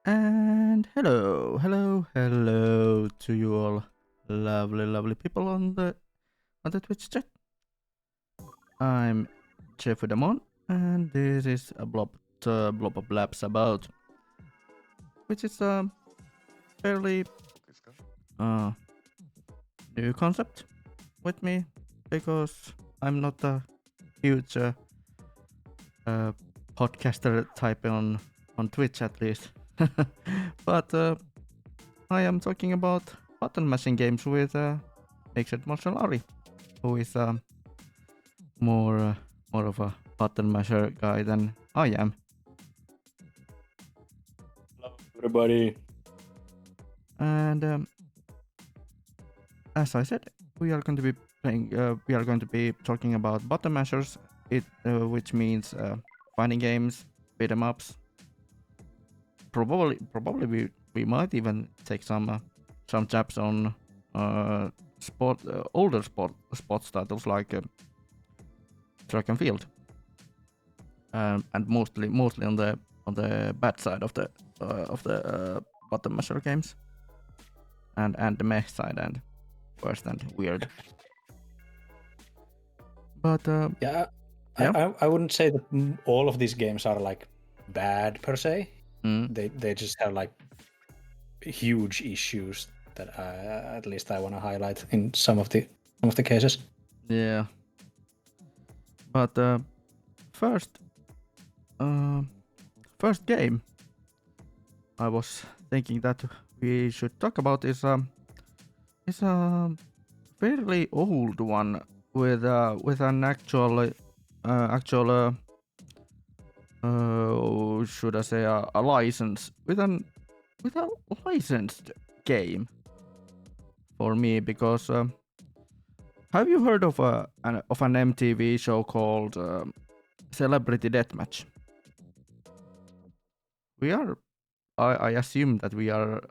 And hello to you all lovely people on the Twitch chat. I'm JefuDaMon, and this is a blob of Blabs about, which is a fairly uh, new concept with me because I'm not a huge uh, podcaster type on Twitch at least, but I am talking about button mashing games with Mixed Martial Ari, who is more uh, more of a button masher guy than I am. Hello, everybody. And as I said, we are going to be playing. We are going to be talking about button mashers, which means fighting games, beat 'em ups. Probably we might even take some jabs on older sports titles like track and field, and mostly on the bad side of the button masher games, and the mech side and worst and weird. But Yeah, yeah, I wouldn't say that all of these games are like bad per se. mm, They just have like huge issues that at least I want to highlight in some of the cases. yeah. But first, uh, first game I was thinking that we should talk about is a fairly old one with an actual should I say a license with a licensed game for me because have you heard of an MTV show called Celebrity Deathmatch? We are I assume that we are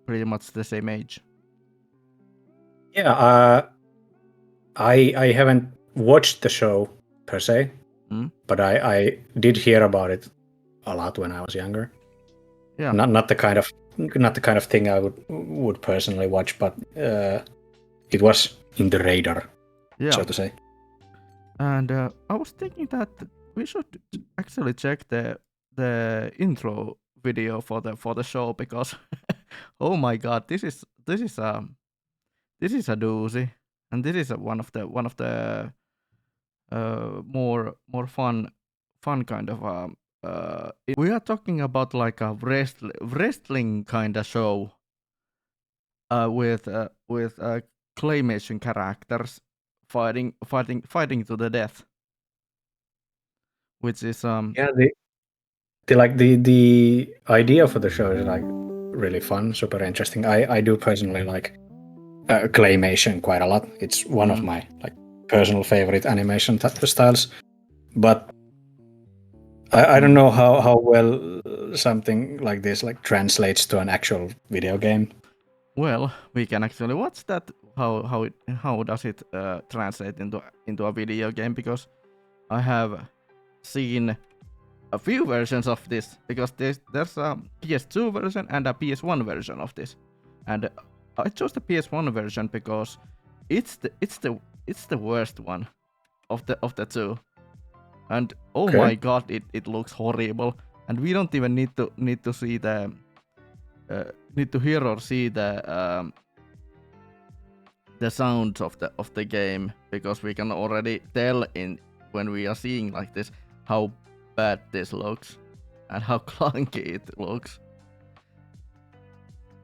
pretty much the same age. Yeah, I haven't watched the show per se, but I did hear about it a lot when I was younger. Yeah. Not the kind of thing I would personally watch, but it was in the radar, Yeah. so to say. And I was thinking that we should actually check the intro video for the show because oh my god, this is a doozy, and this is one of the more fun kind of we are talking about like a wrestling kind of show with claymation characters fighting to the death, which is Yeah, the idea for the show is like really fun, super interesting. I do personally like claymation quite a lot. It's one of my like personal favorite animation styles. But I don't know how well something like this like translates to an actual video game. Well, we can actually watch that. How does it translate into a video game? Because I have seen a few versions of this. Because there's a PS2 version and a PS1 version of this, and I chose the PS1 version because it's the worst one of the two. And oh Okay. my god, it looks horrible. And we don't even need to see the need to hear or see the sounds of the game, because we can already tell in when we are seeing like this how bad this looks and how clunky it looks.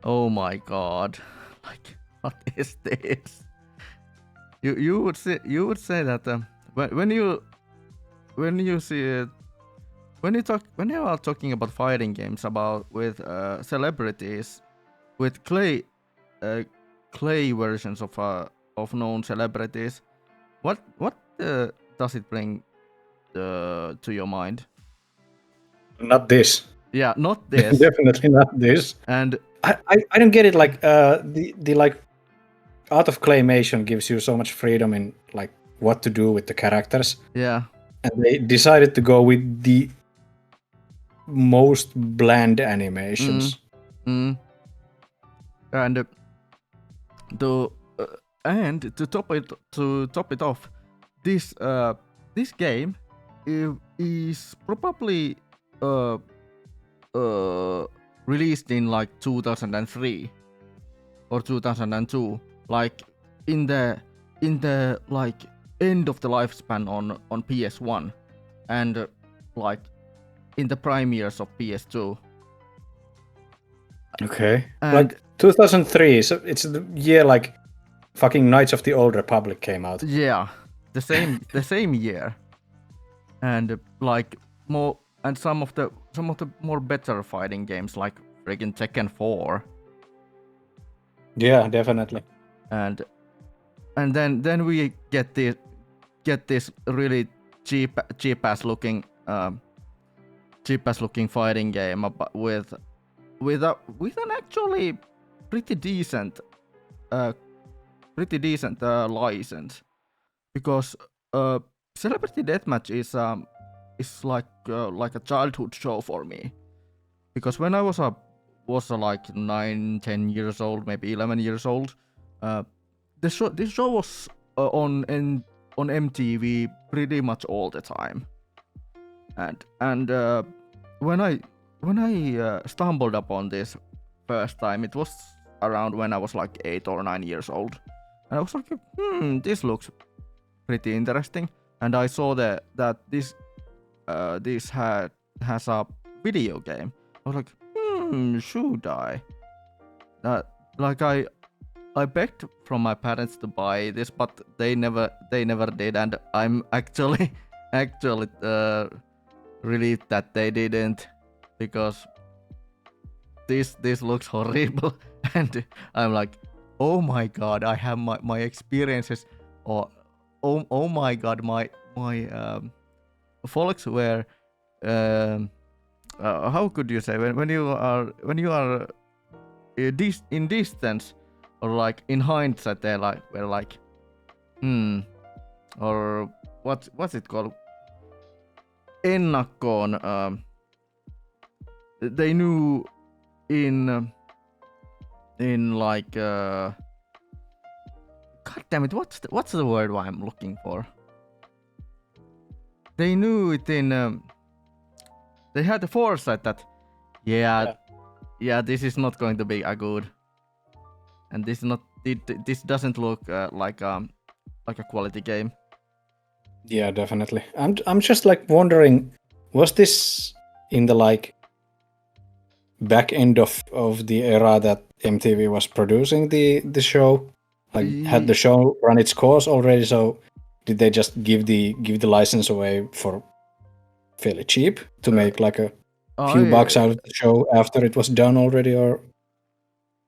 Oh my god, like what is this? You would say that when you see it, when you are talking about fighting games about with celebrities with clay versions of known celebrities, what does it bring to your mind? Not this. Yeah, not this. Definitely not this. And I don't get it. Like the like art of claymation gives you so much freedom in like what to do with the characters. yeah, And they decided to go with the most bland animations. And to top it off, this game is probably released in like 2003 or 2002, like in the like end of the lifespan on PS1, and like in the prime years of PS2. Okay. And like 2003, so it's the year like fucking Knights of the Old Republic came out. Yeah, the same year, and like more, and some of the more better fighting games like freaking Tekken 4. Yeah, definitely. And then we get this really cheap ass looking fighting game with an actually pretty decent license, because Celebrity Deathmatch is like a childhood show for me, because when I was like 9-10 years old, maybe 11 years old, this show was on MTV pretty much all the time, and when I stumbled upon this first time, it was around when I was like 8 or 9 years old, and I was like, this looks pretty interesting, and I saw that this has a video game. I was like, should I? Like I begged from my parents to buy this, but they never did, and I'm actually relieved that they didn't, because this looks horrible, and I'm like, oh my god, I have my experiences, or oh my god, my folks were how could you say, when you are in distance, or like in hindsight, they were like, or what's it called, ennakkoon, they knew in like god damn it, what's the word I'm looking for? They knew it in they had the foresight that yeah, this is not going to be a good, and this doesn't look like a quality game. Yeah, definitely. I'm just like wondering, was this in the like back end of the era that MTV was producing the show? Like, had the show run its course already? So did they just give the license away for fairly cheap to make like a few bucks out of the show after it was done already, or?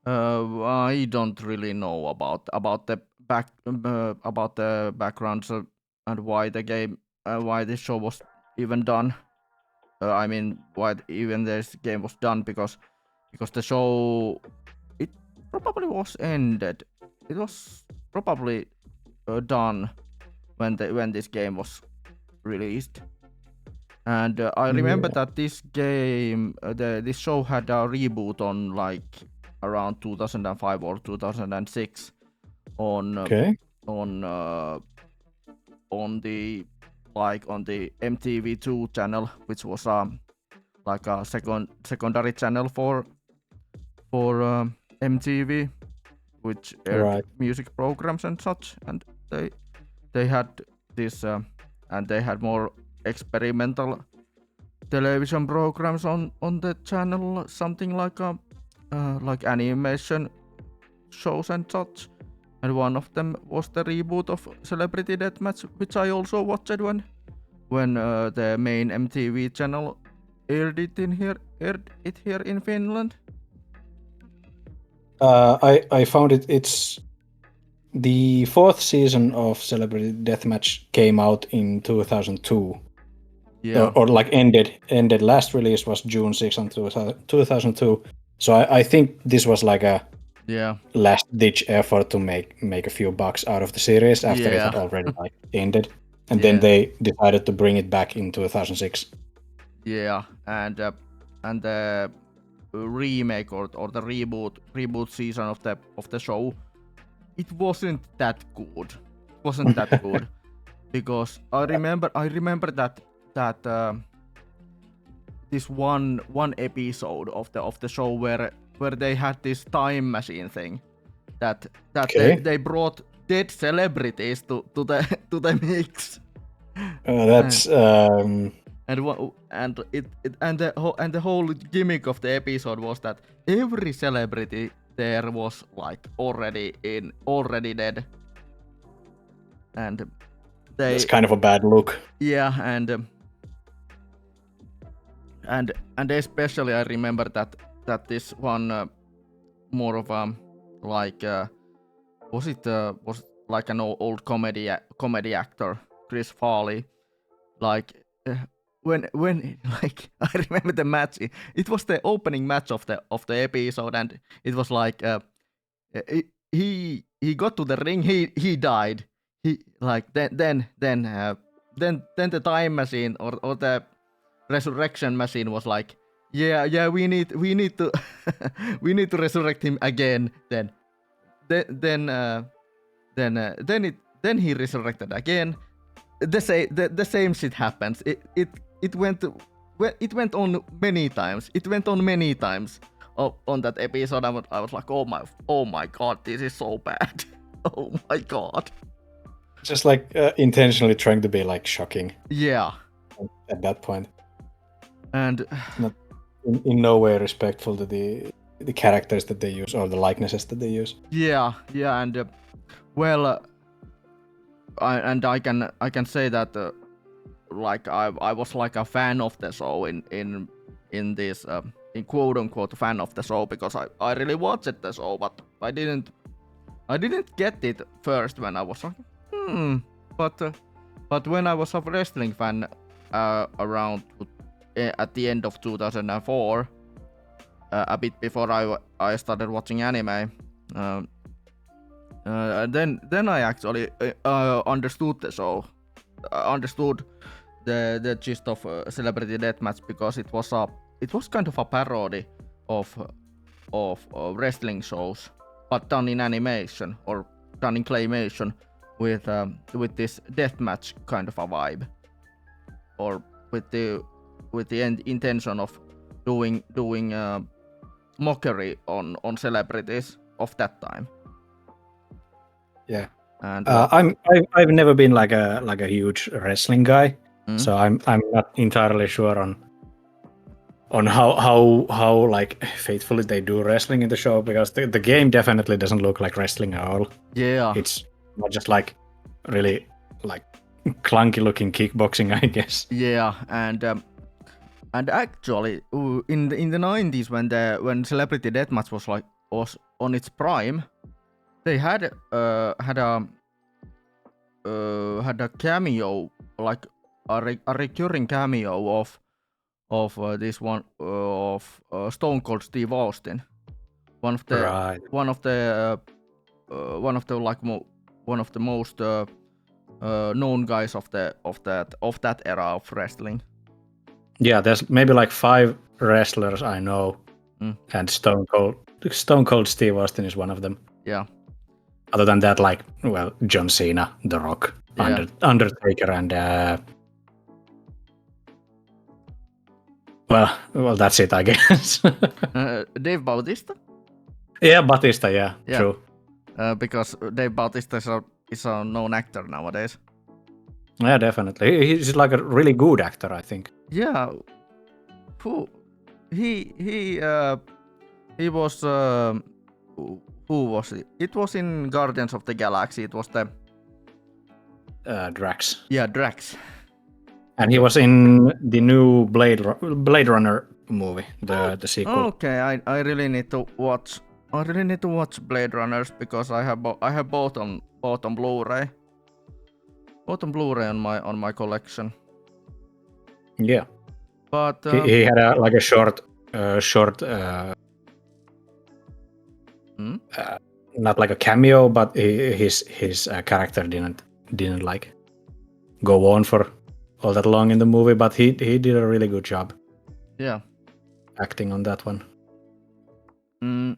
I don't really know about the backgrounds and why the game, why this show was even done. I mean, why even this game was done, because the show, it probably was ended. It was probably done when this game was released. And I remember that this game, this show had a reboot on like around 2005 or 2006 on the MTV2 channel, which was like a secondary channel for MTV, which aired music programs and such, and they had this and they had more experimental television programs on the channel, something like animation shows and such, and one of them was the reboot of Celebrity Deathmatch, which I also watched when the main MTV channel aired it here in Finland. I found it. It's the 4th season of Celebrity Deathmatch came out in 2002. Yeah. Or like ended. Last release was June 6th on 2002. So I think this was like a last ditch effort to make a few bucks out of the series after it had already like ended, and then they decided to bring it back in 2006. Yeah, and the remake or the reboot season of the show, it wasn't that good. It wasn't that good because I remember that this one episode of the show where they had this time machine thing that Okay. they brought dead celebrities to the mix. That's And the whole gimmick of the episode was that every celebrity there was like already dead, and that's kind of a bad look. yeah, and especially I remember that this one more of a like was like an old comedy actor, Chris Farley, like when like I remember the match. It was the opening match of the episode, and it was like he got to the ring, he died. He like then the time machine or the resurrection machine was like, yeah, we need to we need to resurrect him again. Then he resurrected again. The same shit happens. It went on many times. It went on many times on that episode. I was like, oh my god, this is so bad. Oh my god. Just like intentionally trying to be like shocking. Yeah. At that point. And not in no way respectful to the characters that they use or the likenesses that they use. Yeah, and well, I can say that like I was like a fan of the show in this in quote unquote fan of the show because I really watched the show, but I didn't get it first when I was like but when I was a wrestling fan around at the end of 2004, a bit before I started watching anime, then I actually understood the show, understood the gist of Celebrity Deathmatch, because it was kind of a parody of wrestling shows, but done in animation or done in claymation with this deathmatch kind of a vibe, or with the intention of doing mockery on celebrities of that time. Yeah, and I've never been like a huge wrestling guy, so I'm not entirely sure on how like faithfully they do wrestling in the show, because the game definitely doesn't look like wrestling at all. Yeah, it's not just like really like clunky looking kickboxing, I guess. Yeah, and actually in the 90s when Celebrity Deathmatch was on its prime, they had a cameo, like a recurring cameo of this one of Stone Cold Steve Austin, one of the most known guys of that era of wrestling. Yeah, there's maybe like 5 wrestlers I know, and Stone Cold Steve Austin is one of them. Yeah. Other than that, like, well, John Cena, The Rock, Yeah. Undertaker, and well, that's it, I guess. Dave Bautista. Yeah, Batista. Yeah, true. Because Dave Bautista is a known actor nowadays. Yeah, definitely. He's like a really good actor, I think. Yeah. He was who was it? It was in Guardians of the Galaxy. It was the Drax. Yeah, Drax. And he was in the new Blade Runner movie, the sequel. Okay, I really need to watch. I really need to watch Blade Runners, because I have both on Blu-ray. Both on Blu-ray on my collection. Yeah. But he had a short not like a cameo, but his character didn't like go on for all that long in the movie, but he did a really good job. Yeah. acting on that one. Mm,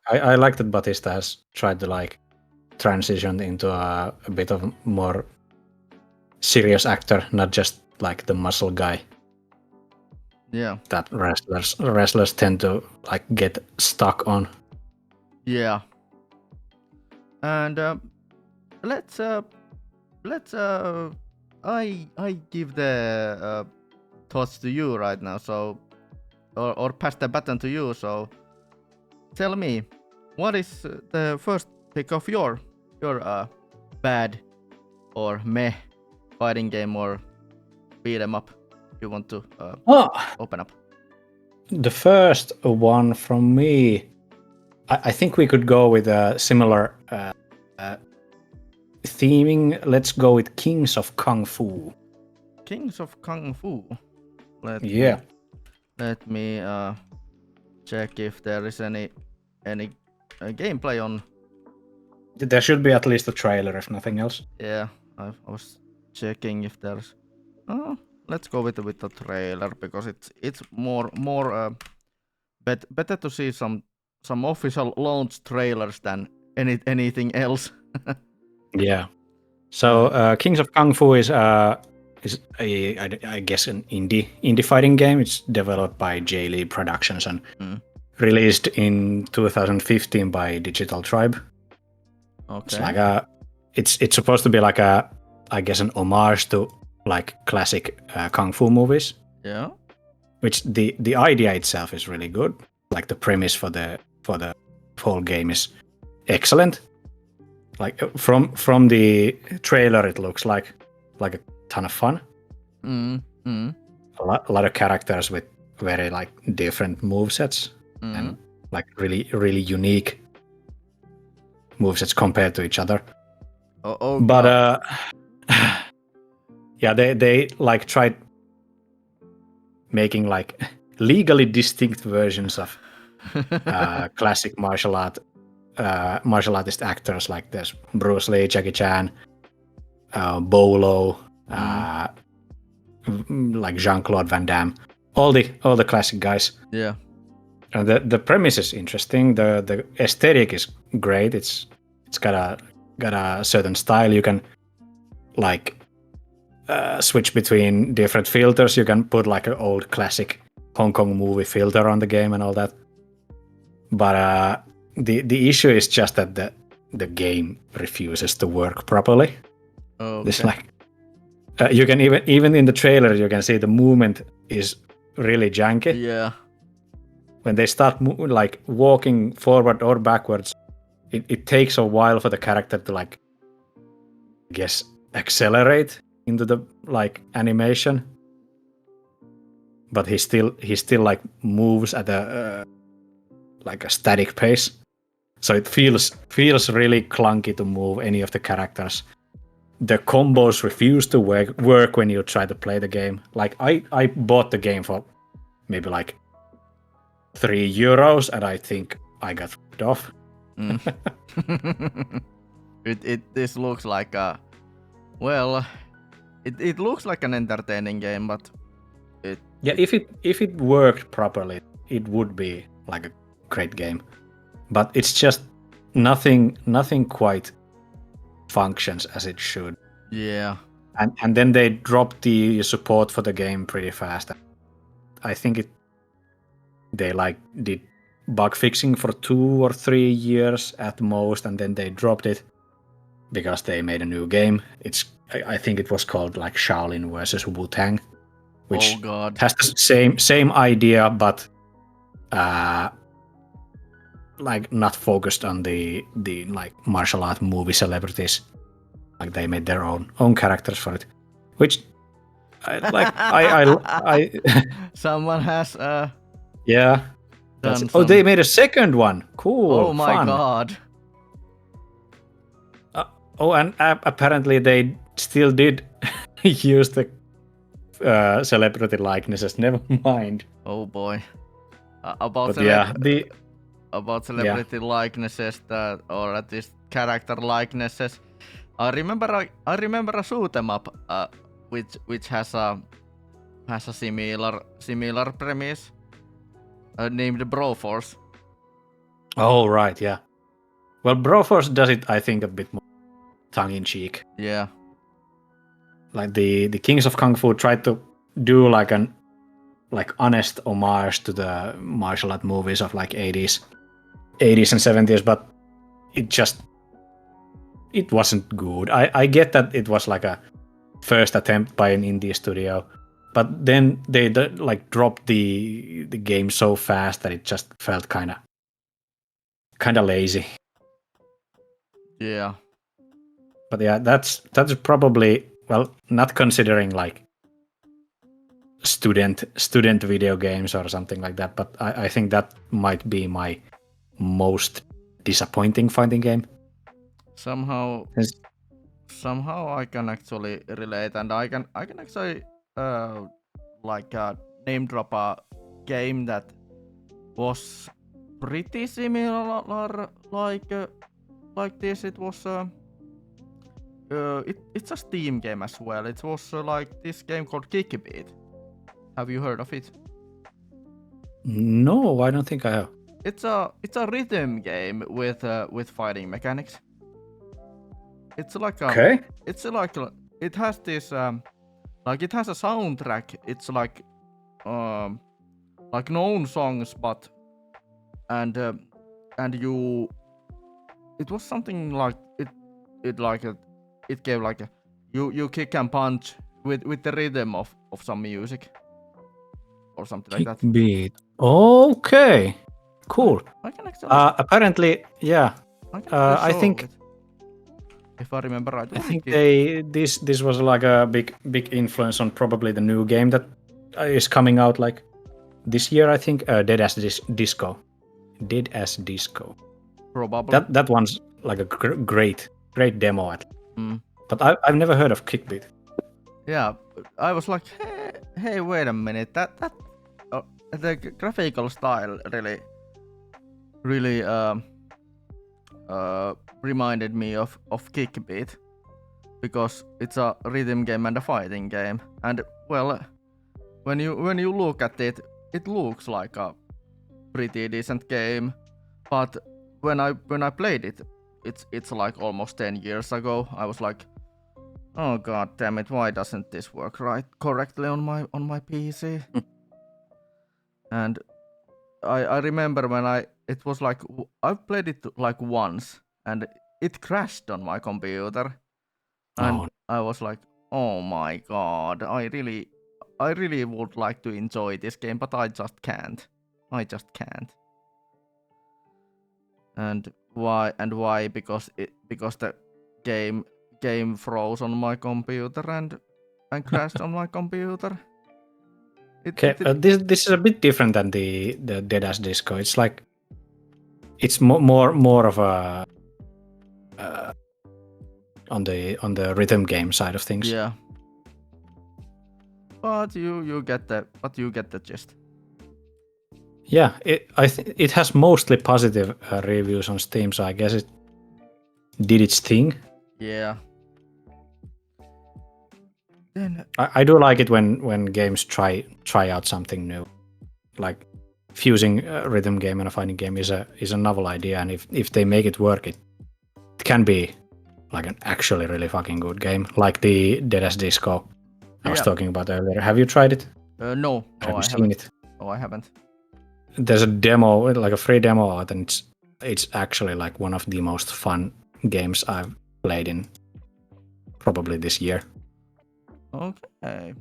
I like that Batista has tried to like transition into a bit of more serious actor, not just like the muscle guy yeah, that wrestlers tend to like get stuck on. yeah. And let's I give the thoughts to you right now. So or pass the baton to you. So tell me, what is the first pick of your bad or meh fighting game or beat 'em up you want to open up? The first one from me, I think we could go with a similar theming. Let's go with Kings of Kung Fu. Kings of Kung Fu. Let me check if there is any gameplay on. There should be at least a trailer, if nothing else. Yeah, I was checking if there's. Oh, let's go with the trailer because it's more better to see some official launch trailers than anything else. Yeah. So Kings of Kung Fu is I guess an indie fighting game. It's developed by J-Lee Productions and released in 2015 by Digital Tribe. Okay. It's like it's supposed to be like I guess an homage to like classic kung fu movies. Yeah. Which the idea itself is really good. Like the premise for the whole game is excellent. Like from the trailer, it looks like a ton of fun. A lot of characters with very like different movesets and like really unique movesets compared to each other. But yeah, they like tried making like legally distinct versions of classic martial artist actors. Like there's Bruce Lee, Jackie Chan, Bolo, like Jean-Claude Van Damme, all the classic guys. Yeah. And the premise is interesting. The aesthetic is great. It's got a certain style. You can like switch between different filters. You can put like an old classic Hong Kong movie filter on the game and all that. But the issue is just that the game refuses to work properly. Okay. It's like you can even in the trailer you can see the movement is really janky. Yeah. When they start like walking forward or backwards, it takes a while for the character to like, I guess, accelerate into the like animation. But he still like moves at a like a static pace, so it feels really clunky to move any of the characters. The combos refuse to work when you try to play the game. Like I bought the game for maybe like €3, and I think I got ripped off. This looks like a it looks like an entertaining game, but if it worked properly, it would be like a great game. But it's just nothing quite functions as it should. Yeah. And then they dropped the support for the game pretty fast. I think they like did bug fixing for 2 or 3 years at most, and then they dropped it because they made a new game. I think it was called like Shaolin versus Wu-Tang, which has the same idea, but like not focused on the like martial art movie celebrities. Like they made their own characters for it, which I someone has yeah. They made a second one. Cool. Oh my fun. god. And apparently they still did use the celebrity likenesses. Never mind. Oh boy. About celebrity likenesses or at least character likenesses. I remember a shoot 'em up which has a similar premise. named Broforce. Oh right, yeah. Well, Broforce does it, I think, a bit more tongue-in-cheek. Yeah. Like the Kings of Kung Fu tried to do like an honest homage to the martial art movies of like 80s and 70s, but it wasn't good. I get that it was like a first attempt by an indie studio, but then they like dropped the game so fast that it just felt kind of lazy. Yeah. But yeah, that's probably, well, not considering like student video games or something like that, but I think that might be my most disappointing fighting game. Somehow Yes. I can actually relate, and I can actually like name drop a game that was pretty similar like this. It was it's a Steam game as well. It was like this game called Kickbeat. Have you heard of it? No, I don't think I have. It's a rhythm game with fighting mechanics. It's like Okay. it's like it has this like it has a soundtrack. It's like known songs, but and you it was something like it like a, it gave like a you kick and punch with the rhythm of some music or something like that. Kickbeat. Okay. Cool. I can actually Apparently, yeah. I show think it, if I remember right. I think this was like a big influence on probably the new game that is coming out like this year. I think Dead as Disco. Dead as Disco. Probably. That one's like a great demo at. Mm. But I've never heard of Kickbeat. Yeah, I was like, hey, wait a minute, that the graphical style really reminded me of Kickbeat, because it's a rhythm game and a fighting game, and well, when you look at it, it looks like a pretty decent game, but when I played it, it's like almost 10 years ago. I was like, oh god damn it, why doesn't this work correctly on my PC? And I remember when it was like I played it like once and it crashed on my computer, and I was like, oh my god, I really would like to enjoy this game, but I just can't. And why? Because the game froze on my computer and crashed on my computer. This is a bit different than the Dead as Disco. It's like it's more of a on the rhythm game side of things. Yeah. But you get the gist. Yeah, it has mostly positive reviews on Steam, so I guess it did its thing. Yeah. Then I do like it when games try out something new, like fusing a rhythm game and a fighting game is a novel idea, and if they make it work, it can be like an actually really fucking good game, like the Dead as Disco I was talking about earlier. Have you tried it? No, Have you I seen haven't. it? No, I haven't. There's a demo, like a free demo out, and it's actually like one of the most fun games I've played in probably this year. Okay.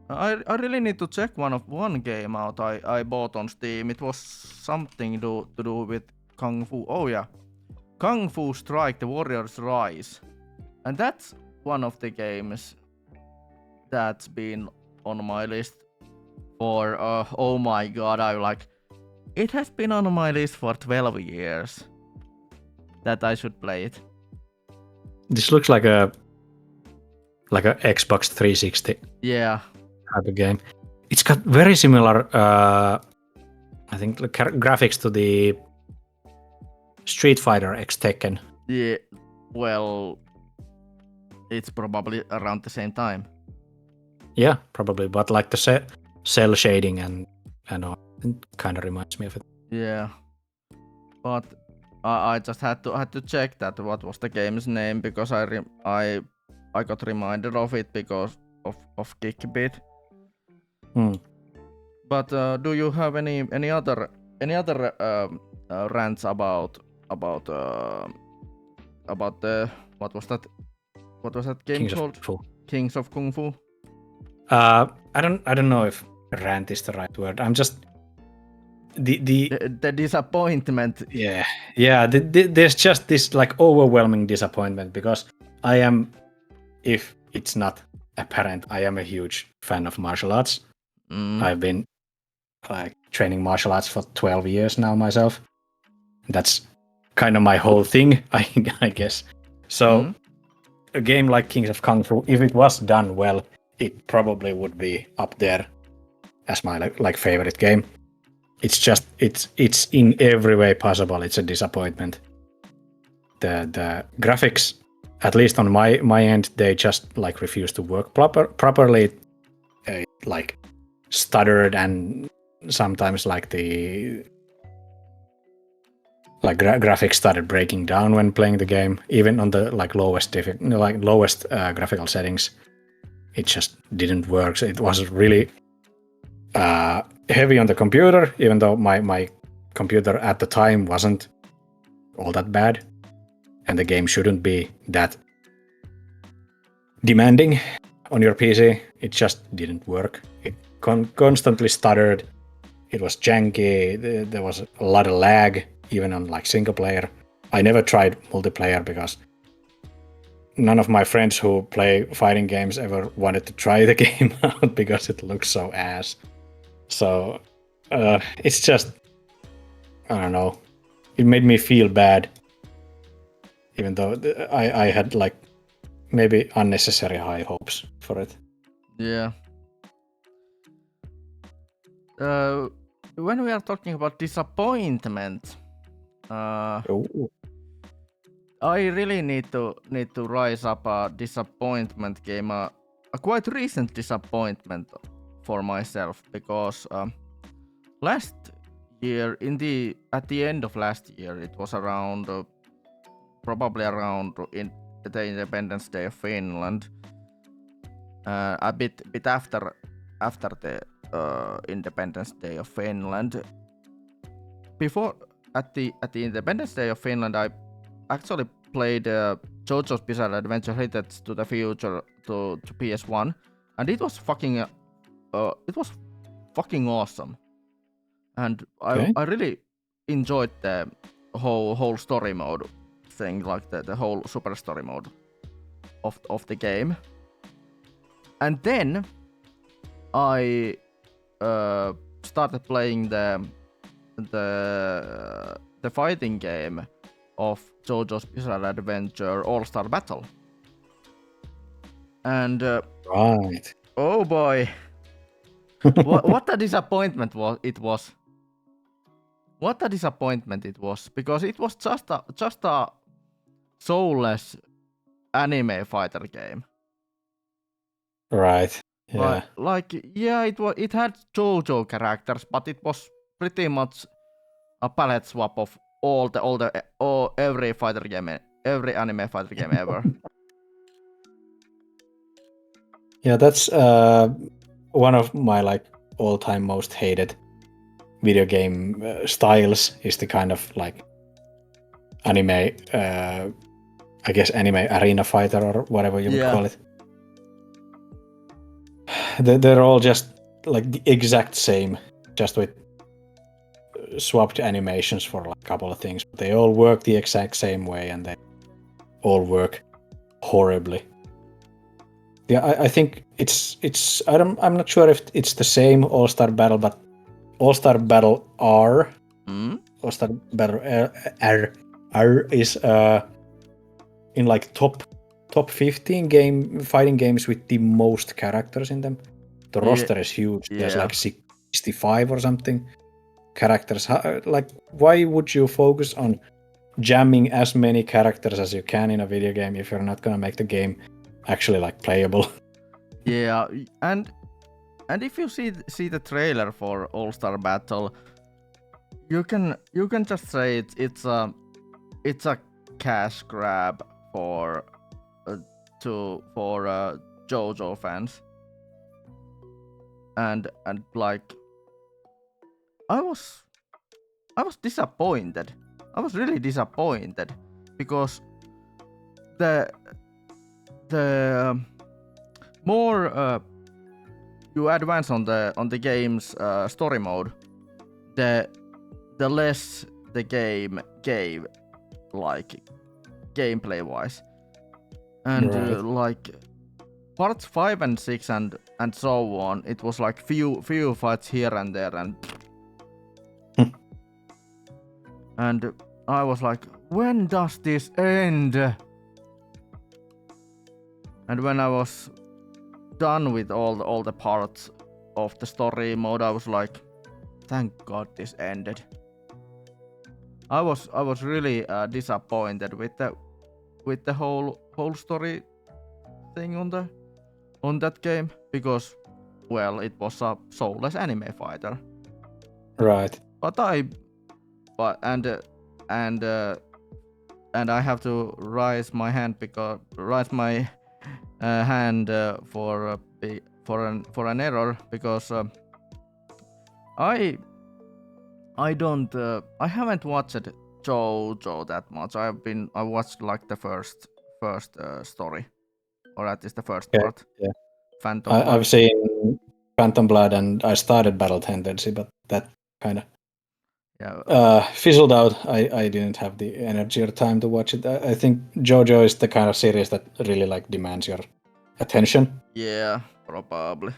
I really need to check one game out I bought on Steam. It was something to do with Kung Fu. Oh yeah, Kung Fu Strike: The Warrior's Rise, and that's one of the games that's been on my list for oh my god, it has been on my list for 12 years that I should play it. This looks like a Xbox 360 Yeah. type of game. It's got very similar, I think, graphics to the Street Fighter X Tekken. Yeah. Well, it's probably around the same time. Yeah, probably, but like the cell shading and all, kind of reminds me of it. Yeah, but I just had to check that what was the game's name because I got reminded of it because of Kickbit. But do you have any other rants about the what was that game Kings called? of Kung Fu. Kings of Kung Fu. I don't know if rant is the right word. I'm just the disappointment. Yeah. There's just this like overwhelming disappointment because I am, if it's not apparent, I am a huge fan of martial arts. I've been like training martial arts for 12 years now myself. That's kind of my whole thing, I guess. So a game like Kings of Kung Fu, if it was done well, it probably would be up there as my like favorite game. It's just it's in every way possible. It's a disappointment. The graphics, at least on my end, they just like refuse to work properly. Like stuttered, and sometimes like the like graphics started breaking down when playing the game. Even on the like lowest graphical settings, it just didn't work. So it was really heavy on the computer, even though my computer at the time wasn't all that bad, and the game shouldn't be that demanding on your PC. It just didn't work. It constantly stuttered. It was janky. There was a lot of lag, even on like single player. I never tried multiplayer because none of my friends who play fighting games ever wanted to try the game out because it looks so ass. So it's just, I don't know. It made me feel bad, even though I had like maybe unnecessary high hopes for it. Yeah. When we are talking about disappointment, I really need to rise up a disappointment game, a quite recent disappointment for myself, because last year, at the end of last year, it was around probably around in the Independence Day of Finland, a bit after the Independence Day of Finland. Before at the Independence Day of Finland, I actually played JoJo's Bizarre Adventure Heritage to the Future to PS1, and it was fucking awesome. And I really enjoyed the whole story mode thing, like the whole super story mode of the game. And then I started playing the fighting game of JoJo's Bizarre Adventure All-Star Battle. And right. Oh boy. What a disappointment it was. What a disappointment it was, because it was just a soulless anime fighter game. Right. Yeah. It had JoJo characters, but it was pretty much a palette swap of every fighter game, every anime fighter game ever. Yeah, that's one of my like all-time most hated video game styles, is the kind of like anime, I guess anime arena fighter or whatever you would call it. They're all just like the exact same, just with swapped animations for like a couple of things. But they all work the exact same way, and they all work horribly. Yeah, I think it's I'm not sure if it's the same All-Star Battle, but All-Star Battle R, All-Star Battle R is in like top 15 fighting games with the most characters in them. The roster is huge. Yeah. There's like 65 or something characters. Like, why would you focus on jamming as many characters as you can in a video game if you're not gonna make the game actually like playable? Yeah, and if you see the trailer for All Star Battle, you can just say it's a cash grab for JoJo fans, and like I was disappointed. I was really disappointed because the more you advance on the game's story mode, the less the game gave, like gameplay wise, and Right. like parts 5 and 6 and so on, it was like few fights here and there, and I was like, when does this end? And when I was done with all the parts of the story mode, I was like, thank God this ended. I was really disappointed with the whole story thing on that game, because well, it was a soulless anime fighter. Right. But I have to raise my hand for an error, because I haven't watched JoJo that much. I watched like the first story, or at least the first Okay, part. yeah. Phantom Blood. I've seen Phantom Blood and I started Battle Tendency, but that kind of fizzled out. I didn't have the energy or time to watch it. I think JoJo is the kind of series that really like demands your attention. Yeah, probably.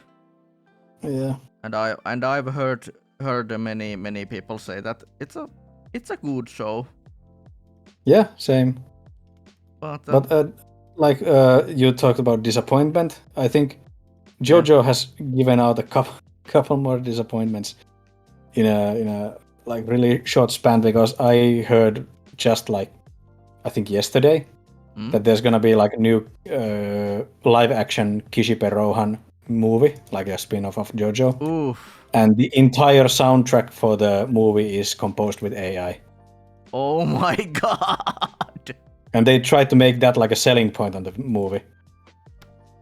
Yeah. And I've heard many people say that it's a good show. Yeah, same. But like you talked about disappointment, I think JoJo has given out a couple more disappointments in a like really short span, because I heard just like I think yesterday that there's gonna be like a new live action Kishibe Rohan movie, like a spin-off of JoJo. Oof. And the entire soundtrack for the movie is composed with AI. Oh my god. And they tried to make that like a selling point on the movie.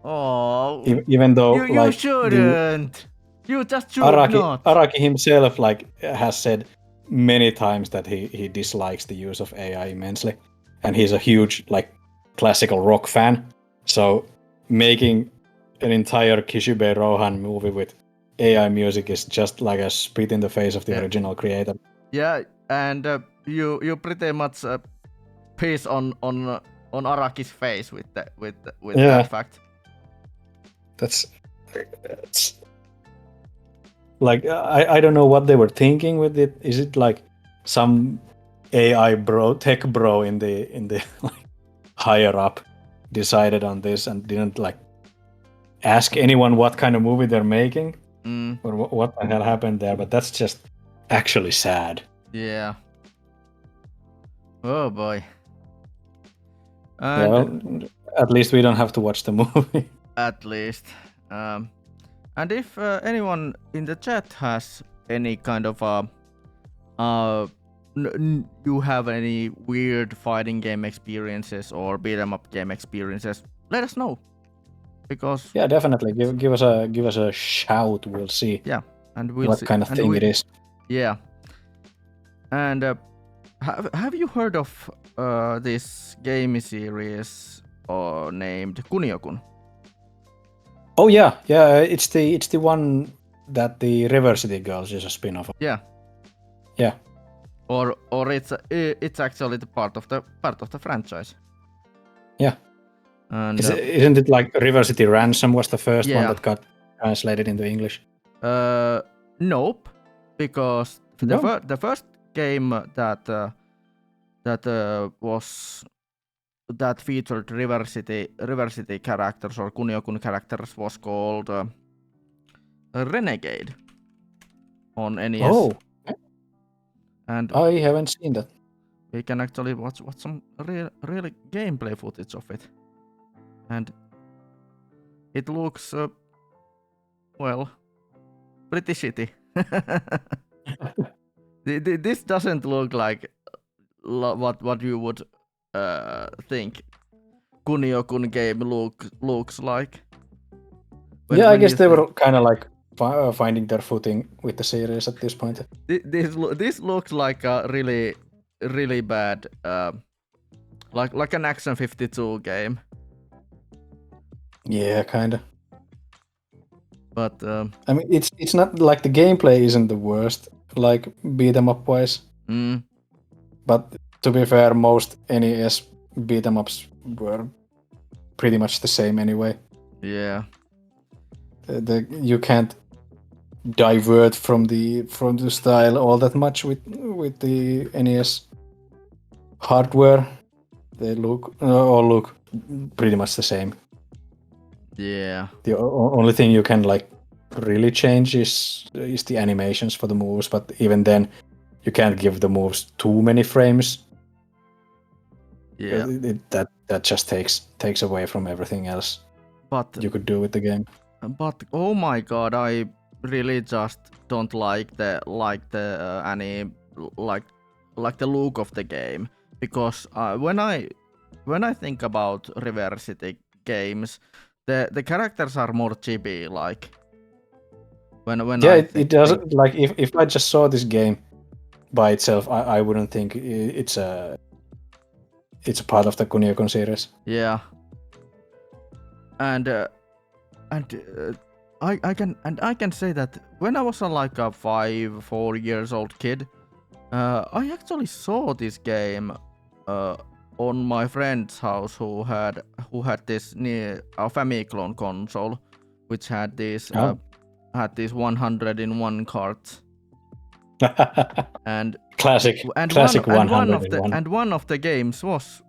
Oh. Even though you like shouldn't. You just should not. Araki himself like has said many times that he dislikes the use of AI immensely, and he's a huge like classical rock fan. So making an entire Kishibe Rohan movie with AI music is just like a spit in the face of the original creator. Yeah, and you pretty much piss on Araki's face with that fact. That's like I don't know what they were thinking with it. Is it like some AI tech bro in the like, higher up decided on this and didn't like ask anyone what kind of movie they're making or what the hell happened there? But that's just actually sad. Yeah. Oh boy. Yeah, well, at least we don't have to watch the movie. At least. And if anyone in the chat has any kind of you have any weird fighting game experiences or beat 'em up game experiences, let us know. Because yeah, definitely give us a shout. We'll see. Yeah, and we'll what see. kind of thing it is. Yeah. And have you heard of this game series named Kunio-kun? Oh yeah, it's the one that the River City Girls is a spin-off of. Yeah. Yeah. Or it's actually the part of the franchise. Yeah. And isn't it like River City Ransom was the first one that got translated into English? Nope, because the first game that featured River City characters or Kunio-kun characters was called Renegade on NES. Oh, and I haven't seen that. We can actually watch some real gameplay footage of it, and it looks well. pretty shitty. This doesn't look like what you would think Kunio-kun game looks like. I guess they were kind of like finding their footing with the series at this point. This looks like a really bad like an Action 52 game. Yeah, kind of. But I mean, it's not like the gameplay isn't the worst, like beat 'em up wise. But to be fair, most NES beat 'em ups were pretty much the same anyway. Yeah. You can't divert from the style all that much with the NES hardware. They all look pretty much the same. Yeah. The only thing you can like really change is the animations for the moves, but even then you can't give the moves too many frames. Yeah. That just takes away from everything else but you could do with the game. But oh my god, I really just don't like the the look of the game, because when I think about Reversity games, the characters are more chibi, like when it doesn't like if I just saw this game by itself, I wouldn't think it's a part of the Kunio-kun series. Yeah. And I can say that when I was like a 4 years old kid, I actually saw this game on my friend's house who had this a Famiclone console, which had these 101 cards. And classic one of the games was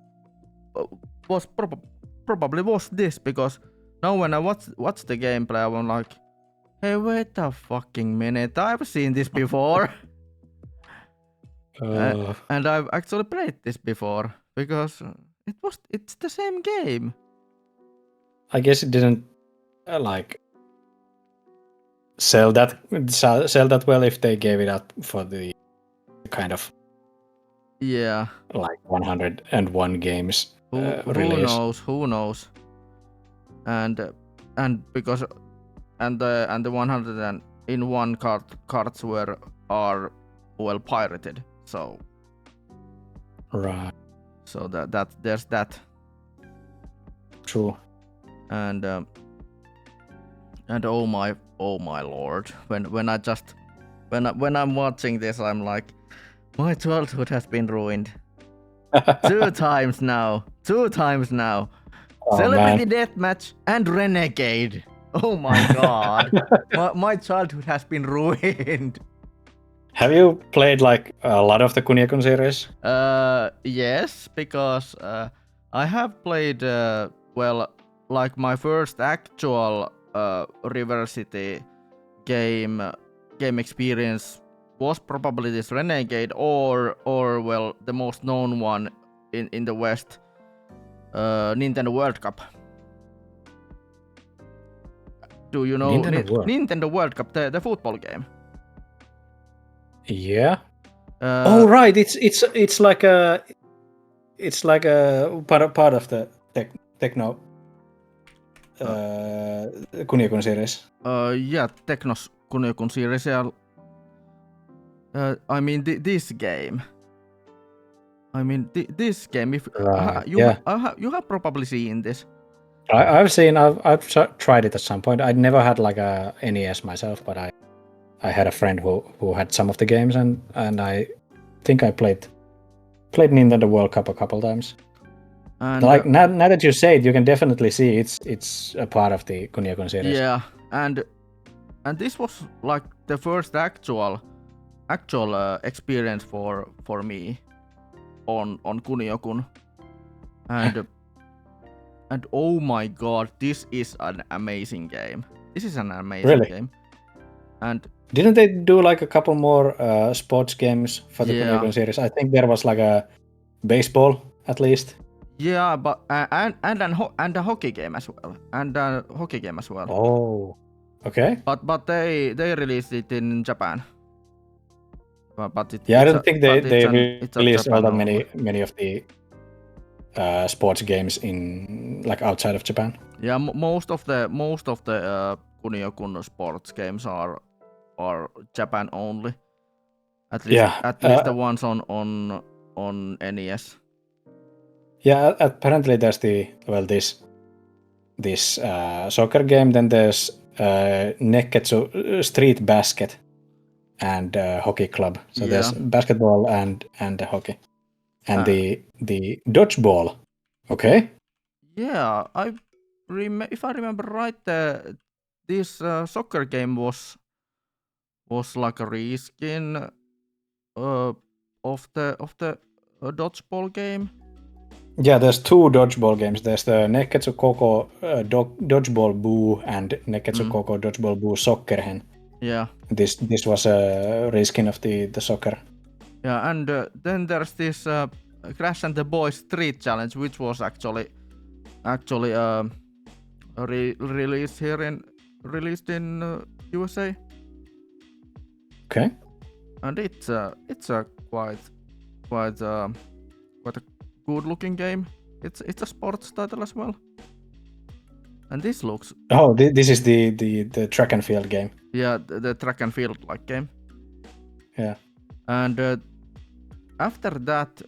probably this, because now when I watch the gameplay, I'm like, hey, wait a fucking minute, I've seen this before. And I've actually played this before, because it's the same game. I guess it didn't like sell that well if they gave it out for the kind of like 101 games release. Who knows? And because the 101 cards are well pirated, so right. So that there's that. True. And oh my lord, when I'm watching this, I'm like, my childhood has been ruined. Two times now. Oh, Celebrity Deathmatch and Renegade. Oh my god. my childhood has been ruined. Have you played like a lot of the Kunio-kun series? Yes, because I have played like my first actual Reversity game experience was probably this Renegade, or well, the most known one in the West, Nintendo World Cup. Do you know Nintendo World Cup, the football game? Yeah. Oh right, it's like a part of the techno Kunio-kun series. Yeah, Technos Kunio-kun series. I mean this game. This game. If you have probably seen this. I've seen. I've tried it at some point. I'd never had like a NES myself, but I had a friend who had some of the games, and I think I played Nintendo World Cup a couple times. And like now that you say it, you can definitely see it's a part of the Kunio-kun series. Yeah, and this was like the first actual experience for me on Kunio-kun, and oh my god, this is an amazing game. This is an amazing game. And didn't they do like a couple more sports games for the Kunio-kun series? I think there was like a baseball at least. Yeah, but and a hockey game as well. Oh, Okay. But they released it in Japan. But I don't think they released all that many of the sports games in like outside of Japan. Yeah, most of the Kunio-kun sports games are Japan only. At least the ones on NES. Yeah, apparently there's this soccer game. Then there's Nekketsu Street Basket and Hockey Club. So there's basketball and hockey, and the dodgeball. Okay. Yeah, if I remember right, this soccer game was like a reskin of the dodgeball game. Yeah, there's two dodgeball games. There's the Nekketsu Koko Dodgeball Boo and Nekketsu Koko Dodgeball Boo Soccerhen. Yeah. This was a reskin of the soccer. Yeah, and then there's this Crash and the Boys Street Challenge, which was actually released in USA. Okay. And it's a quite a good looking game. It's a sports title as well. And this looks. Oh, this is the track and field game. Yeah, the track and field like game. Yeah. And after that,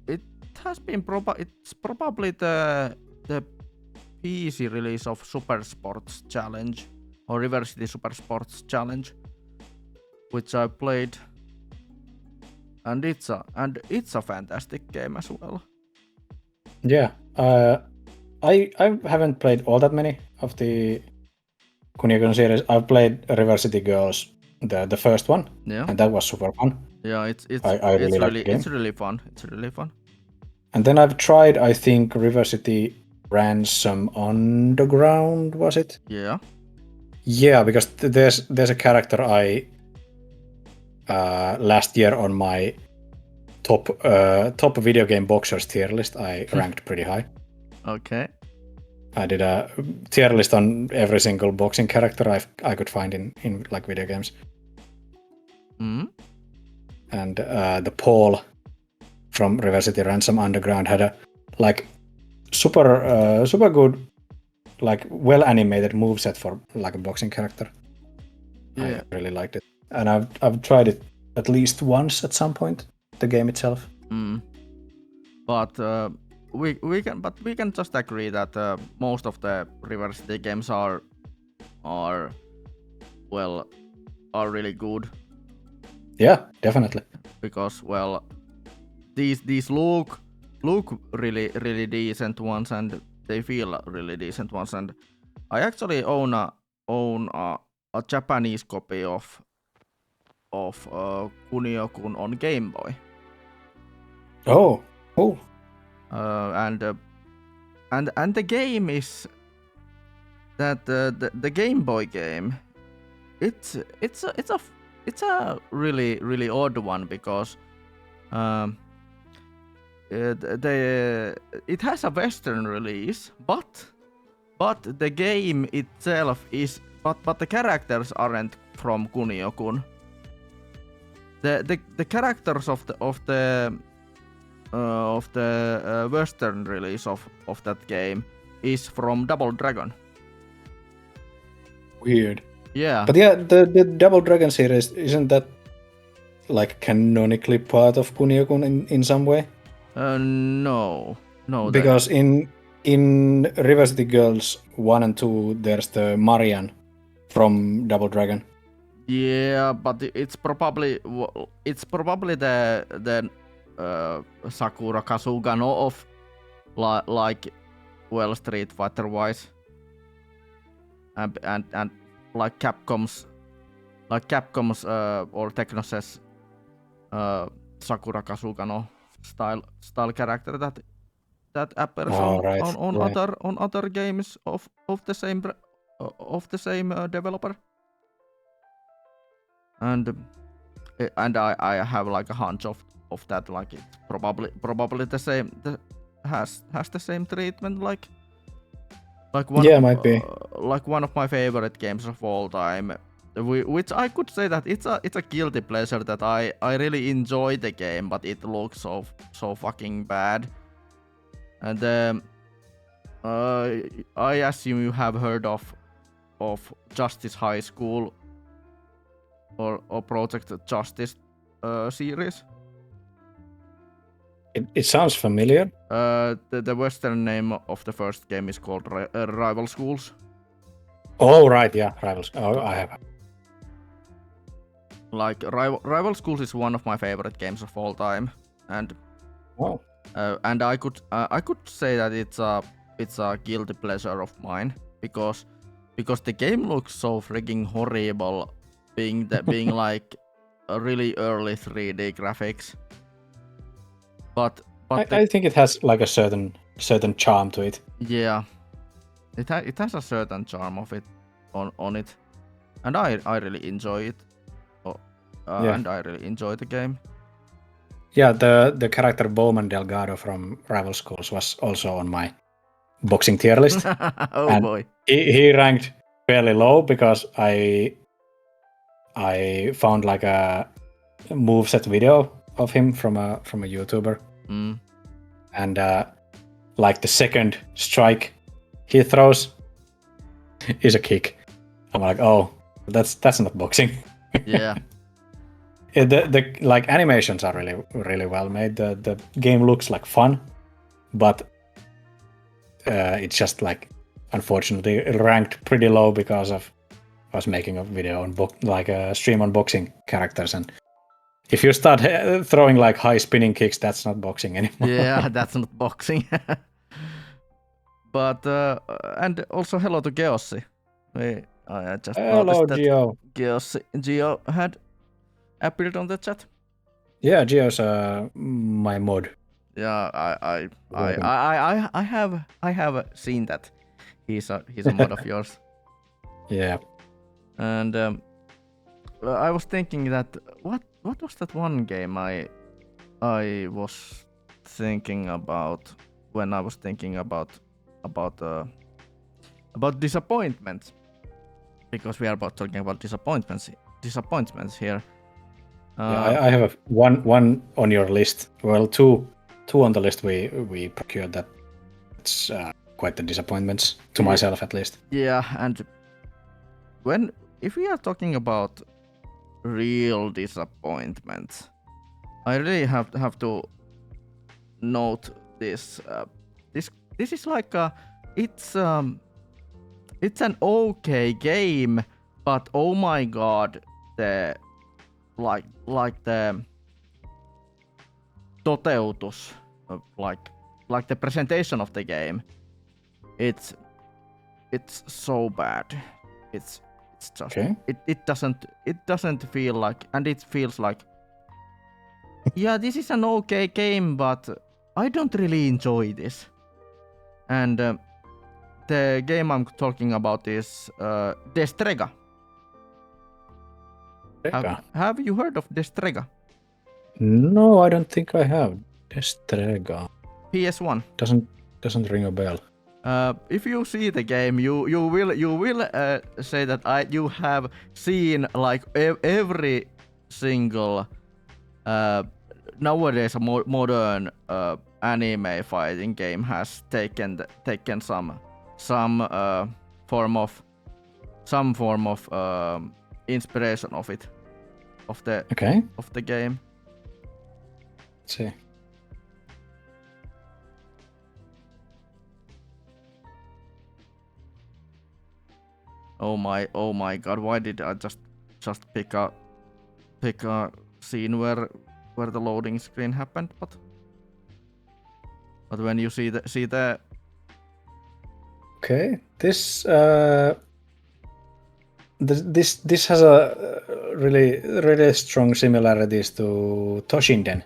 it has been it's probably the PC release of Super Sports Challenge or River City Super Sports Challenge, which I played, and it's a fantastic game as well. Yeah, I haven't played all that many of the Kunio-kun series. I've played River City Girls, the first one, and that was super fun. Yeah, it's really fun. It's really fun. And then I've tried, I think, River City Ransom Underground, was it? Yeah. Yeah, because there's a character I last year on my top video game boxers tier list, I ranked pretty high. Okay. I did a tier list on every single boxing character I could find in like video games. And the Paul from River City Ransom Underground had a like super good, like well animated moveset for like a boxing character. Yeah. I really liked it, and I've tried it at least once at some point, the game itself. But we can just agree that most of the River City games are really good. Yeah, definitely. Because these look really decent ones, and they feel really decent ones. And I actually own a Japanese copy of Kunio-kun on Game Boy. Oh, cool. And the game is that the Game Boy game. It's a really odd one because it has a Western release, but the game itself is but the characters aren't from Kunio-kun. The characters of the Western release of that game is from Double Dragon. Weird. Yeah. But yeah, the Double Dragon series, isn't that like canonically part of Kunio-kun in some way? No. Because in River City Girls 1 and 2, there's the Marian from Double Dragon. Yeah, but it's probably the Sakura Kasugano of like Street Fighter wise, and like Capcom's or Technos' Sakura Kasugano style character that appears on other games of the same developer. And I have like a hunch of that, like it's probably the same, has the same treatment like one. Yeah, might be. like one of my favorite games of all time. Which I could say that it's a guilty pleasure that I really enjoy the game, but it looks so fucking bad. And I assume you have heard of Justice High School or Project Justice series. It sounds familiar. The Western name of the first game is called Rival Schools. Oh right, yeah, Rivals. Oh, I have. Like Rival Schools is one of my favorite games of all time, and Wow. and I could say that it's a guilty pleasure of mine because the game looks so freaking horrible, being like a really early 3D graphics. But I think it has like a certain charm to it. Yeah, it has a certain charm of it on it, and I really enjoy it. Yeah. And I really enjoy the game. Yeah, the character Bowman Delgado from Rival Schools was also on my boxing tier list. Oh and boy. He ranked fairly low because I found like a moveset video of him from a YouTuber. Mm. And like the second strike he throws is a kick. I'm like, oh, that's not boxing. Yeah. The like animations are really well made. The game looks like fun, but it's just like unfortunately ranked pretty low because of I was making a video on like a stream on boxing characters, and if you start throwing like high spinning kicks, that's not boxing anymore. Yeah, that's not boxing. But and also hello to Geossi. I just Hello, noticed that Geo. Geo had appeared on the chat. Yeah, Geo's my mod. Yeah, I have seen that. He's a mod of yours. Yeah. And I was thinking that what was that one game I was thinking about when I was thinking about disappointments, because we are about talking about disappointments here. Yeah, I have one on your list. Well, two on the list we procured that. It's quite the disappointments to myself at least. Yeah, and if we are talking about real disappointments, I really have to note this. This is like it's an okay game, but oh my god, the toteutus, like the presentation of the game, it's so bad. It's just Okay. it doesn't feel like, and it feels like, yeah, this is an okay game, but I don't really enjoy this. And the game I'm talking about is Destrega. Have you heard of Destrega? No, I don't think I have. Destrega. PS1. Doesn't ring a bell. If you see the game, you will say that you have seen like every single nowadays a modern anime fighting game has taken some form of inspiration of it, of the game. Let's see. Oh my god, why did I just pick a scene where the loading screen happened? But when you see the Okay, this has a really strong similarities to Toshinden,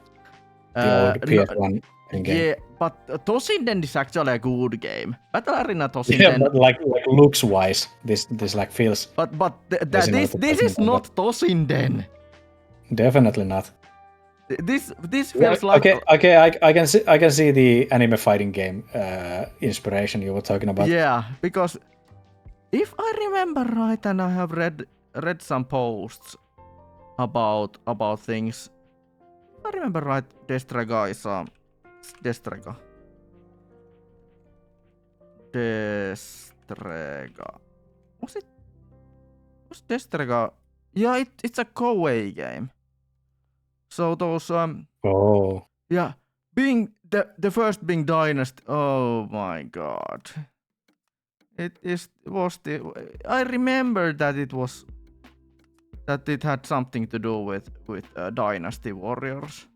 the old PS1 game. Yeah, but Toshinden is actually a good game. Battle Arena Toshinden. Yeah, but like looks wise, this like feels. But this is not Toshinden. Definitely not. This feels like. Okay. I can see the anime fighting game inspiration you were talking about. Yeah, because if I remember right, and I have read some posts about things. If I remember right, Destraga is Destraga. Was Destraga? Yeah, it's a Koei game. So those Oh. yeah, being the first being Dynasty. Oh my god. I remember that it had something to do with Dynasty Warriors.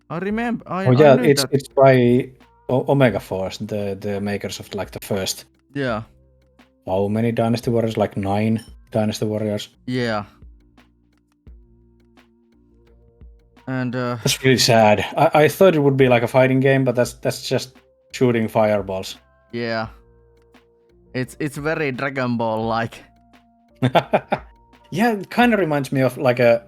I remember. I yeah, knew it's that. it's by Omega Force, the makers of like the first. Yeah. How many Dynasty Warriors? Like 9 Dynasty Warriors. Yeah. And That's really sad. I thought it would be like a fighting game, but that's just shooting fireballs. yeah, it's very Dragon Ball like. Yeah, it kind of reminds me of like a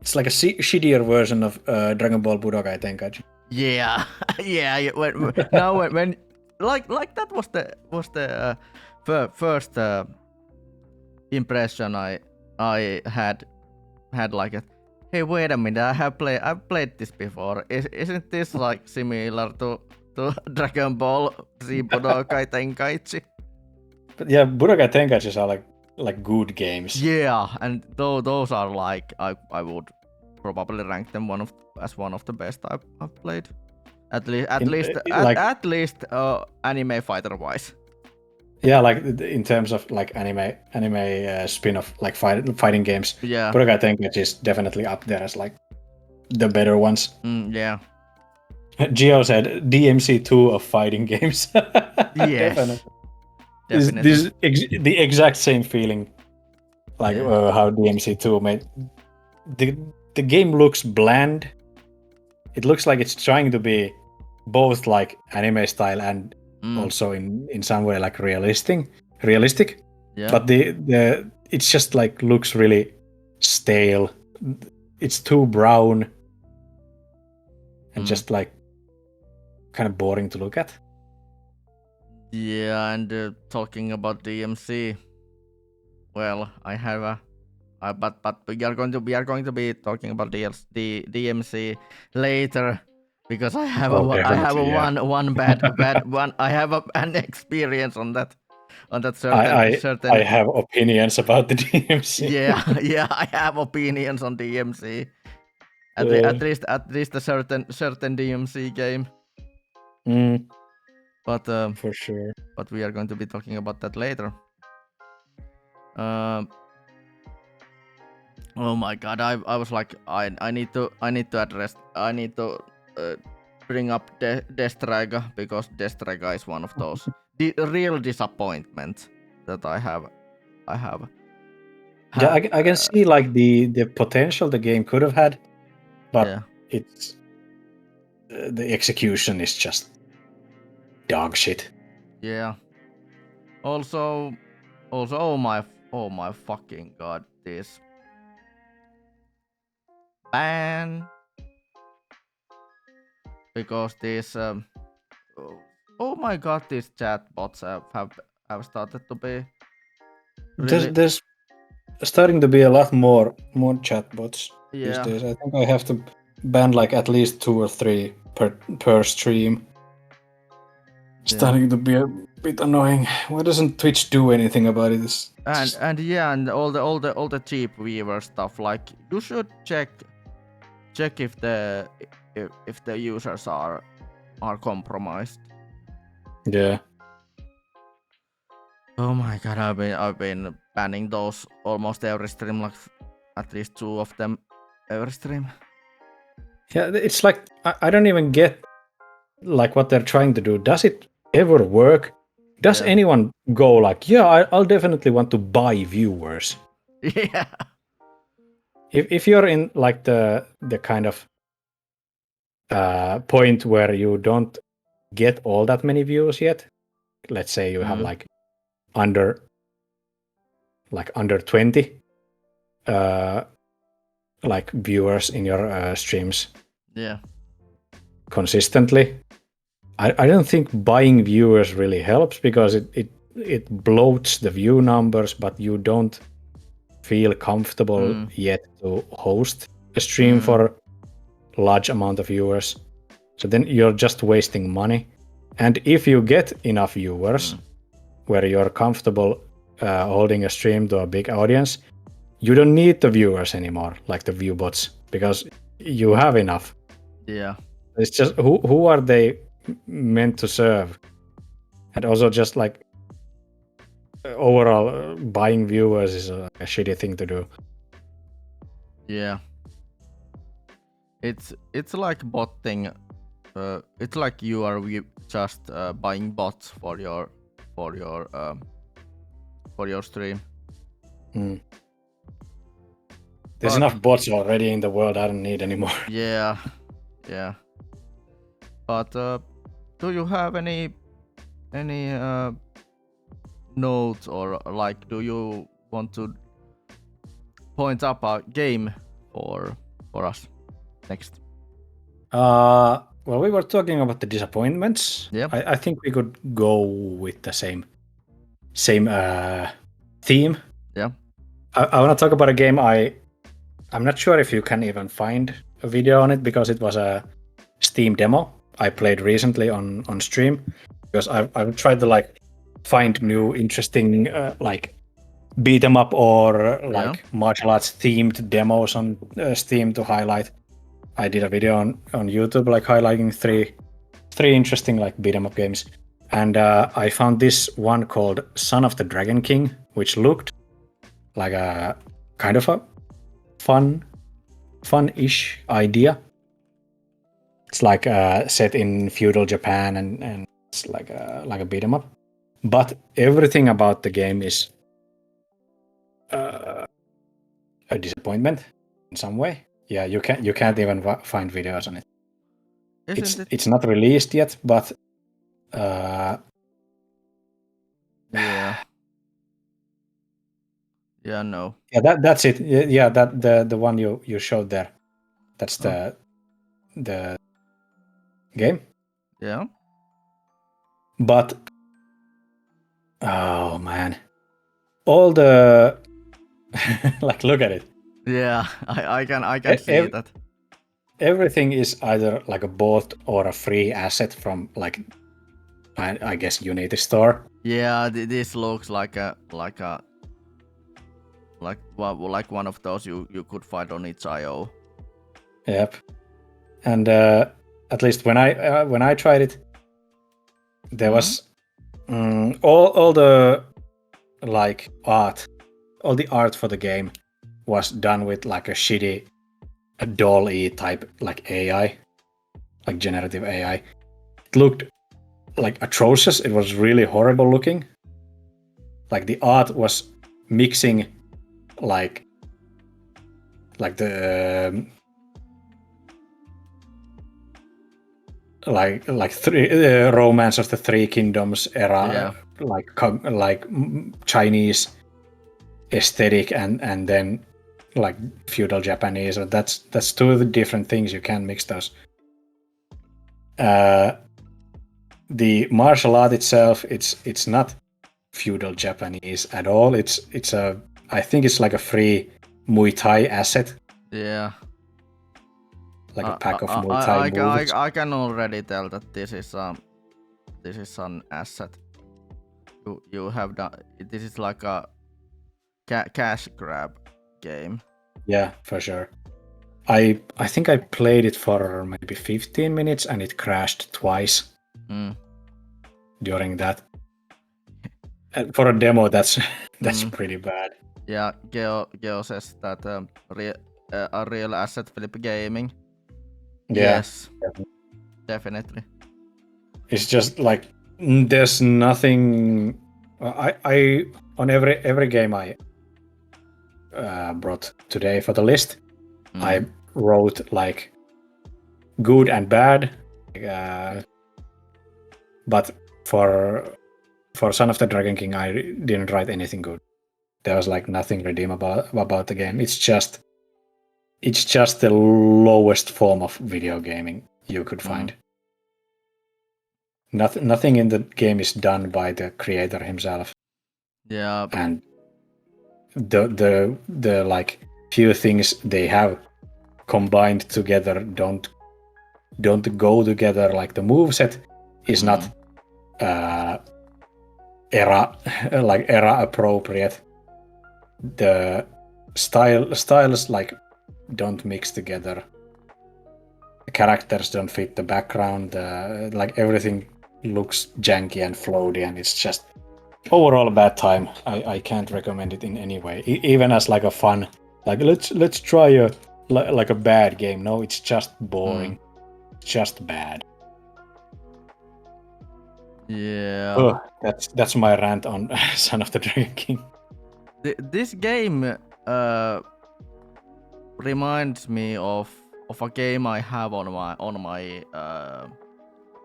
shittier version of Dragon Ball Budokai Tenkaichi. Yeah, yeah. When like that was the first impression I had like a. Hey, wait a minute! I've played this before. Isn't this like similar to Dragon Ball Z Budokai Tenkaichi? But yeah, Budokai Tenkaichis are like good games. Yeah, and those are like I would probably rank them as one of the best I've played. At least anime fighter wise. Yeah, like in terms of like anime spin-off like fighting games. Yeah. Budokai Tenkaichi is definitely up there as like the better ones. Yeah. Gio said DMC2 of fighting games. Yes. Definitely. This is the exact same feeling, like how DMC2 made. The game looks bland. It looks like it's trying to be both like anime style and also in some way like realistic. Yeah. But the it's just like looks really stale. It's too brown and just like kind of boring to look at. Yeah, and talking about DMC, well, I have but we are going to be talking about the DMC later because I have one bad one. I have an experience on that certain. I have opinions about the DMC. Yeah, I have opinions on DMC. At least a certain DMC game. But for sure. But we are going to be talking about that later. Oh my god, I was like I need to bring up Destraga because Destraga is one of those the real disappointments that I have. Yeah, I can see like the potential the game could have had, but it's the execution is just dog shit. Yeah. Also, oh my fucking god, this ban because this oh my god, these chatbots have started to be. Really... There's starting to be a lot more chatbots these days. I think I have to ban like at least 2 or 3 per stream. Starting to be a bit annoying. Why doesn't Twitch do anything about it? And all the cheap viewer stuff. Like you should check if the users are compromised. Yeah. Oh my god, I've been banning those almost every stream, like at least 2 of them every stream. Yeah, it's like I don't even get like what they're trying to do. Does it ever work? Does anyone go like, yeah, I'll definitely want to buy viewers? Yeah. If you're in like the kind of point where you don't get all that many views yet, let's say you have like under 20 like viewers in your streams consistently, I don't think buying viewers really helps because it it bloats the view numbers, but you don't feel comfortable yet to host a stream for large amount of viewers. So then you're just wasting money. And if you get enough viewers where you're comfortable holding a stream to a big audience, you don't need the viewers anymore, like the view bots, because you have enough. Yeah. It's just who are they meant to serve? And also just like overall buying viewers is a shitty thing to do. Yeah. It's like botting. It's like you are just buying bots for your stream. There's enough bots already in the world. I don't need any more. Yeah. But do you have any notes, or like, do you want to point up a game for us next? Well, we were talking about the disappointments. Yeah. I think we could go with the same theme. Yeah. I want to talk about a game. I'm not sure if you can even find a video on it because it was a Steam demo I played recently on stream, because I've tried to like find new interesting like beat 'em up or like martial arts themed demos on Steam to highlight. I did a video on YouTube like highlighting three interesting like beat 'em up games, and I found this one called Son of the Dragon King, which looked like a kind of a fun-ish idea. It's like set in feudal Japan, and it's like a beat 'em up. But everything about the game is a disappointment in some way. Yeah, you can't even find videos on it. It's not released yet, but no. Yeah, that's it. Yeah, that the one you showed there. That's the game. Yeah. But oh man, all the like, look at it. Yeah, I can see that. Everything is either like a bought or a free asset from like I guess Unity store. Yeah, this looks like one of those you could find on itch.io. Yep. And at least when I tried it, there was all the like art, all the art for the game was done with like a shitty doll-y type like AI, like generative AI. It looked like atrocious. It was really horrible looking. Like the art was mixing like the like Romance of the Three Kingdoms era, like Chinese aesthetic and then like feudal Japanese. Or that's two different things. You can't mix those. The martial art itself, it's not feudal Japanese at all. It's a, I think it's like a free Muay Thai asset. Yeah. Like a pack of Muay Thai moves. I can already tell that this is an asset. You have done. This is like a cash grab game. Yeah, for sure. I think I played it for maybe 15 minutes and it crashed twice during that. And for a demo, that's pretty bad. Yeah, Geo says that a real asset flip gaming. Yeah, yes, definitely. It's just like there's nothing. I on every game I brought today for the list, I wrote like good and bad, but for Son of the Dragon King I didn't write anything good. There was like nothing redeemable about the game. It's just the lowest form of video gaming you could find. nothing in the game is done by the creator himself. Yeah. And the like few things they have combined together don't go together. Like the moveset is not era appropriate. The styles like don't mix together. The characters don't fit the background. Like everything looks janky and floaty, and it's just overall a bad time. I can't recommend it in any way. Even as like a fun, like let's try a like a bad game. No, it's just boring. Just bad. Yeah. Oh, that's my rant on Son of the Dragon King. This game reminds me of a game I have on my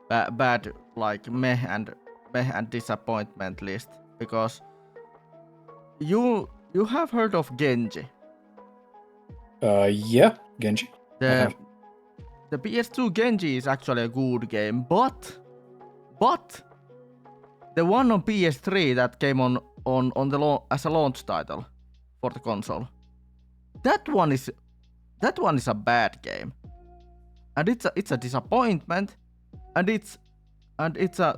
bad like meh and disappointment list, because you have heard of Genji. Yeah, Genji. The PS2 Genji is actually a good game, but the one on PS3 that came on the as a launch title for the console, that one is a bad game, and it's a disappointment, and it's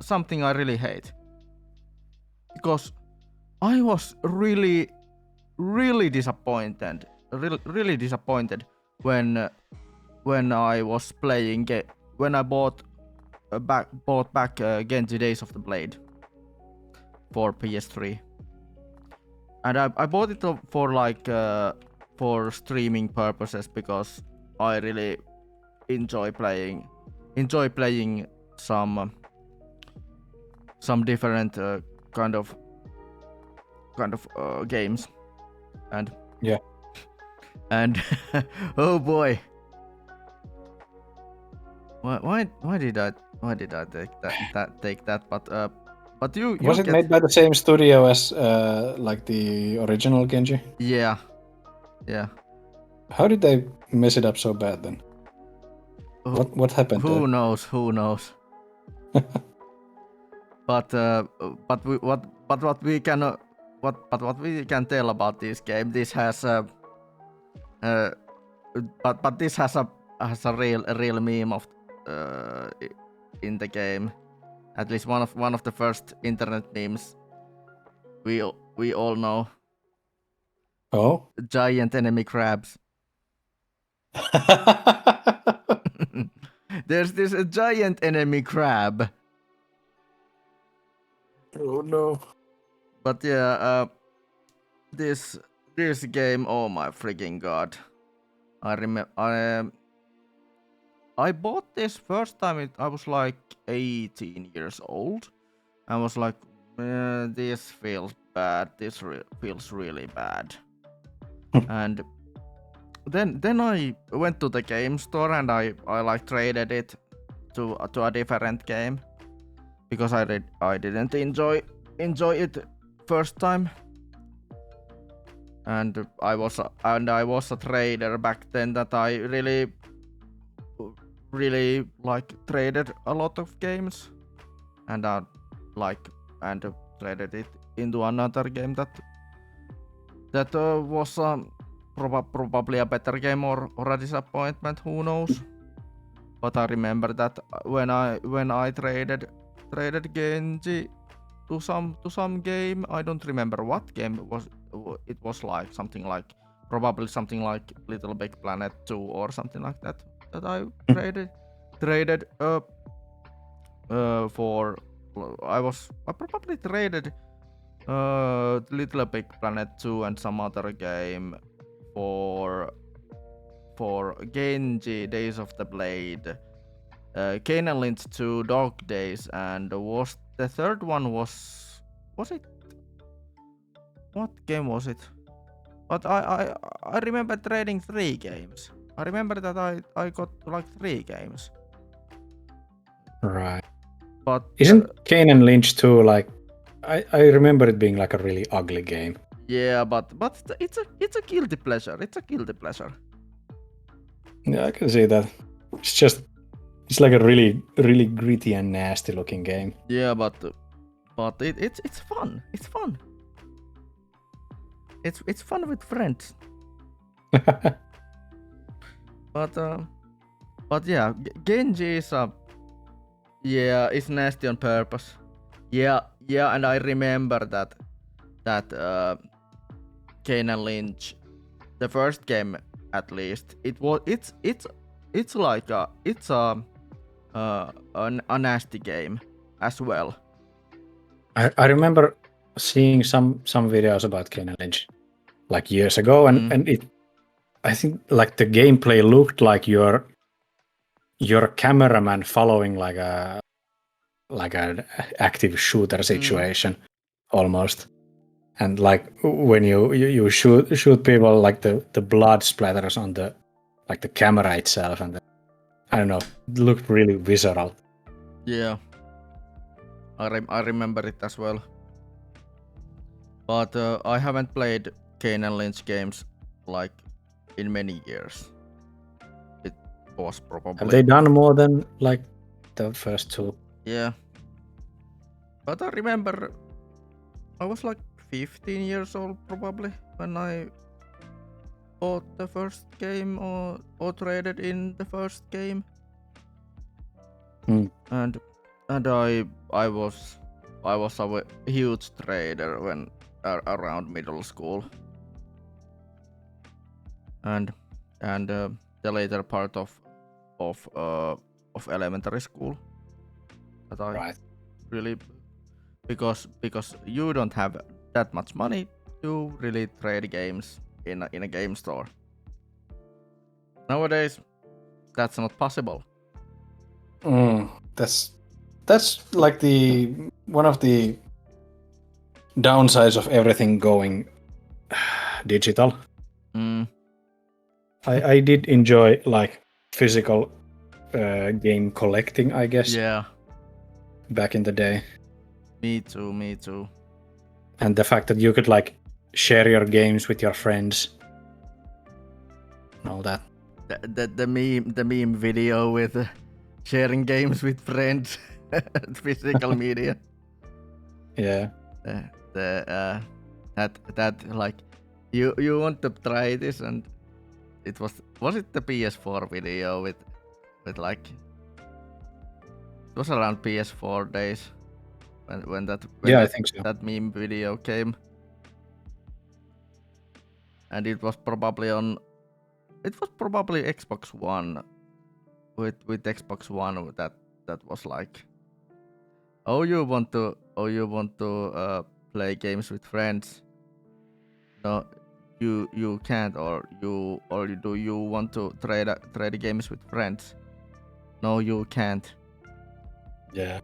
something I really hate, because I was really disappointed when I was playing when I bought back Genji Days of the Blade for PS3, and I bought it for like for streaming purposes, because I really enjoy playing some different kind of games, and yeah, and oh boy, why did I take that? But you was it made by the same studio as like the original Genji? Yeah. How did they mess it up so bad then? What happened? Who knows? But what we can tell about this game, this has but this has a real meme of in the game. At least one of the first internet memes we all know. Oh, giant enemy crabs. There's this giant enemy crab. Oh no. But yeah, this game, oh my freaking god. I remember I bought this first time I was like 18 years old. I was like, this feels bad. This feels really bad. And then I went to the game store and I like traded it to a different game, because I didn't enjoy it first time. And I was a trader back then, that I really like traded a lot of games, and traded it into another game that was probably a better game or a disappointment, who knows. But I remember that when I traded Genji to some game, I don't remember what game it was. It was like something like Little Big Planet 2 or something like that I traded for. I probably traded Little Big Planet 2 and some other game for Genji Days of the Blade, Kane and Lynch 2 Dog Days, and was the third one was it, what game was it? But I remember trading 3 games. I remember that I got like 3 games. Right. But isn't Kane and Lynch 2 like, I remember it being like a really ugly game. Yeah, but it's a guilty pleasure. It's a guilty pleasure. Yeah, I can see that. It's It's like a really gritty and nasty looking game. Yeah, but it's fun. It's fun. It's fun with friends. But yeah, Genji is it's nasty on purpose. Yeah, and I remember that Kane and Lynch, the first game at least, it's like a nasty game as well. I remember seeing some videos about Kane and Lynch like years ago, and I think like the gameplay looked like you're a cameraman following like an active shooter situation almost. And like when you shoot people, like the blood splatters on the camera itself, and I don't know, it looked really visceral. Yeah, I remember it as well. But I haven't played Kane and Lynch games like in many years. It was probably. Have they done more than like the first two? Yeah. But I remember I was like 15 years old probably when I bought the first game or traded in the first game. And I was a huge trader when around middle school. And the later part of elementary school. That I really because you don't have that much money to really trade games in a game store. Nowadays, that's not possible. That's like one of the downsides of everything going digital. I did enjoy like physical game collecting, I guess. Yeah. Back in the day. Me too. And the fact that you could like share your games with your friends and all that. The meme video with sharing games with friends, physical media. Yeah. That like you want to try this, and it was it the PS4 video with like it was around PS4 days when I think so. That meme video came, and it was probably Xbox One with Xbox One that was like, you want to play games with friends? No, you can't, or do you want to trade games with friends? No, you can't. Yeah.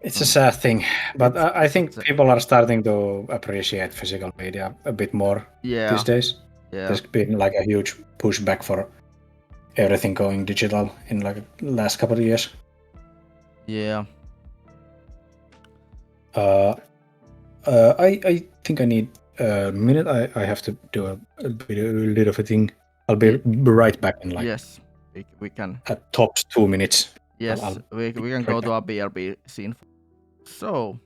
It's a sad thing, but I think people are starting to appreciate physical media a bit more these days. Yeah. There's been like a huge pushback for everything going digital in like the last couple of years. Yeah. I think I need a minute. I have to do a little of a thing. I'll be right back in like. Yes, we can. At tops 2 minutes. Yes, we can go to a BRB scene. So,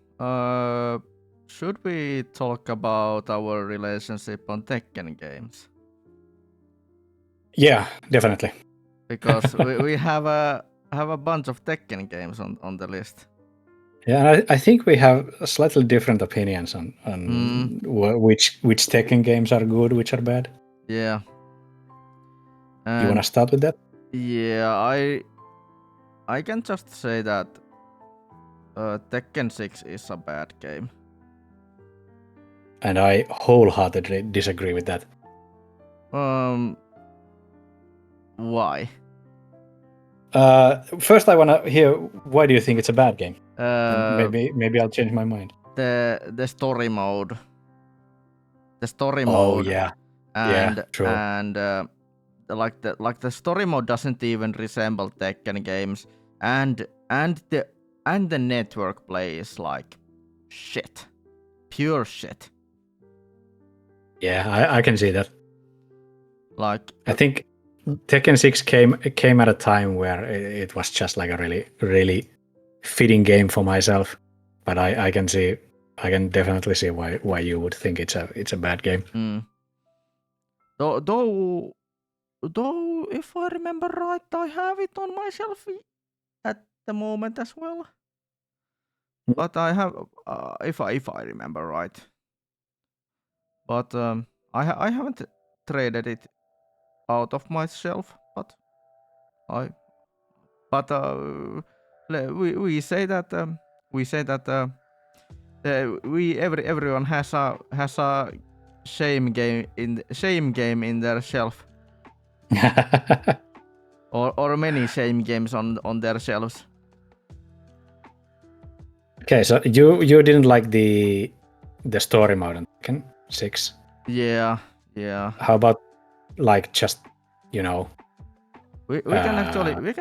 should we talk about our relationship on Tekken games? Yeah, definitely. Because we have a bunch of Tekken games on the list. Yeah, I think we have slightly different opinions on which Tekken games are good, which are bad. Yeah. You wanna start with that? Yeah, I can just say that Tekken 6 is a bad game. And I wholeheartedly disagree with that. Why? First, I wanna hear why do you think it's a bad game? Maybe I'll change my mind. The story mode. The story mode. Oh yeah. And true. And like the story mode doesn't even resemble Tekken games, and the network play is like shit, pure shit. Yeah, I can see that. Like I think Tekken 6 came at a time where it was just like a really fitting game for myself. But I can definitely see why you would think it's a bad game. Though if I remember right, I have it on my shelf at the moment as well. But I have, if I remember right. But I haven't traded it out of my shelf. But we say that everyone has a shame game in their shelf. or many shame games on their shelves. Okay, so you didn't like the story mode on Tekken 6? Yeah. How about like just we can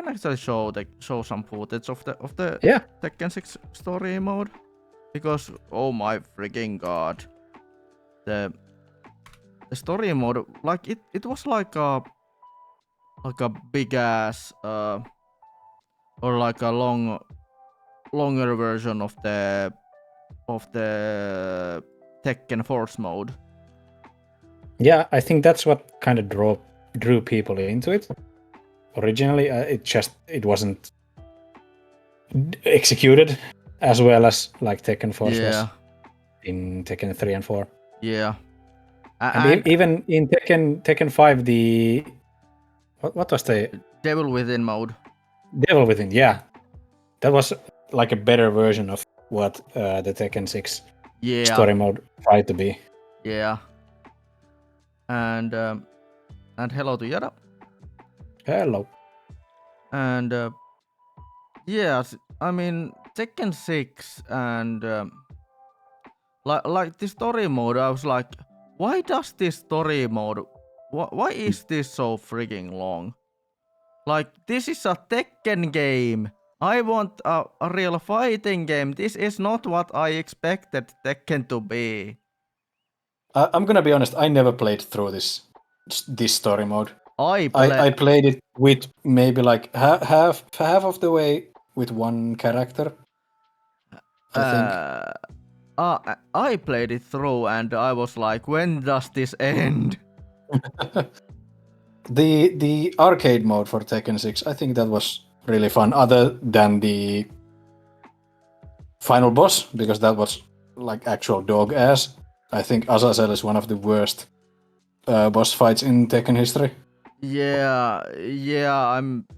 actually show some footage of the yeah. Tekken 6 story mode, because oh my freaking god, the story mode, like it was like a big ass or like a longer version of the Tekken Force mode. Yeah, I think that's what kind of drew people into it. Originally, it wasn't executed as well as like Tekken Force was in Tekken 3 and 4. Yeah. And even in Tekken 5, the what was the Devil Within mode? Devil Within, yeah, that was like a better version of what the Tekken 6 story mode tried to be. Yeah. And hello to Yara. Hello. And yes, I mean Tekken 6 and like the story mode, I was like, why does this story mode? Why is this so freaking long? Like, this is a Tekken game. I want a real fighting game. This is not what I expected Tekken to be. I'm gonna be honest. I never played through this story mode. I played it with maybe like half of the way with one character. I think. I played it through and I was like, when does this end? The arcade mode for Tekken 6, I think that was really fun, other than the final boss, because that was like actual dog ass. I think Azazel is one of the worst boss fights in Tekken history. Yeah. I mean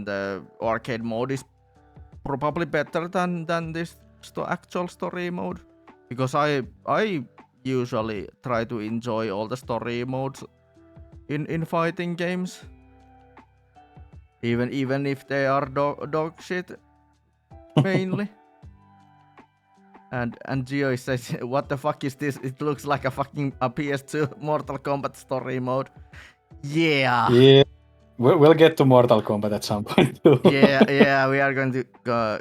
the arcade mode is probably better than this actual story mode, because I usually try to enjoy all the story modes in fighting games, even if they are dog shit mainly. And Gio says, what the fuck is this? It looks like a fucking PS2 Mortal Kombat story mode. Yeah. We'll get to Mortal Kombat at some point too. yeah, we are going to go.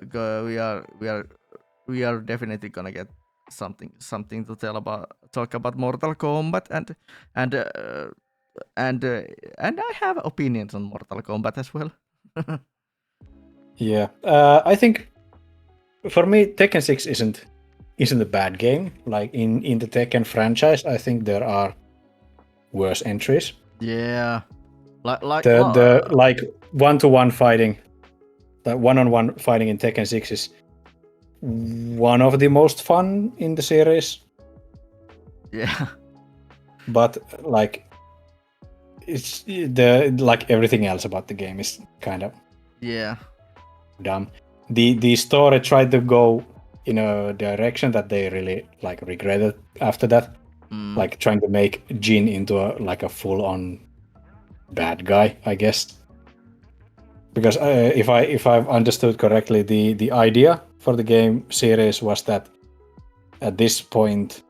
We are definitely gonna get something to talk about Mortal Kombat, and I have opinions on Mortal Kombat as well. Yeah, I think for me Tekken 6 isn't a bad game. Like in the Tekken franchise, I think there are worse entries. Yeah, like the like one-to-one fighting, that one-on-one fighting in Tekken 6 is one of the most fun in the series. Yeah, but like it's like everything else about the game is kind of dumb. The story tried to go in a direction that they really like regretted after that, like trying to make Jin into a full-on bad guy, I guess. Because if I've understood correctly, the idea for the game series was that at this point,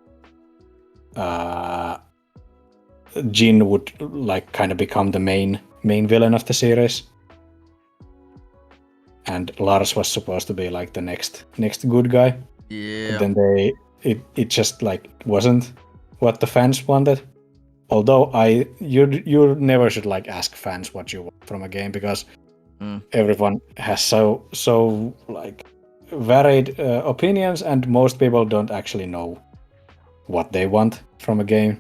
Jin would like kind of become the main villain of the series, and Lars was supposed to be like the next good guy. Yeah. But then it just like wasn't what the fans wanted, although you never should like ask fans what you want from a game, because everyone has so like varied opinions, and most people don't actually know what they want from a game.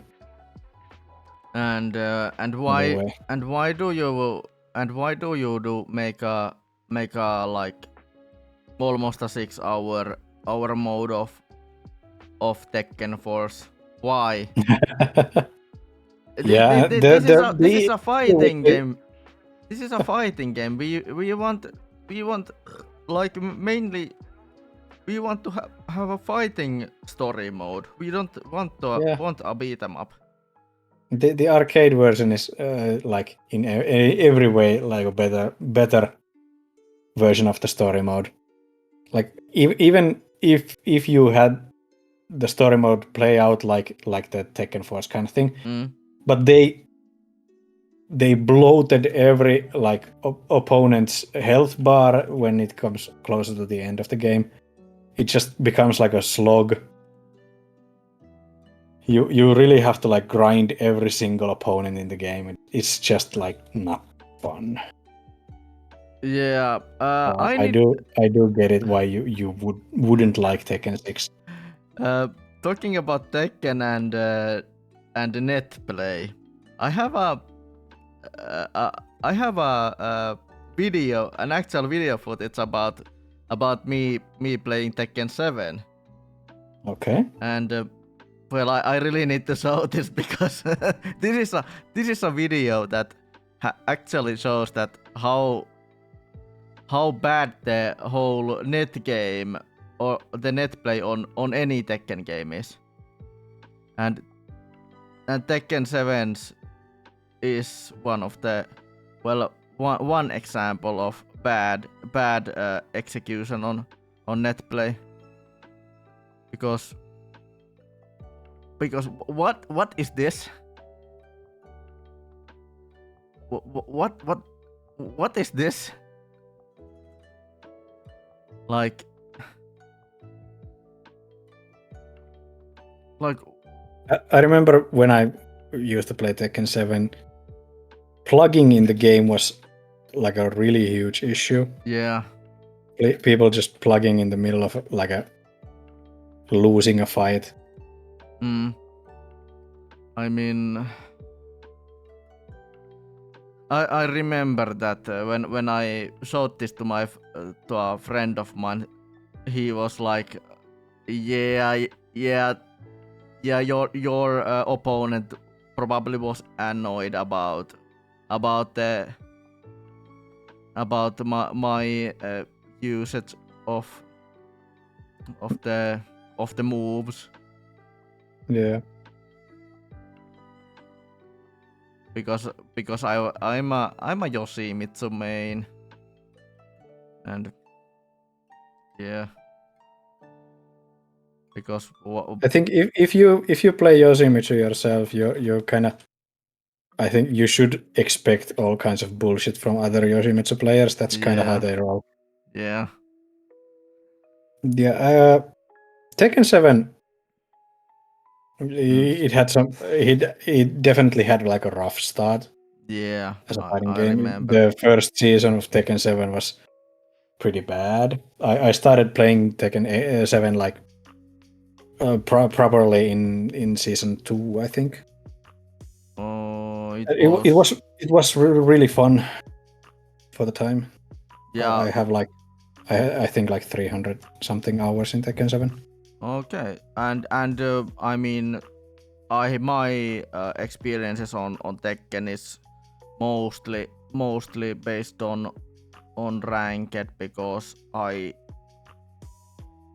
And Anyway. why do you do make a like almost a 6 hour mode of Tekken Force? Why? Yeah, This is a fighting game. This is a fighting game. We want like mainly we want to have a fighting story mode. We don't want to want a beat 'em up. The arcade version is like in every way like a better version of the story mode. Like even if you had the story mode play out like the Tekken Force kind of thing, but they bloated every like opponent's health bar when it comes closer to the end of the game. It just becomes like a slog. You really have to like grind every single opponent in the game. It's just like not fun. Yeah, I do get it why you wouldn't like Tekken 6. Talking about Tekken and net play, I have a video, an actual video footage about me playing Tekken 7. Okay. And well, I really need to show this because this is a video that actually shows that how bad the whole net game or the net play on any Tekken game is. And Tekken 7 is one of the one example of bad execution on net play. Because what is this? What is this? Like I remember when I used to play Tekken 7, plugging in the game was like a really huge issue. Yeah. People just plugging in the middle of like a losing a fight. I mean, I remember that when I showed this to a friend of mine, he was like, yeah, your opponent probably was annoyed about my usage of the moves. Yeah. Because I'm a Yoshimitsu main, and yeah. Because I think if you play Yoshimitsu yourself, you're kind of, I think you should expect all kinds of bullshit from other Yoshimitsu players. That's kind of how they roll. Yeah. Yeah. Tekken 7. It had some. It definitely had like a rough start. Yeah. As a fighting game, remember. the first season of Tekken 7 was pretty bad. I started playing Tekken 7 like properly in season 2, I think. Oh, it was really fun for the time. Yeah. I have like I think like 300 something hours in Tekken 7. Okay, and I mean, my experiences on Tekken is mostly based on ranked, because I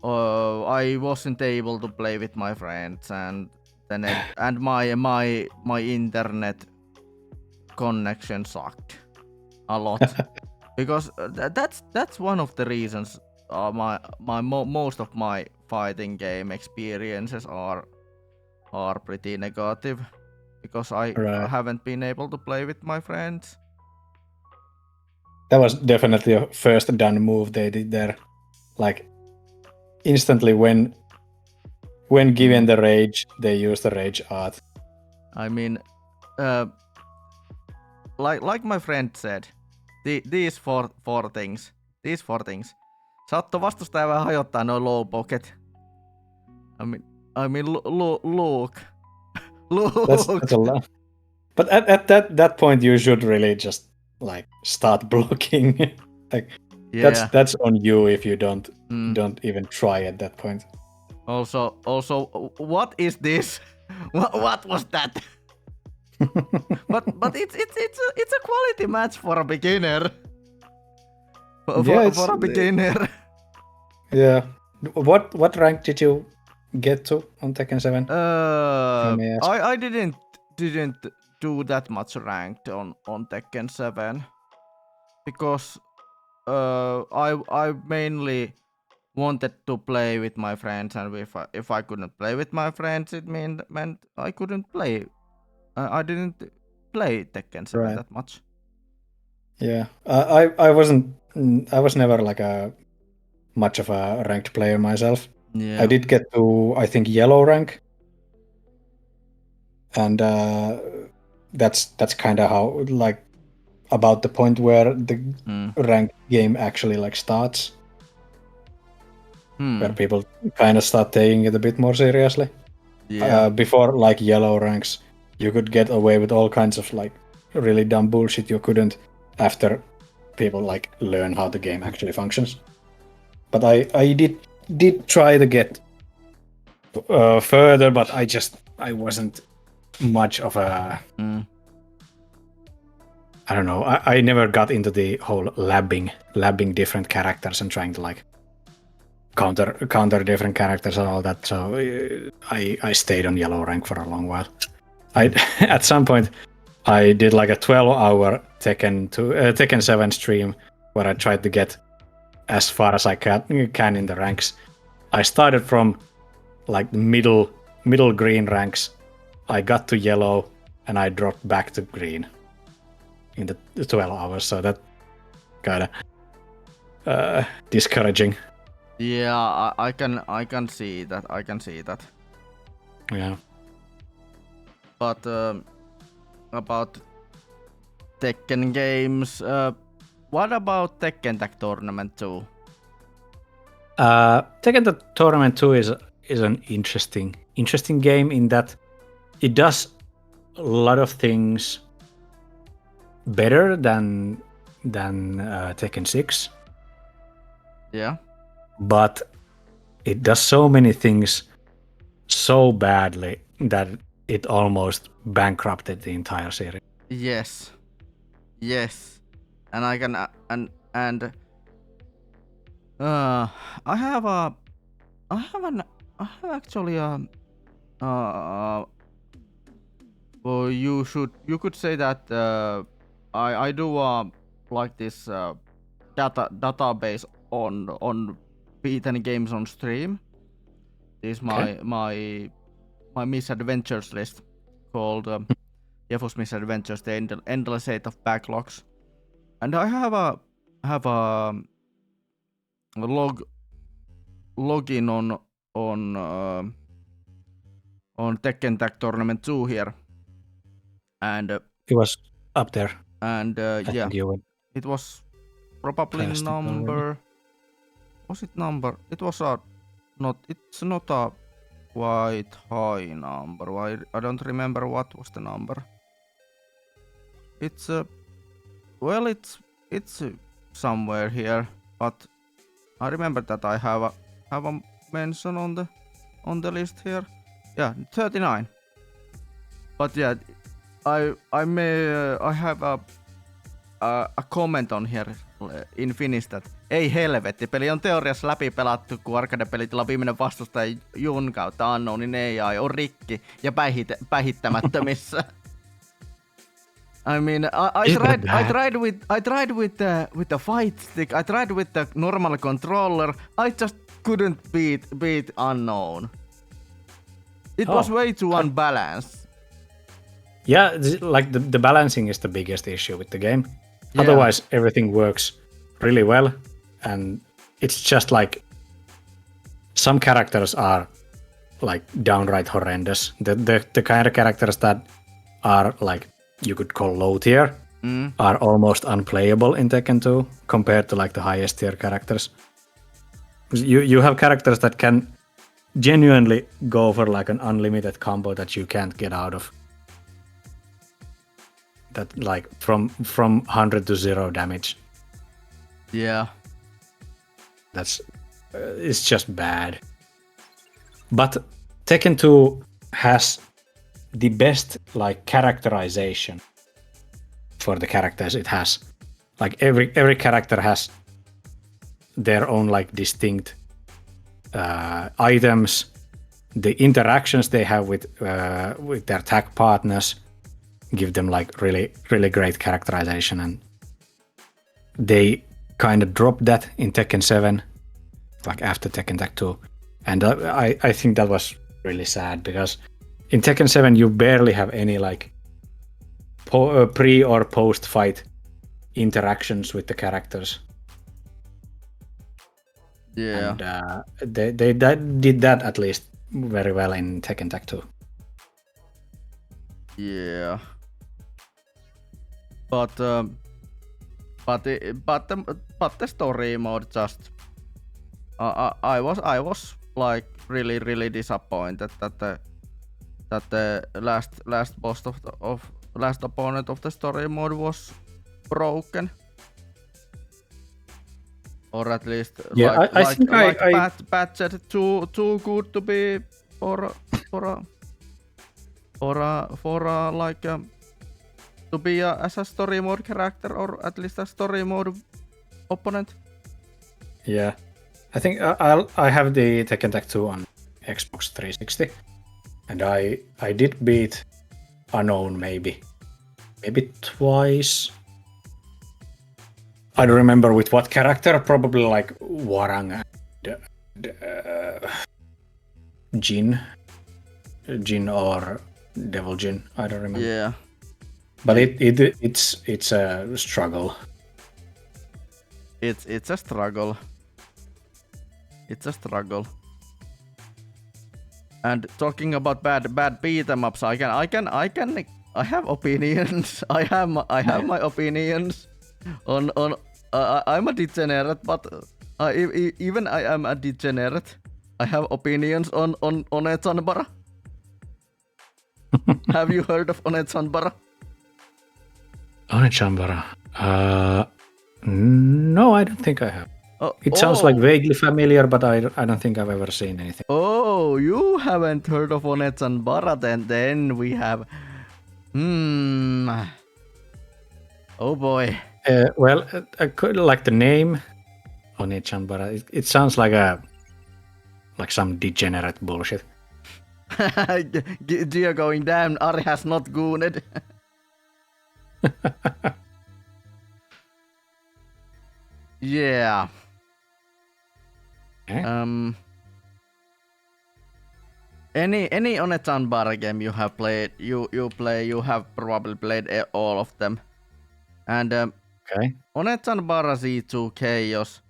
wasn't able to play with my friends, and the net and my internet connection sucked a lot. Because that's one of the reasons most of my fighting game experiences are pretty negative, because I haven't been able to play with my friends. That was definitely a first done move they did there. Like instantly when given the rage, they use the rage art. I mean, like my friend said, these four things. Saattoi vastustaja vähän hajottaa noin low pocket. I mean, Luke. That's a lot. But at that point, you should really just like start blocking. Like that's on you if you don't even try at that point. Also, what is this? What was that? but it's a quality match for a beginner. For a beginner. Yeah. What rank did you get to on Tekken 7? I didn't do that much ranked on Tekken 7 because I mainly wanted to play with my friends, and if I couldn't play with my friends, it meant I couldn't play. I didn't play Tekken 7 that much. Yeah, I was never like a much of a ranked player myself. Yeah. I did get to, I think, yellow rank, and that's kind of how, like, about the point where the ranked game actually like starts, where people kind of start taking it a bit more seriously. Yeah. Before like yellow ranks, you could get away with all kinds of like really dumb bullshit you couldn't after people like learn how the game actually functions. But I did try to get further, but I wasn't much of a I don't know. I never got into the whole labbing different characters and trying to like counter different characters and all that. So I stayed on yellow rank for a long while. At some point I did like a 12-hour Tekken 7 stream where I tried to get as far as I can in the ranks. I started from like middle green ranks. I got to yellow and I dropped back to green in the 12 hours. So that kind of discouraging. Yeah, I can see that. Yeah. But about Tekken games, what about Tekken Tag Tournament 2? Tekken Tag Tournament 2 is an interesting game in that it does a lot of things better than Tekken 6. Yeah. But it does so many things so badly that it almost bankrupted the entire series. Yes. And I can I have actually well, you could say that I do like this database on beaten games on stream. This is my misadventures list called Jefu's Misadventures, the endless state of backlogs, and I have a login on Tekken Tag Tournament 2 here, and it was up there. And yeah, it was probably number. Was it number? It was not. It's not a quite high number. I don't remember what was the number. It's well, it's somewhere here, but I remember that I have a mention on the list here. Yeah, 39. But yeah, I have a comment on here in Finnish that ei helvetti, peli on teoriassa läpi pelattu, kun arcade-pelitila viimeinen vastustaja Jun kautta Unknownin AI on rikki ja päihittämättömissä. I mean, I tried with the fight stick. I tried with the normal controller. I just couldn't beat Unknown. It was way too unbalanced. Yeah, like the balancing is the biggest issue with the game. Yeah. Otherwise, everything works really well, and it's just like some characters are like downright horrendous. The kind of characters that are like you could call low tier Mm. are almost unplayable in Tekken 2 compared to like the highest tier characters. You have characters that can genuinely go for like an unlimited combo that you can't get out of. That like from 100 to 0 damage. Yeah. That's it's just bad. But Tekken 2 has the best like characterization for the characters it has. Like every character has their own like distinct items, the interactions they have with their tag partners give them like really great characterization, and they kind of dropped that in Tekken 7, like after Tekken Tag 2, and I think that was really sad because in Tekken 7 you barely have any like pre or post fight interactions with the characters. Yeah. And they did that at least very well in Tekken Tag 2. Yeah. But the story mode just I was like really disappointed that the last boss of last opponent of the story mode was broken. Or at least Yeah, I think I patched too good to be for like to be as a story mode character, or at least a story mode opponent. Yeah, I think I have the Tekken Tag 2 on Xbox 360, and I did beat Unknown maybe twice. I don't remember with what character, probably like Warang and Jin or Devil Jin. I don't remember. Yeah. But it's a struggle. It's a struggle. It's a struggle. And talking about bad beat 'em ups, I have opinions. I have my opinions on I'm a degenerate, but even I am a degenerate. I have opinions on Onetsanbara. Have you heard of Onetsanbara? Onechanbara. No, I don't think I have. It sounds like vaguely familiar, but I don't think I've ever seen anything. Oh, you haven't heard of Onetsanbara? Then we have. Oh boy. Well, I could like the name Onechanbara. It sounds like some degenerate bullshit. Gio going, damn, Ari has not gooned. Yeah. Okay. Any Onetsanbara game you have played, you have probably played all of them. And Okay. Onetsanbara Z2 Chaos,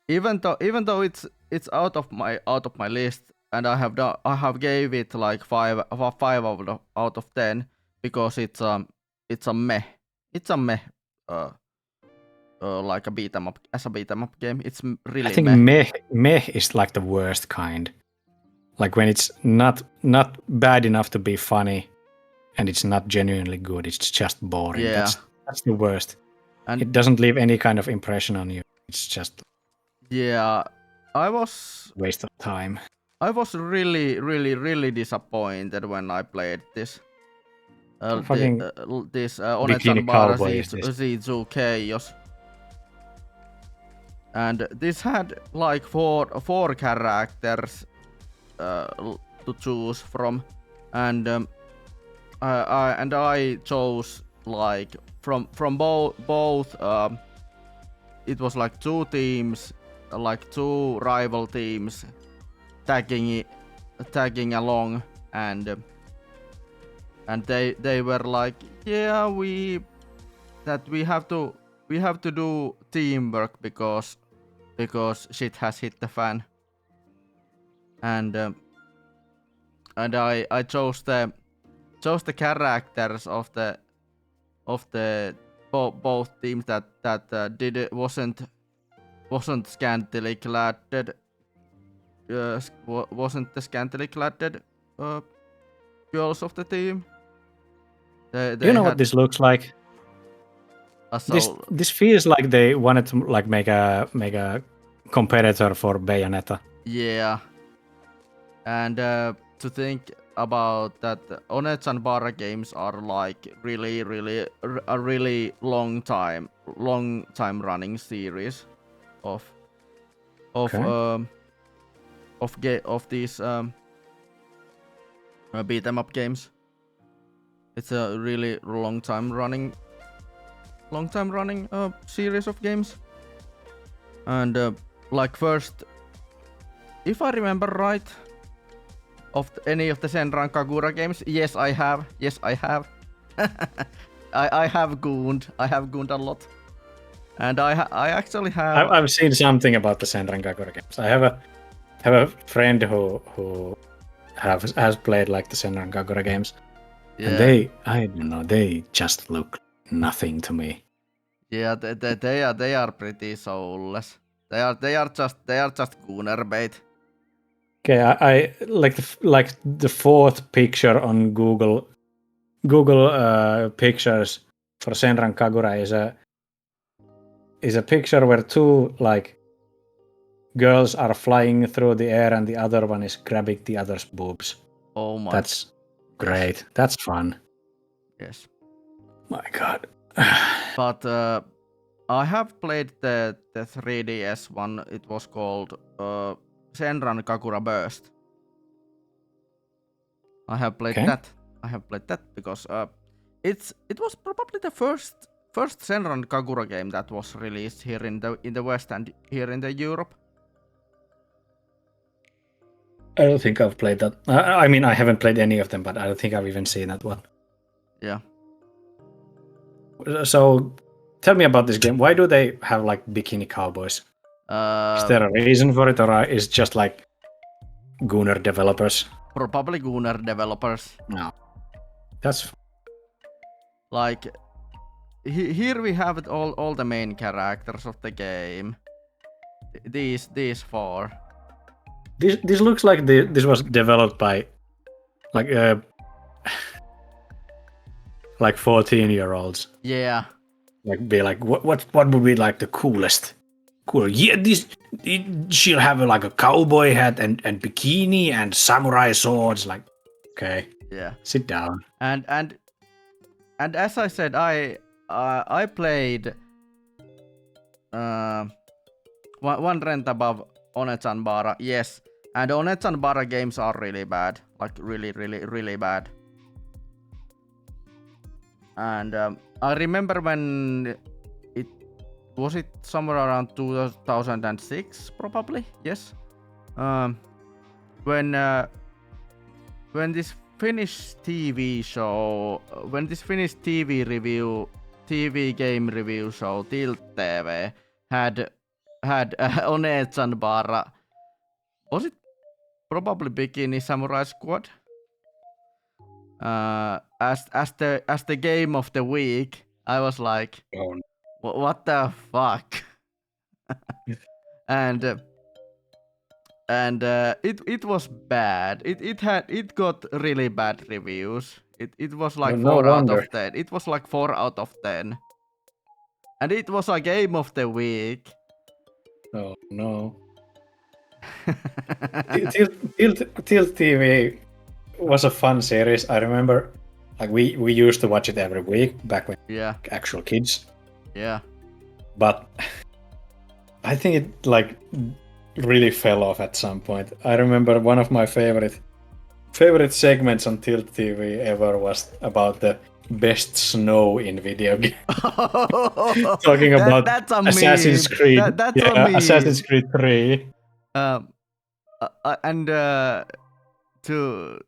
even though it's out of my list, and I have gave it like 5 out of 10 because it's a meh like a beat 'em up, as a beat 'em up game. It's really I think meh is like the worst kind. Like when it's not bad enough to be funny, and it's not genuinely good. It's just boring. Yeah. That's the worst. And it doesn't leave any kind of impression on you. It's just yeah, I was waste of time. I was really disappointed when I played this. This Onetsanbara Z2 Chaos. And this had like four characters to choose from, and I chose like from both. It was like two teams, like two rival teams, tagging along, and they were like, yeah, we have to do teamwork because shit has hit the fan, and I chose the shows the characters of the both teams that wasn't scantily cladded. Wasn't the scantily cladded girls of the team? They You know had what this looks like? a soul. This feels like they wanted to like make a competitor for Bayonetta. Yeah, and to think about that, Onetsu Bara games are like a really long time running series of Okay. of these beat 'em up games. It's a really long time running series of games. And like first, if I remember right, of any of the Senran Kagura games, yes I have. I have gooned a lot. And I actually have. I've seen something about the Senran Kagura games. I have a friend who has played like the Senran Kagura games, and I don't know, they just look nothing to me. Yeah, they are pretty soulless. They are just gooner bait. Okay, I like the fourth picture on Google pictures for Senran Kagura is a picture where two like girls are flying through the air and the other one is grabbing the other's boobs. Oh my. That's great. Yes. That's fun. Yes. My God. But I have played the 3DS one. It was called Senran Kagura Burst. I have played that. I have played that because it was probably the first Senran Kagura game that was released here in the West and here in the Europe. I don't think I've played that. I mean, I haven't played any of them, but I don't think I've even seen that one. Yeah. So, tell me about this game. Why do they have like bikini cowboys? Is there a reason for it, or is it just like Gooner developers? Probably Gooner developers. No. That's like here we have it all the main characters of the game. These four. This looks like this was developed by like like 14-year-olds. Yeah. Like be like what would be like the coolest? Cool. Yeah, she'll have like a cowboy hat and bikini and samurai swords. Like, okay. Yeah. Sit down. And as I said, I played one rent above Onetsu Bara. Yes. And Onetsu Bara games are really bad. Like really bad. And I remember when it was somewhere around 2006 probably. Yes. When this Finnish TV show, when this Finnish TV game review show Tilt TV had Onetsu Bara. Was it probably Bikini Samurai Squad? As the game of the week, I was like, what the fuck? and it was bad. It got really bad reviews. It was like 4 out of 10. It was like 4 out of 10. And it was a game of the week. Oh no. Tilt TV was a fun series. I remember like we used to watch it every week back when actual kids. Yeah. But I think it like really fell off at some point. I remember one of my favorite segments on Tilt TV ever was about the best snow in video game. Talking about that's a Assassin's meme. Creed. That's a meme. Assassin's Creed 3. And to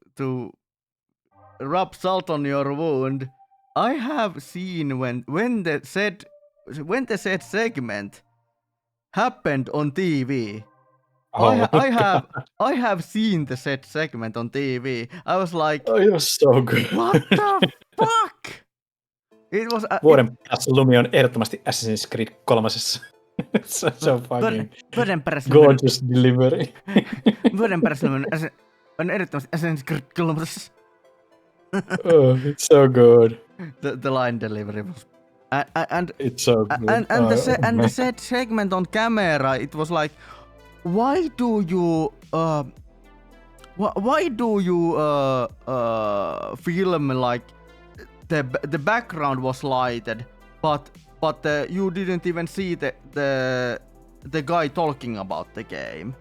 rub salt on your wound, I have seen when the said segment happened on TV. Oh, I have seen the said segment on TV. I was like, oh, it was so good. what the fuck? It was Vuoden paras Lumi on ehdottomasti Assassin's Creed 3. so fucking vuoden paras Lumi gorgeous delivery. vuoden paras Lumi on ehdottomasti Assassin's Creed 3. Oh, it's so good. The line delivery was and It's so good. and the said segment on camera, it was like, why do you film like the background was lighted, but you didn't even see the guy talking about the game.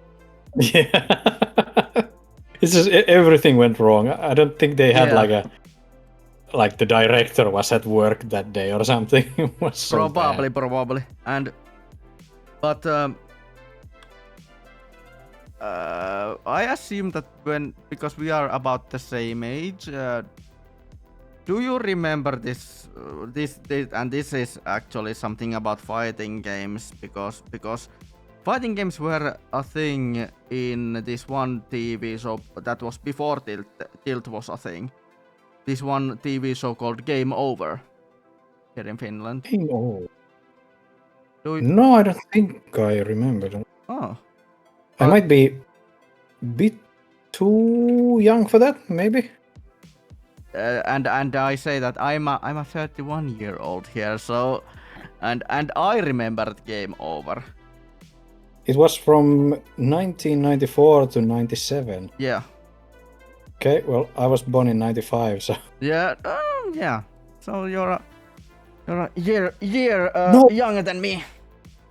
Yeah. It's just everything went wrong. I don't think they had like the director was at work that day or something. It was so bad. Probably. And but I assume that because we are about the same age, do you remember this? And this is actually something about fighting games because fighting games were a thing in this one TV show that was before Tilt was a thing. This one TV show called Game Over here in Finland. No, I don't think I remember that. Oh. I might be a bit too young for that, maybe. And I say that I'm a 31-year-old here, so and I remembered Game Over. It was from 1994 to 97. Yeah. Okay, well, I was born in 95, so Yeah, yeah. So you're a year younger than me.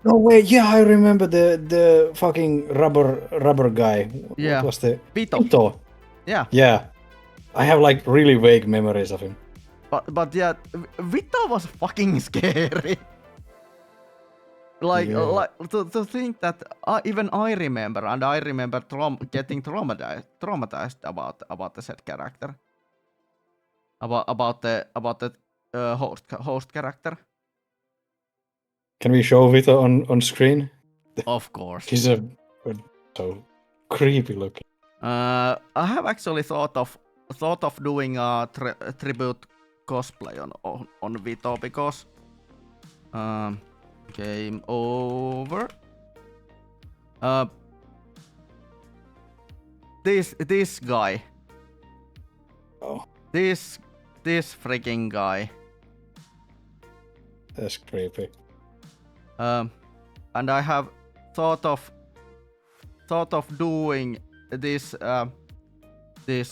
no way. Yeah, I remember the fucking rubber guy. Yeah. What was the Vito? Yeah. Yeah. I have like really vague memories of him. But yeah, Vito was fucking scary. Like to think that even I remember, and I remember getting traumatized about the said character, about the host character. Can we show Vito on screen? Of course. He's so creepy looking. I have actually thought of doing a tribute cosplay on Vito because Game Over. This guy. Oh. This freaking guy. That's creepy. And I have thought of doing this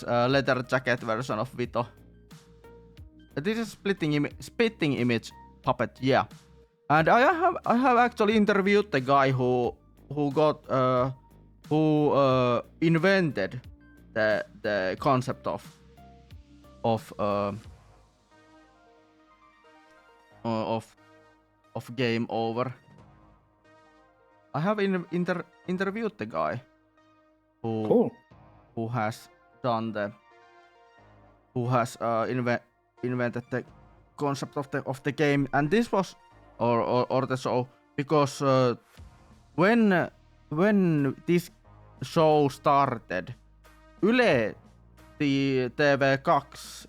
leather jacket version of Vito. This is splitting image puppet, yeah. And I have actually interviewed the guy who invented the concept of Game Over. I have interviewed the guy who has done invented the concept of the game, and this was or the show because when this show started, Yle TV2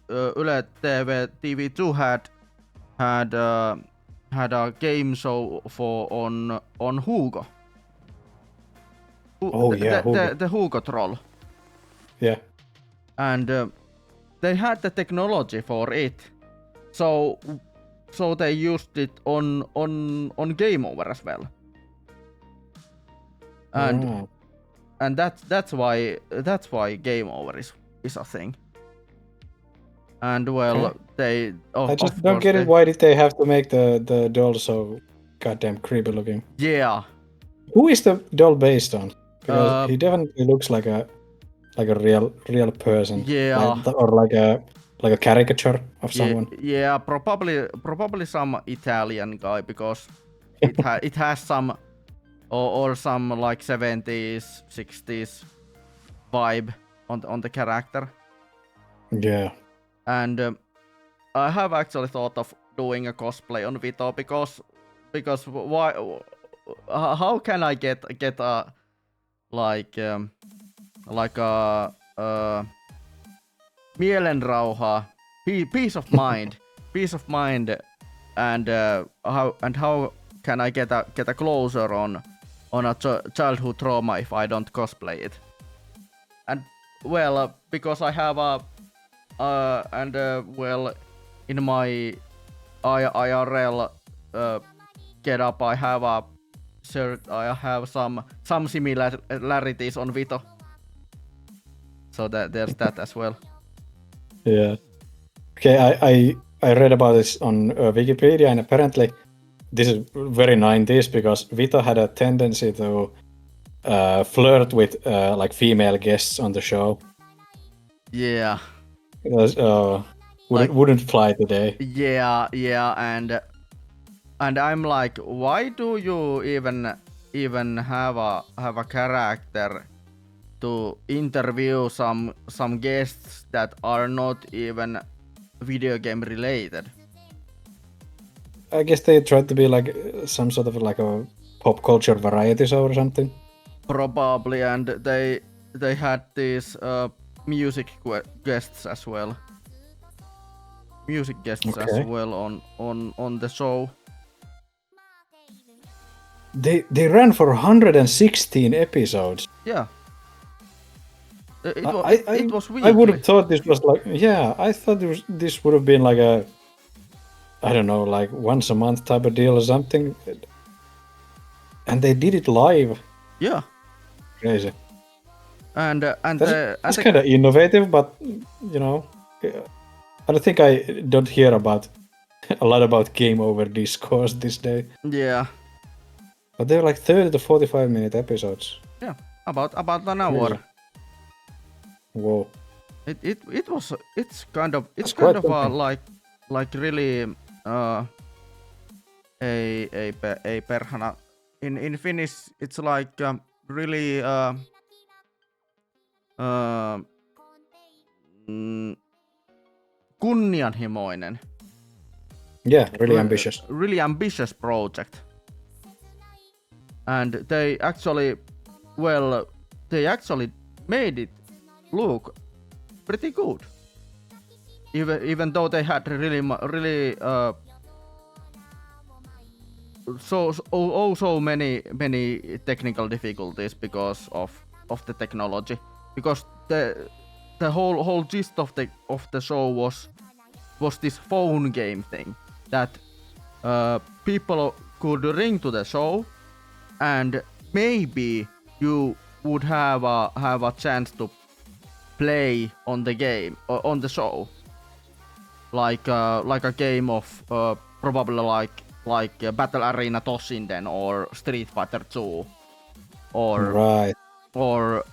Yle TV2 had a game show on Hugo. Hugo. The Hugo troll. Yeah. And they had the technology for it, so they used it on Game Over as well. And that's why Game Over is a thing. And well, they. I just don't get it. Why did they have to make the doll so goddamn creepy looking? Yeah. Who is the doll based on? Because he definitely looks like a real person. Yeah. Or like a caricature of someone. Yeah, probably some Italian guy because it has some or some like 70s 60s vibe on the character. Yeah. And I have actually thought of doing a cosplay on Vito because why? How can I get like a mielenrauha, peace of mind, and how can I get a closure on a childhood trauma if I don't cosplay it? And well, because I have a in my IRL get up, I have some similarities on Vito, so that there's that as well. Yeah. Okay, I read about this on Wikipedia, and apparently this is very 90s because Vito had a tendency to flirt with like female guests on the show. Yeah. It was, wouldn't fly today. Yeah, and I'm like, why do you even have a character to interview some guests that are not even video game related? I guess they tried to be like some sort of like a pop culture variety show or something. Probably, and they had these music guests as well. Music guests as well on the show. They ran for 116 episodes. Yeah. It was weekly. I would have thought this was like, I thought this would have been like a, I don't know, like once a month type of deal or something. And they did it live. Yeah. Crazy. And that's kind of innovative, but you know, I don't think I don't hear about a lot about game over discourse this day. Yeah. But they're like 30 to 45 minute episodes. Yeah, about an hour. Crazy. Whoa. It's kind of like really a perhana. In Finnish it's like really kunnianhimoinen. Yeah, really ambitious. Really ambitious project. And they actually made it look pretty good. Even though they had really so many technical difficulties because of the technology, because the whole gist of the show was this phone game thing that people could ring to the show, and maybe you would have a chance to play on the game on the show, like a game of probably like Battle Arena Toshinden or Street Fighter 2 or right, or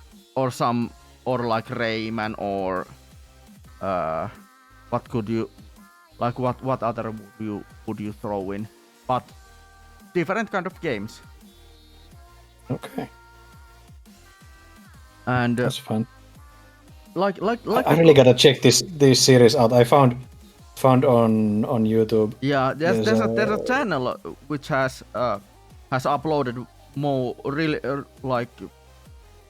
some, or like Rayman, or what could you like what other would you throw in, but different kind of games. Okay. And that's fun. Like I really gotta check this series out. I found on YouTube. Yeah, there's a channel which has uploaded more really like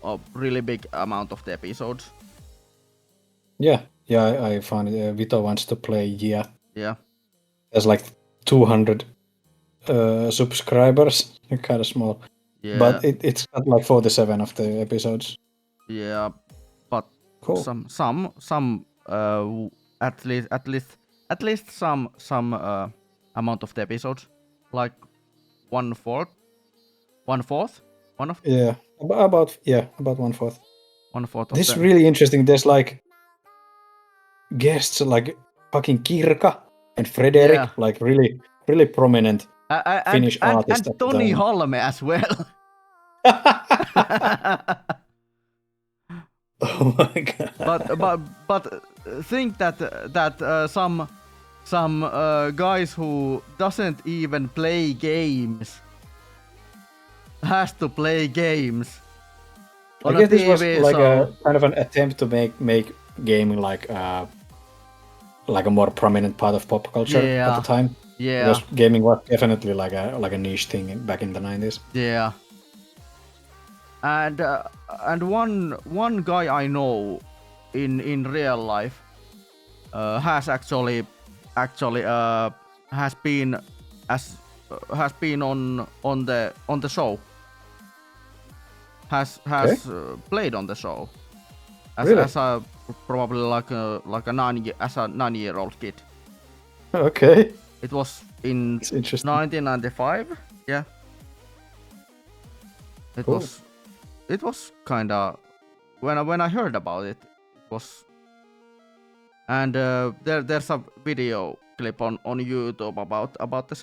a really big amount of the episodes. Yeah, I found it. Vito wants to play. Yeah. There's like 200 subscribers. Kind of small. Yeah. But it's got like 47 of the episodes. Yeah, but cool. Some at least some amount of the episodes, like one fourth of. Yeah, about 1/4. 1/4 of this is them. Really interesting. There's like guests like fucking Kirka and Frederick, like really prominent Finnish artists. And Toni Halme as well. Oh my god! But think that some guys who doesn't even play games has to play games. I guess this was like a kind of an attempt to make gaming like a more prominent part of pop culture at the time. Yeah, because gaming was definitely like a niche thing back in the 90s. Yeah. and one guy I know in real life has actually has been on the show, has played on the show Really? as a probably like a 9-year-old kid. Okay. It was in It's interesting. 1995. Yeah. It Cool. was kind of when I heard about it, it was. And there's a video clip on YouTube about the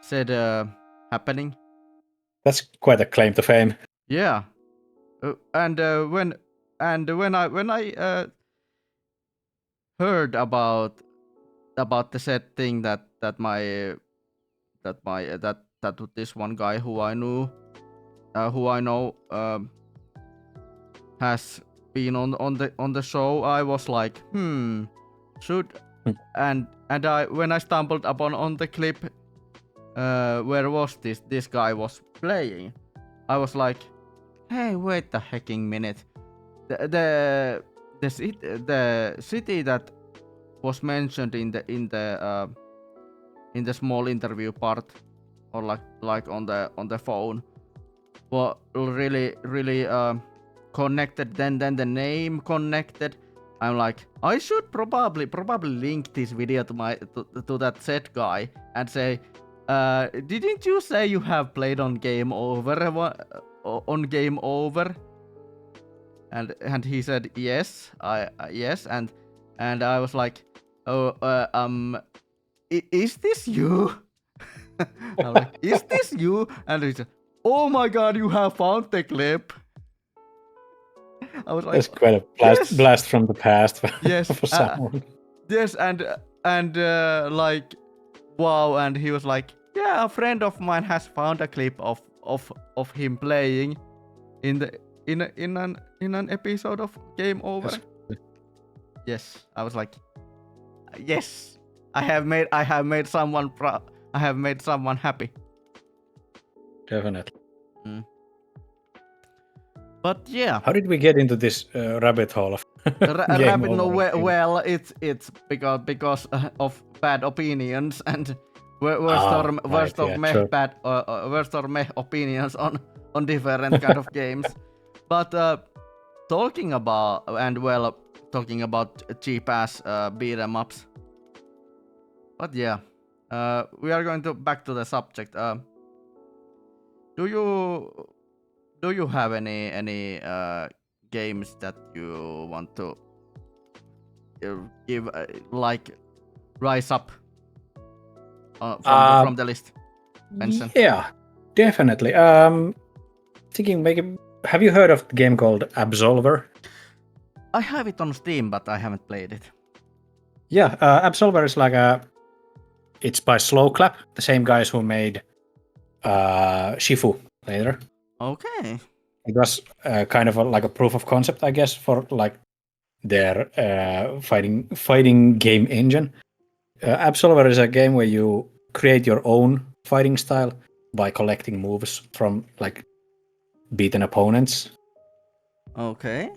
said happening. That's quite a claim to fame. Yeah. And when I heard about the said thing that this one guy who I know has been on the show, I was like, should Hmm. and I when I stumbled upon on the clip where was this guy was playing, I was like, hey, wait a hecking minute, the city that was mentioned in the small interview part, or like on the phone, were really connected. Then the name connected. I'm like, I should probably link this video to that said guy and say, didn't you say you have played on Game Over? On Game Over? And he said yes. Yes, and I was like, oh, is this you? I'm like, is this you? And he said, oh my god, you have found the clip. I was like, That's quite a yes. blast from the past Yes, for someone. yes, and like, wow. And he was like, yeah, a friend of mine has found a clip of him playing in an episode of Game Over. Yes, I was like, yes, I have made someone I have made someone happy. Definitely. But yeah, How did we get into this rabbit hole of Game rabbit? No, Over? well, it's because of bad opinions and worst of meh sure. bad worst or meh opinions on different kind of games. But talking about cheap ass beat 'em ups. But yeah, we are going to back to the subject. Do you have any games that you want to give like rise up from the list? Mention. Yeah, definitely. Thinking, have you heard of the game called Absolver? I have it on Steam, but I haven't played it. Yeah, Absolver is like it's by Slowclap, the same guys who made Shifu later. Okay. It was kind of like a proof of concept, I guess, for like their fighting game engine. Absolver is a game where you create your own fighting style by collecting moves from like beaten opponents. Okay.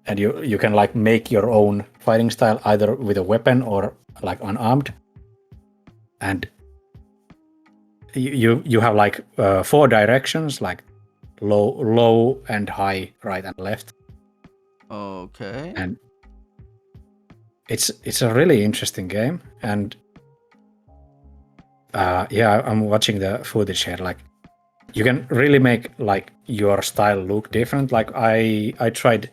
And you can like make your own fighting style either with a weapon or like unarmed. And you have like 4 directions, like low and high, right and left. Okay. And it's a really interesting game. And yeah, I'm watching the footage here. Like you can really make like your style look different. Like I tried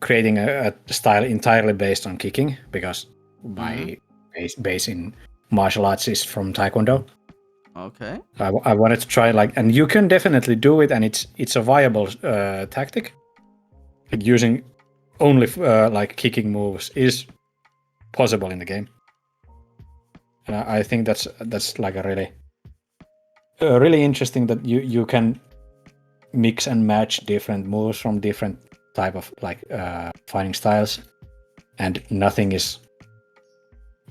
creating a style entirely based on kicking because my base in martial arts is from Taekwondo. Okay. I wanted to try like, and you can definitely do it, and it's a viable tactic. Like using only like kicking moves is possible in the game, and I think that's like a really interesting that you can mix and match different moves from different type of like fighting styles, and nothing is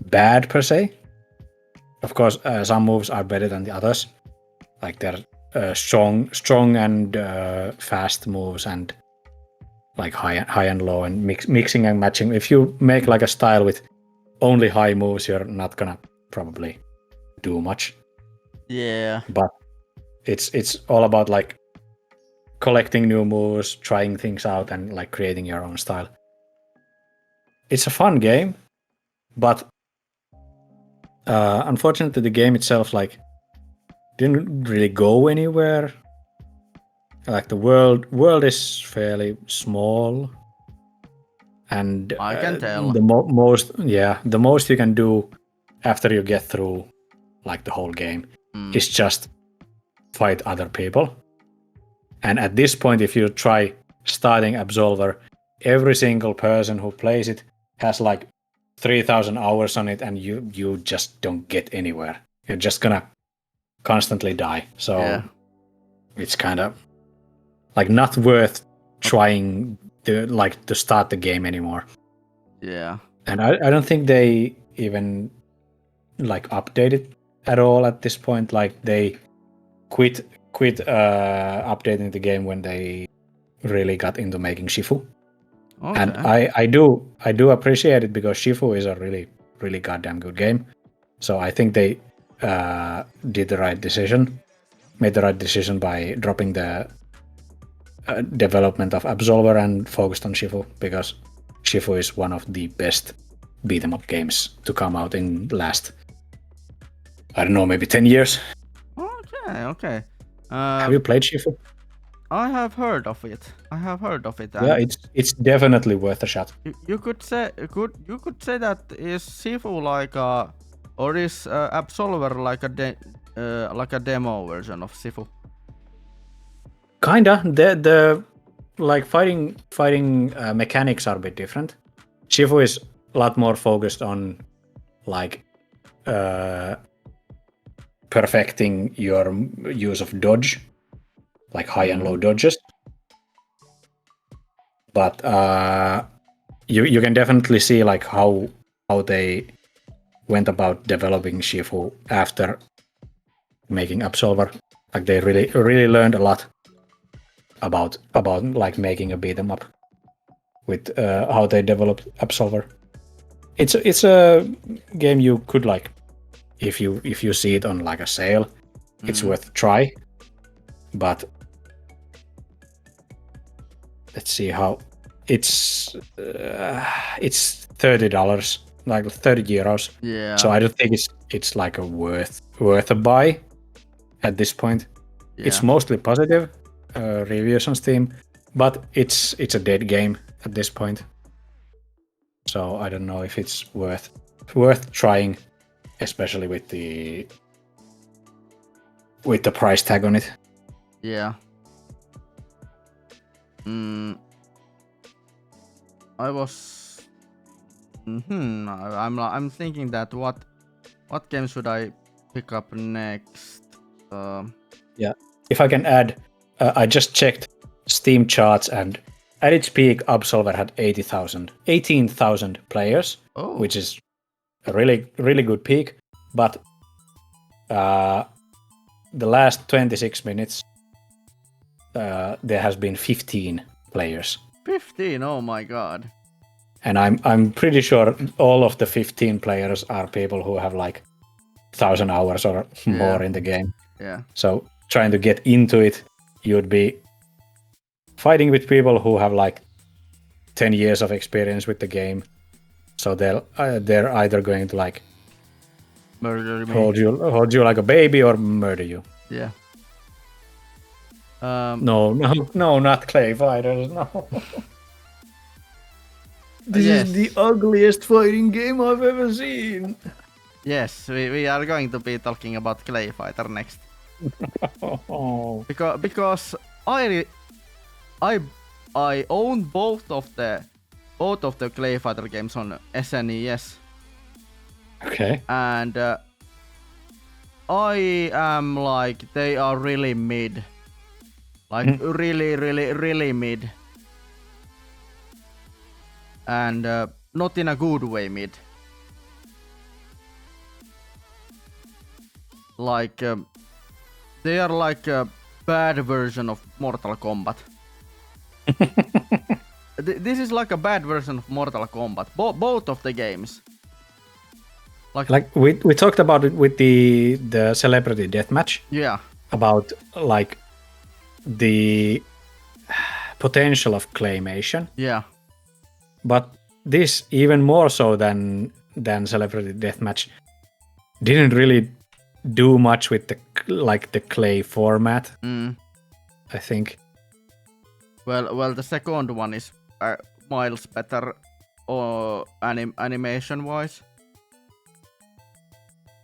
bad per se. Of course, some moves are better than the others. Like strong and fast moves and like high and low and mixing and matching. If you make like a style with only high moves, you're not gonna probably do much. Yeah. But it's all about like collecting new moves, trying things out, and like creating your own style. It's a fun game, but unfortunately, the game itself like didn't really go anywhere. Like the world is fairly small, and I can tell. the most you can do after you get through like the whole game is just fight other people. And at this point, if you try starting Absolver, every single person who plays it has like 3,000 hours on it, and you just don't get anywhere. You're just gonna constantly die. So it's kind of like not worth trying to start the game anymore. Yeah. And I don't think they even like update it at all at this point. Like they quit updating the game when they really got into making Shifu. Okay. And I do appreciate it because Shifu is a really goddamn good game. So I think they made the right decision by dropping the development of Absolver and focused on Shifu, because Shifu is one of the best beat 'em up games to come out in last, I don't know, maybe 10 years. Okay. Have you played Shifu? I have heard of it. Yeah, it's definitely worth a shot. You could say that is Sifu like a, or is Absolver like a demo version of Sifu? Kinda. The like fighting mechanics are a bit different. Shifu is a lot more focused on like perfecting your use of dodge, like high and low dodges. But you can definitely see like how they went about developing Shifu after making Absolver. Like they really learned a lot about like making a beat 'em up with how they developed Absolver. It's a game you could like, if you see it on like a sale, it's worth a try. But let's see how it's $30, like €30. Yeah. So I don't think it's like a worth a buy at this point. Yeah. It's mostly positive reviews on Steam, but it's a dead game at this point. So I don't know if it's worth trying, especially with the price tag on it. Yeah. I was. I'm thinking that what game should I pick up next? Yeah. If I can add, I just checked Steam charts, and at its peak, Absolver had 18,000 players, which is a really good peak. But the last 26 minutes, there has been 15 players. 15? Oh my god! And I'm pretty sure all of the 15 players are people who have like 1,000 hours or more in the game. Yeah. So trying to get into it, you'd be fighting with people who have like 10 years of experience with the game. So they're either going to like murder me, hold you like a baby, or murder you. Yeah. No, not clay fighters. No. This is the ugliest fighting game I've ever seen. Yes, we are going to be talking about Clay Fighter next. Because I own both of the Clay Fighter games on SNES. Okay. And I am like, they are really mid. Like really mid. And not in a good way mid. Like they are like bad version of Mortal Kombat. This is like a bad version of Mortal Kombat. Both of the games. Like we talked about it with the celebrity deathmatch. Yeah. About like the potential of claymation. Yeah. But this, even more so than celebrity deathmatch, didn't really do much with the clay format. I think. Well, the second one is miles better, or animation wise.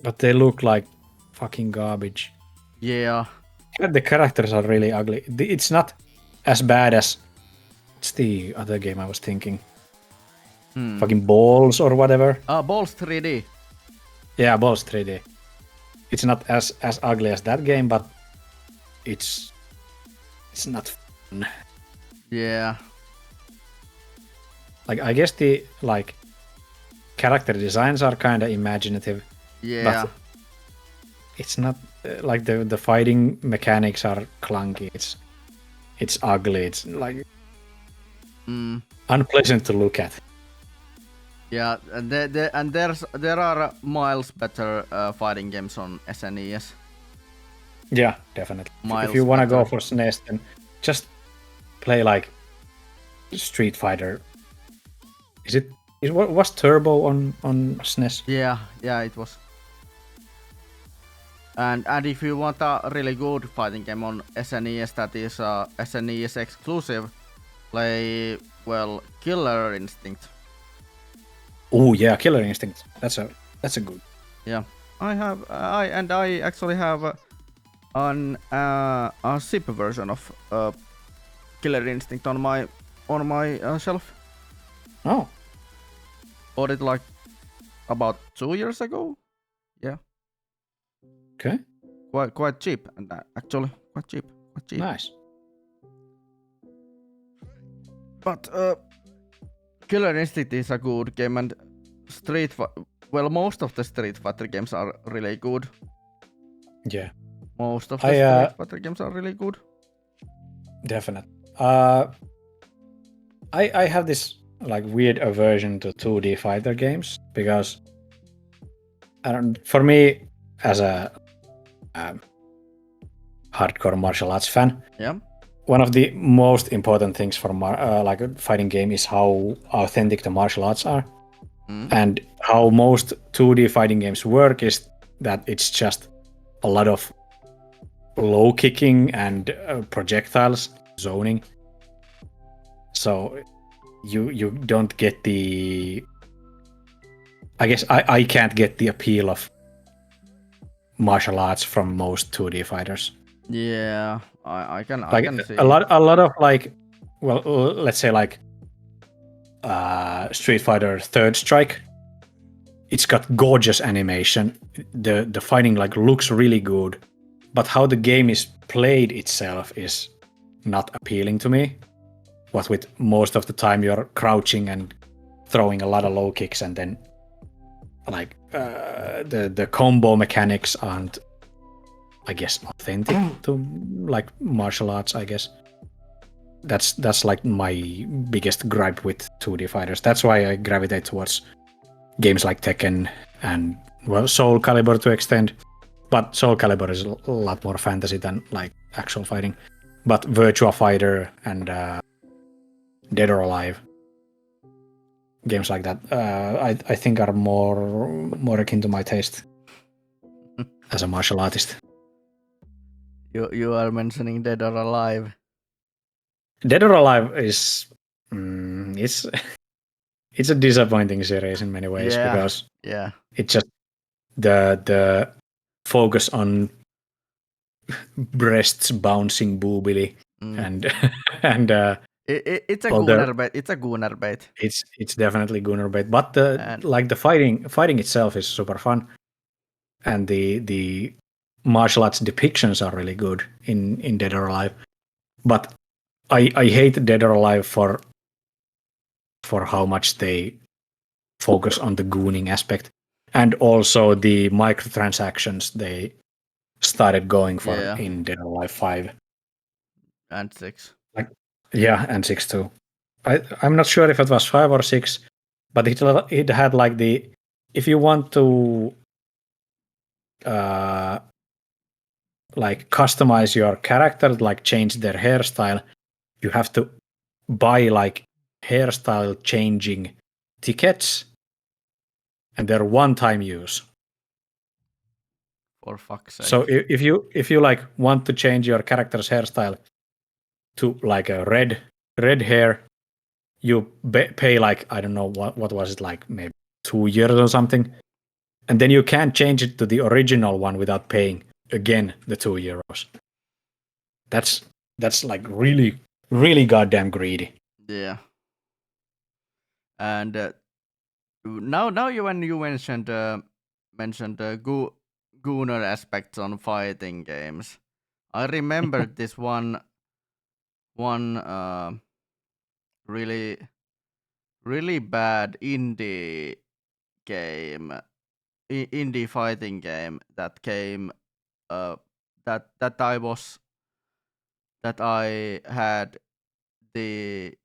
But they look like fucking garbage. Yeah. The characters are really ugly. It's not as bad as what's the other game I was thinking? Fucking Balls or whatever. Balls 3D. Yeah, Balls 3D. It's not as ugly as that game, but it's not fun. Yeah. Like I guess the like character designs are kind of imaginative. Yeah. But it's not like the fighting mechanics are clunky. It's ugly. It's like unpleasant to look at. Yeah, and there are miles better fighting games on SNES. Yeah, definitely. Miles if you want to better. go for SNES, then just play like Street Fighter. Was Turbo on SNES? Yeah, it was. And if you want a really good fighting game on SNES that is SNES exclusive, play Killer Instinct. Oh yeah, Killer Instinct. That's a good. Yeah, I actually have a zip version of Killer Instinct on my shelf. Oh. Bought it like about 2 years ago. Yeah. Okay. Quite cheap, and actually quite cheap. Nice. But Killer Instinct is a good game, and most of the Street Fighter games are really good. Yeah. Most of the Street Fighter games are really good. Definitely. I have this like weird aversion to 2D fighter games because for me as a hardcore martial arts fan, one of the most important things for like a fighting game is how authentic the martial arts are. And how most 2D fighting games work is that it's just a lot of low kicking and projectiles, zoning. So you don't get the... I guess I can't get the appeal of martial arts from most 2D fighters. Yeah, I can see a lot of like, well, let's say like Street Fighter Third Strike. It's got gorgeous animation. The fighting like looks really good, but how the game is played itself is not appealing to me. What with most of the time you're crouching and throwing a lot of low kicks, and then like the combo mechanics aren't, I guess, authentic to like martial arts. I guess that's like my biggest gripe with 2D fighters. That's why I gravitate towards games like Tekken and Soul Calibur to extent. But Soul Calibur is a lot more fantasy than like actual fighting. But Virtua Fighter and Dead or Alive, games like that, I think are more akin to my taste as a martial artist. You are mentioning Dead or Alive. Dead or Alive is it's a disappointing series in many ways because it's just the focus on breasts bouncing boobily and it's a gooner bait. It's a gooner bait. It's definitely gooner bait, but the fighting itself is super fun, and the martial arts depictions are really good in Dead or Alive. But I hate Dead or Alive for how much they focus on the gooning aspect, and also the microtransactions they started going for in Dead or Alive 5. And 6. Like, yeah, and 6 too. I'm not sure if it was 5 or 6, but it had like the if you want to like customize your character, like change their hairstyle, you have to buy like hairstyle changing tickets, and they're one-time use. For fuck's sake. So if you like want to change your character's hairstyle to like a red hair, you pay like I don't know what was it, like maybe 2 years or something, and then you can't change it to the original one without paying again the €2. That's like really goddamn greedy. Yeah. And now you when you mentioned gooner aspects on fighting games, I remember this one really really bad indie game, indie fighting game that came that I had the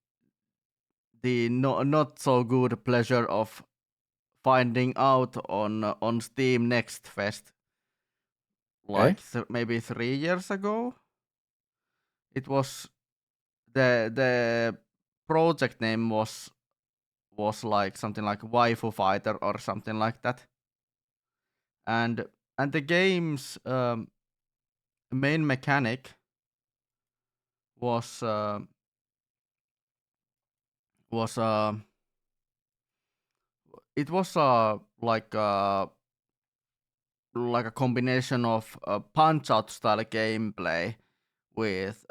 not so good pleasure of finding out on Steam Next Fest, Okay. like maybe 3 years ago. It was the project name was like something like Waifu Fighter or something like that, and the game's main mechanic was was it was like a combination of punch out style gameplay with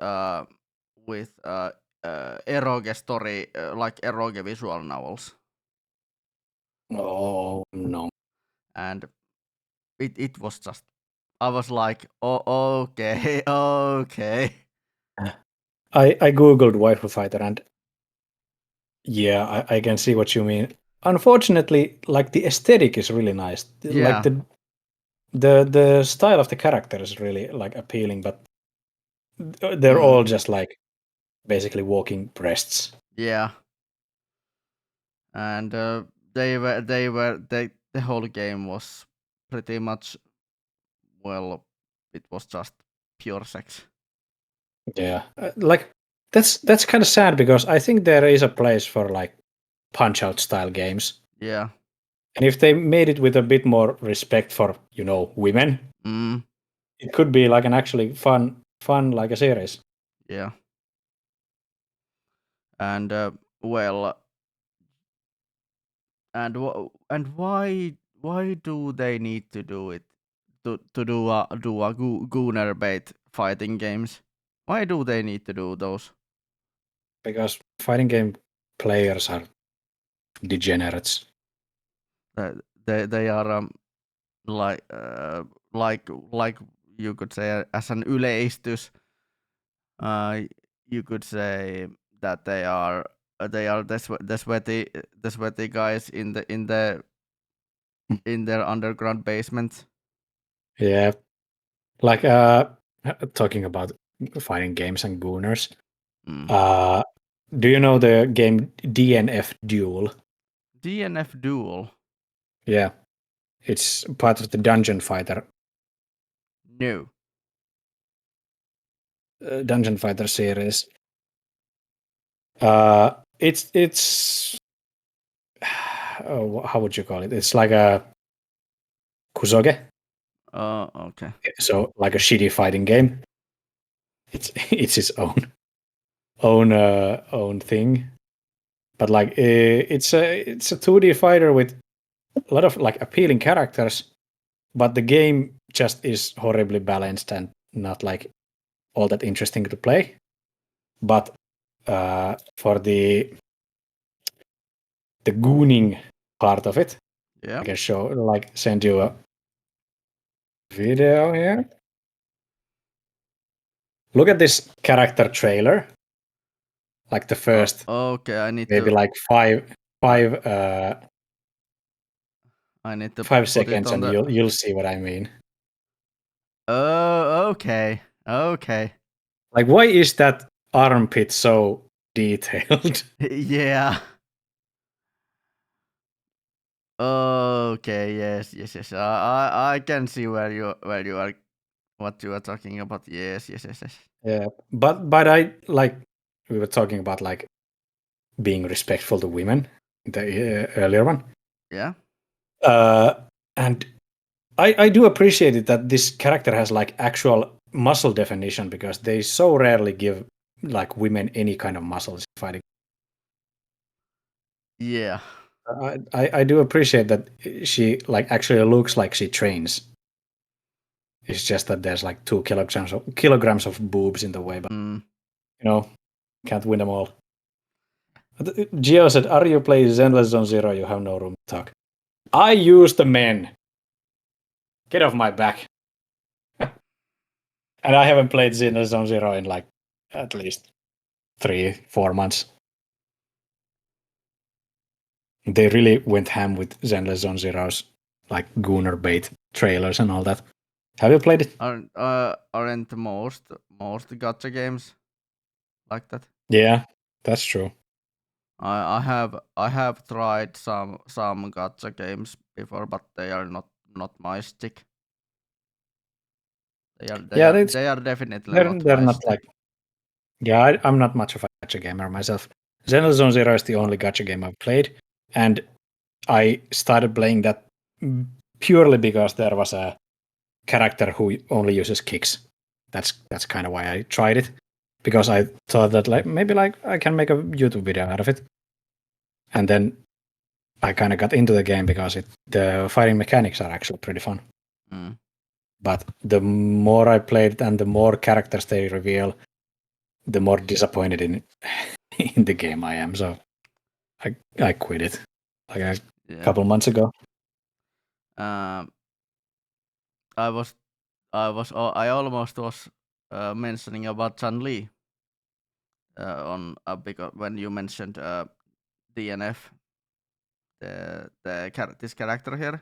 eroge story, like eroge visual novels, Oh no. and it was just, I was like, oh, okay, okay. I googled waifu fighter, and yeah, I can see what you mean. Unfortunately, like the aesthetic is really nice. Like Yeah. the style of the character is really like appealing, but they're all just like basically walking breasts. Yeah, and the whole game was pretty much, well, it was just pure sex. Yeah, like that's kind of sad because I think there is a place for like punch out style games, Yeah. and if they made it with a bit more respect for women, it could be like an actually fun like a series. Yeah. And well, and why do they need to do it, to do a gooner bait fighting games? Why do they need to do those? Because fighting game players are degenerates. They are like like you could say as an yleistys, you could say that they are the sweaty guys in their underground basement. Yeah, like talking about fighting games and gooners. Mm. Uh, do you know the game DNF Duel? DNF Duel? Yeah, it's part of the No. Dungeon Fighter series. It's oh, how would you call it? It's like a kusoge, Oh, okay. so like a shitty fighting game. It's its own thing, but like it's a 2D fighter with a lot of like appealing characters, but the game just is horribly balanced and not like all that interesting to play. But for the gooning part of it, Yeah. I can send you a video here. Look at this character trailer, like the first Okay, I need maybe to like I need to 5 seconds, on and the. you'll see what I mean. Oh, okay. Okay. Like, why is that armpit so detailed? Yeah. Okay. Yes. I can see where you are, what you are talking about. Yes. Yeah, but I like we were talking about like being respectful to women, the earlier one. Yeah. And I do appreciate it that this character has like actual muscle definition because they so rarely give like women any kind of muscles fighting. Yeah. I do appreciate that she like actually looks like she trains. It's just that there's like 2 kilograms of boobs in the way, but Mm. you know, can't win them all. Geo said, "Are you playing Zenless Zone Zero? You have no room to talk." I use the men. Get off my back. And I haven't played Zenless Zone Zero in like at least 3-4 months. They really went ham with Zenless Zone Zero's like Gooner bait trailers and all that. Have you played it? Aren't most gacha games like that? Yeah, that's true. I have tried some gacha games before, but they are not my stick. Yeah, They are definitely not they're my not stick. like. Yeah, I'm not much of a gacha gamer myself. Zenless Zone Zero is the only gacha game I've played, and I started playing that purely because there was a character who only uses kicks. That's kind of why I tried it, because I thought that like maybe like I can make a YouTube video out of it, and then I kind of got into the game because the fighting mechanics are actually pretty fun. Mm. But the more I played and the more characters they reveal, the more disappointed in in the game I am. So I quit it like a Yeah. couple months ago. Um, I almost was mentioning about Chun-Li on because when you mentioned DNF, this character here,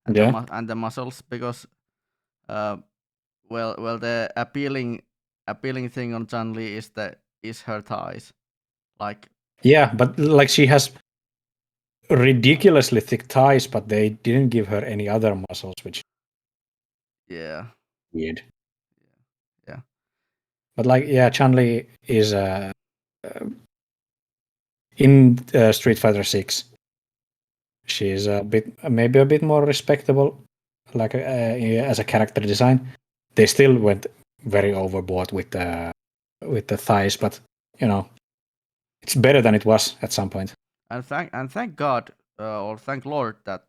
and Yeah, the muscles, because uh, the appealing thing on Chun-Li is her thighs, like. yeah, but like she has ridiculously thick thighs, but they didn't give her any other muscles, which Yeah. weird. Yeah. But like, yeah, Chun-Li is in Street Fighter 6. She's maybe a bit more respectable, like as a character design. They still went very overboard with the thighs, but you know, it's better than it was at some point. And thank God, or thank Lord, that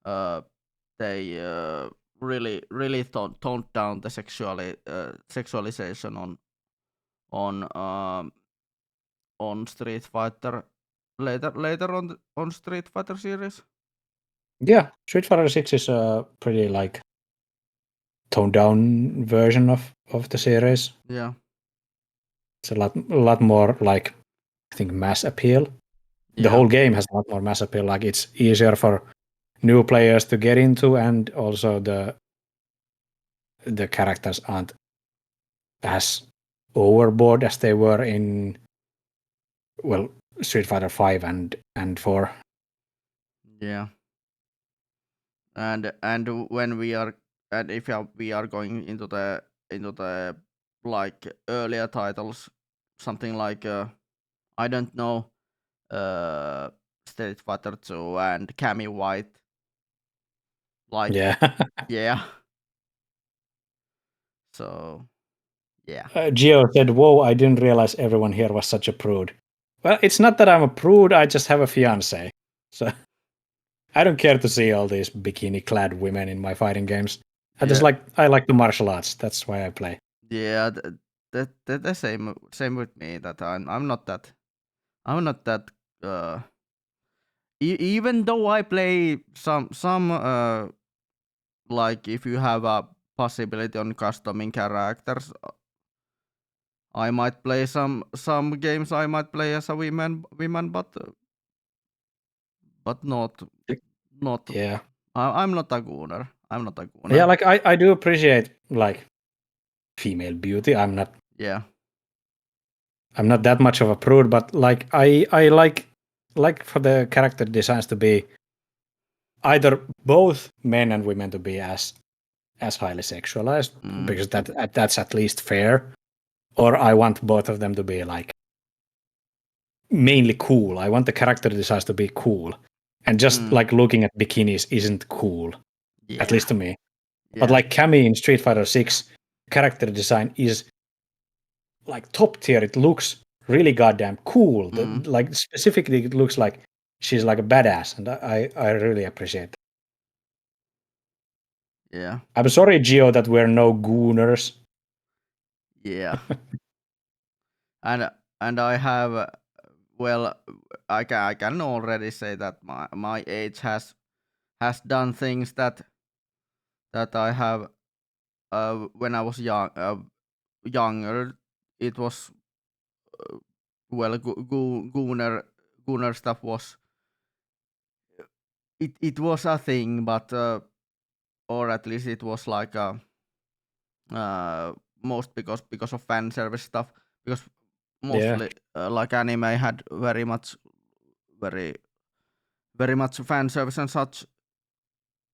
uh, they really toned down the sexualization on um, on Street Fighter later on Street Fighter series. Yeah, Street Fighter 6 is a pretty like toned down version of the series. Yeah. It's a lot more like I think mass appeal. The Yeah. whole game has a lot more mass appeal. Like it's easier for new players to get into, and also the characters aren't as overboard as they were in well Street Fighter 5 and 4. Yeah. And when we are, and if we are going into the like earlier titles, something like I don't know, uh Street Fighter 2 and Cammy White, like. Yeah. Yeah. So yeah. Geo said, "Whoa, I didn't realize everyone here was such a prude." Well, it's not that I'm a prude, I just have a fiance. So I don't care to see all these bikini clad women in my fighting games. Yeah. I like the martial arts. That's why I play. Yeah, the same with me, that I'm not that uh even though I play some like, if you have a possibility on customing characters, I might play some games, I might play as a woman, but not. Yeah. I'm not a gooner. I'm not a Yeah, gooner. like I do appreciate like female beauty. I'm not Yeah. that much of a prude, but like I like for the character designs to be either both men and women to be as highly sexualized, because that's at least fair, or I want both of them to be like mainly cool. I want the character designs to be cool, and just like looking at bikinis isn't cool, Yeah. at least to me. Yeah. But like Cammy in Street Fighter 6, character design is like top tier. It looks really goddamn cool. Like specifically, it looks like she's like a badass, and I really appreciate that. Yeah. I'm sorry, Gio, that we're no gooners. Yeah. and I have well, I can already say that my age has done things that I have when I was younger. It was well, gooner stuff was it was a thing, but or at least it was like a most because of fan service stuff, because Yeah, mostly like anime had very much fan service and such.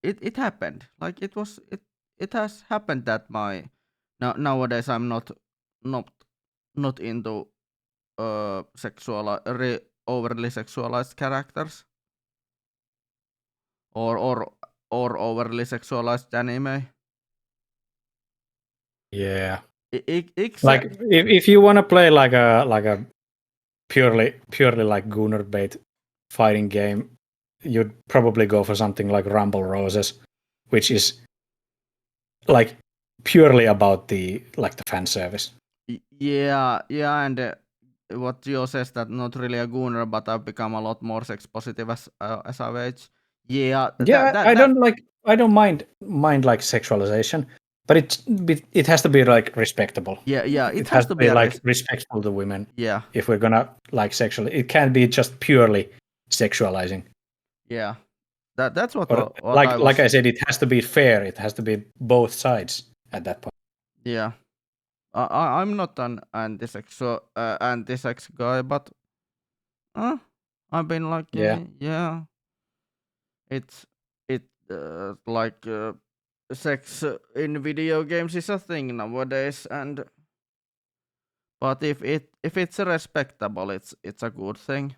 It happened, like it has happened that my nowadays I'm not not into overly sexualized characters, or overly sexualized anime. yeah. Like Except if you want to play like a purely like gooner bait fighting game, you'd probably go for something like Rumble Roses, which is like purely about the fan service. yeah, and what Gio says, that not really a gooner, but I've become a lot more sex positive as I've aged. Yeah, Yeah, I don't mind like sexualization, but it has to be like respectable. yeah, it It has has to to be be a like respectful to women. yeah, If we're gonna like sexually, it can't be just purely sexualizing. yeah. That's Or what I like was. I said, it has to be fair. It has to be both sides at that point. Yeah, I'm not an anti-sex guy, but I've been like Yeah, yeah, it's it like sex in video games is a thing nowadays, and but if it's respectable, it's a good thing.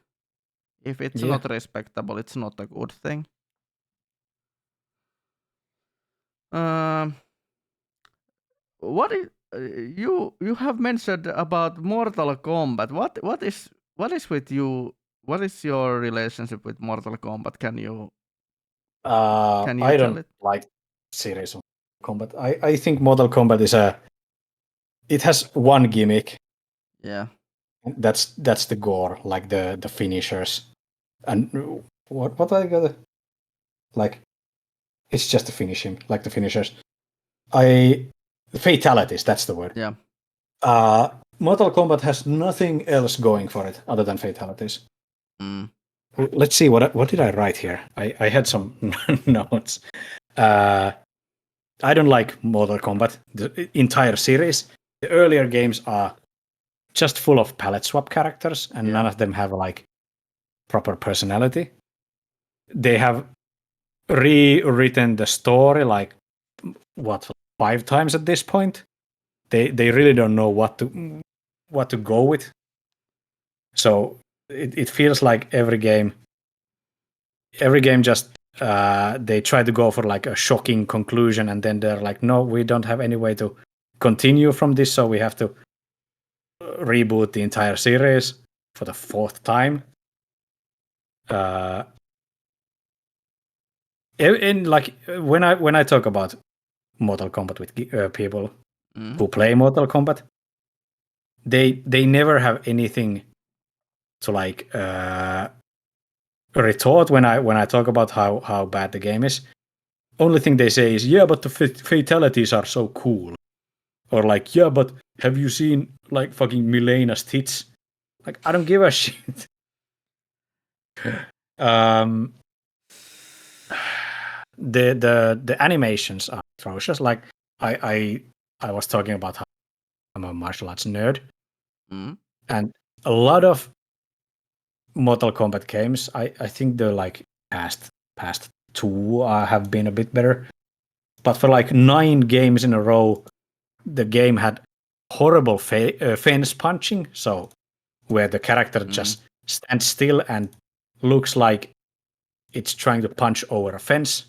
If it's yeah. not respectable, it's not a good thing. Um, what is you have mentioned about Mortal Kombat? What is with you? What is your relationship with Mortal Kombat? Can you I tell don't it? like series of combat. I think Mortal Kombat it has one gimmick. Yeah, That's the gore, like the finishers. And what I got like it's just to finish him, like the finishers. Fatalities, that's the word. yeah. Uh Mortal Kombat has nothing else going for it other than fatalities. Mm. Let's see what did I write here. I had some notes. Uh I don't like Mortal Kombat, the entire series. The earlier games are just full of palette swap characters, and Yeah, none of them have like proper personality. They have rewritten the story like what 5 times at this point. They really don't know what to go with. So it feels like every game just they try to go for like a shocking conclusion, and then they're like, no, we don't have any way to continue from this, so we have to reboot the entire series for the 4th time. And like when I talk about Mortal Kombat with people who play Mortal Kombat, they never have anything to like retort when I talk about how bad the game is. Only thing they say is, yeah, but the fatalities are so cool, or like, yeah, but have you seen like fucking Milena's tits? Like, I don't give a shit. um, the animations are atrocious. Like I was talking about how I'm a martial arts nerd, Mm. and a lot of Mortal Kombat games, I think the like past two have been a bit better, but for like 9 games in a row, the game had horrible fence punching, so where the character just stands still and looks like it's trying to punch over a fence.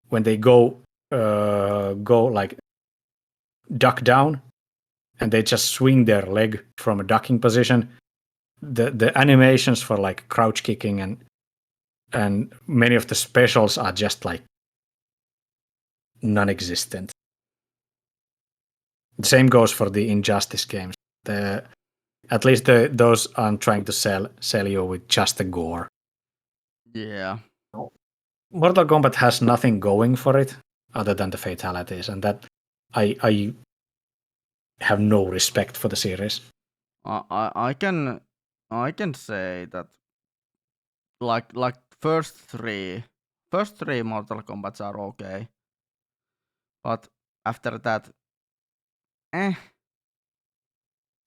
When they go like duck down, and they just swing their leg from a ducking position. The animations for like crouch kicking and many of the specials are just like non-existent. The same goes for the Injustice games. At least those aren't trying to sell you with just the gore. Yeah. Mortal Kombat has nothing going for it other than the fatalities, and that I have no respect for the series. I can say that like first three Mortal Kombats are okay, but after that,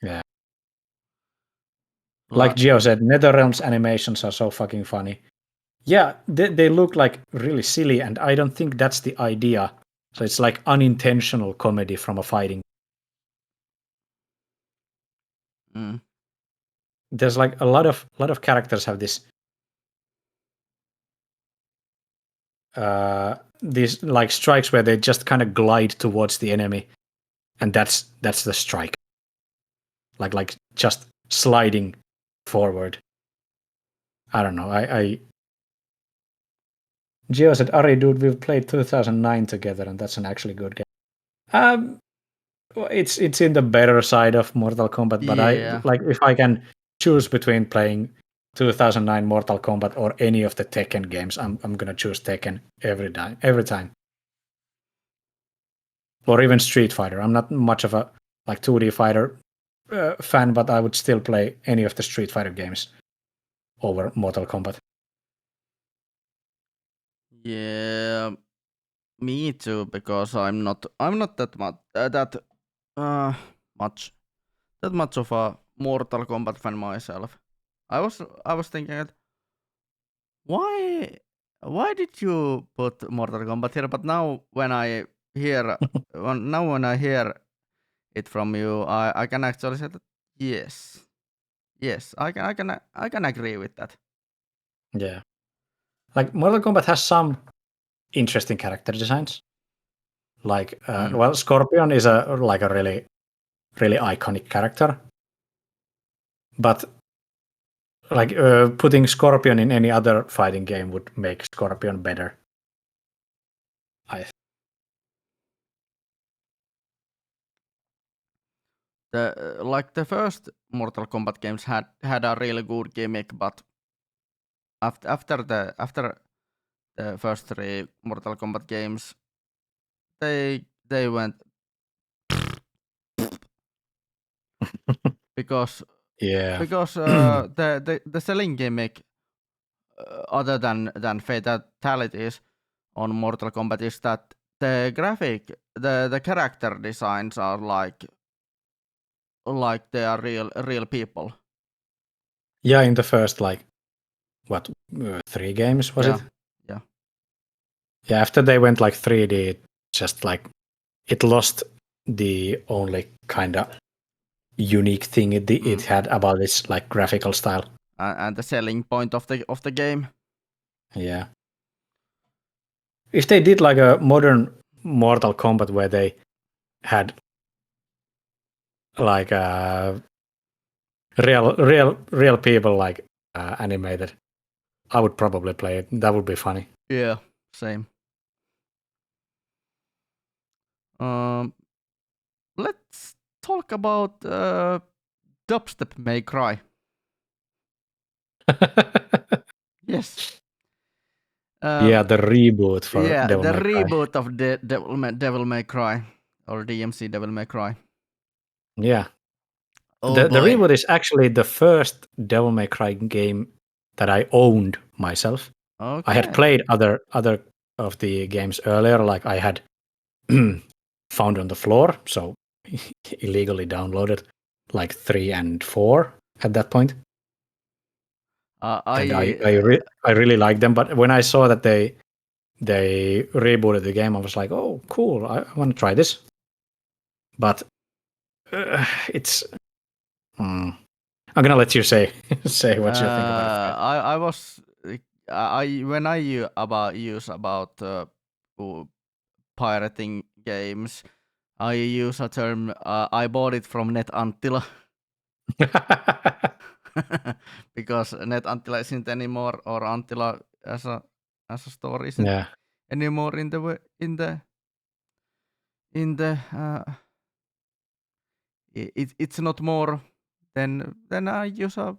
Yeah. Like Gio said, NetherRealm's animations are so fucking funny. Yeah, they look like really silly, and I don't think that's the idea. So it's like unintentional comedy from a fighting. There's like a lot of characters have this these like strikes where they just kind of glide towards the enemy, and that's the strike. Like just sliding forward. I don't know. Gio said, Ari, dude, we've played 2009 together, and that's an actually good game. It's in the better side of Mortal Kombat, but Yeah. I like if I can choose between playing 2009 Mortal Kombat or any of the Tekken games, I'm gonna choose Tekken every time. Or even Street Fighter. I'm not much of a like 2D fighter fan, but I would still play any of the Street Fighter games over Mortal Kombat. Yeah, me too, because I'm not that much of a Mortal Kombat fan myself. I was thinking that why did you put Mortal Kombat here? But now when I hear it from you, I can actually say that yes, I can agree with that. Yeah. Like Mortal Kombat has some interesting character designs. Like well, Scorpion is a really iconic character. But like putting Scorpion in any other fighting game would make Scorpion better. The first Mortal Kombat games had a really good gimmick, but after the first 3 Mortal Kombat games, they went because Yeah. the selling gimmick other than fatalities on Mortal Kombat is that the character designs are like they are real people. Yeah, in the first like what 3 games was it? Yeah. Yeah, after they went like 3D, it just like it lost the only kind of unique thing it had about its like graphical style. And the selling point of the game. Yeah. If they did like a modern Mortal Kombat where they had like real people like animated, I would probably play it. That would be funny. Yeah, same. Let's talk about Dubstep May Cry. Yes. Yeah, the reboot for Devil the May Cry. reboot of Devil May Cry, or DMC Devil May Cry. Yeah. Oh, the boy. reboot is actually the first Devil May Cry game that I owned myself. Okay. I had played other of the games earlier, like I had found on the floor, so illegally downloaded, like 3 and 4 at that point. And I really like them. But when I saw that they rebooted the game, I was like, oh, cool! I want to try this. But it's. I'm gonna let you say what you think about it. I was when I use about pirating games, I use a term. I bought it from Net Anttila because Net Anttila isn't anymore, or Anttila as a store isn't anymore in the it's not more. Then I use a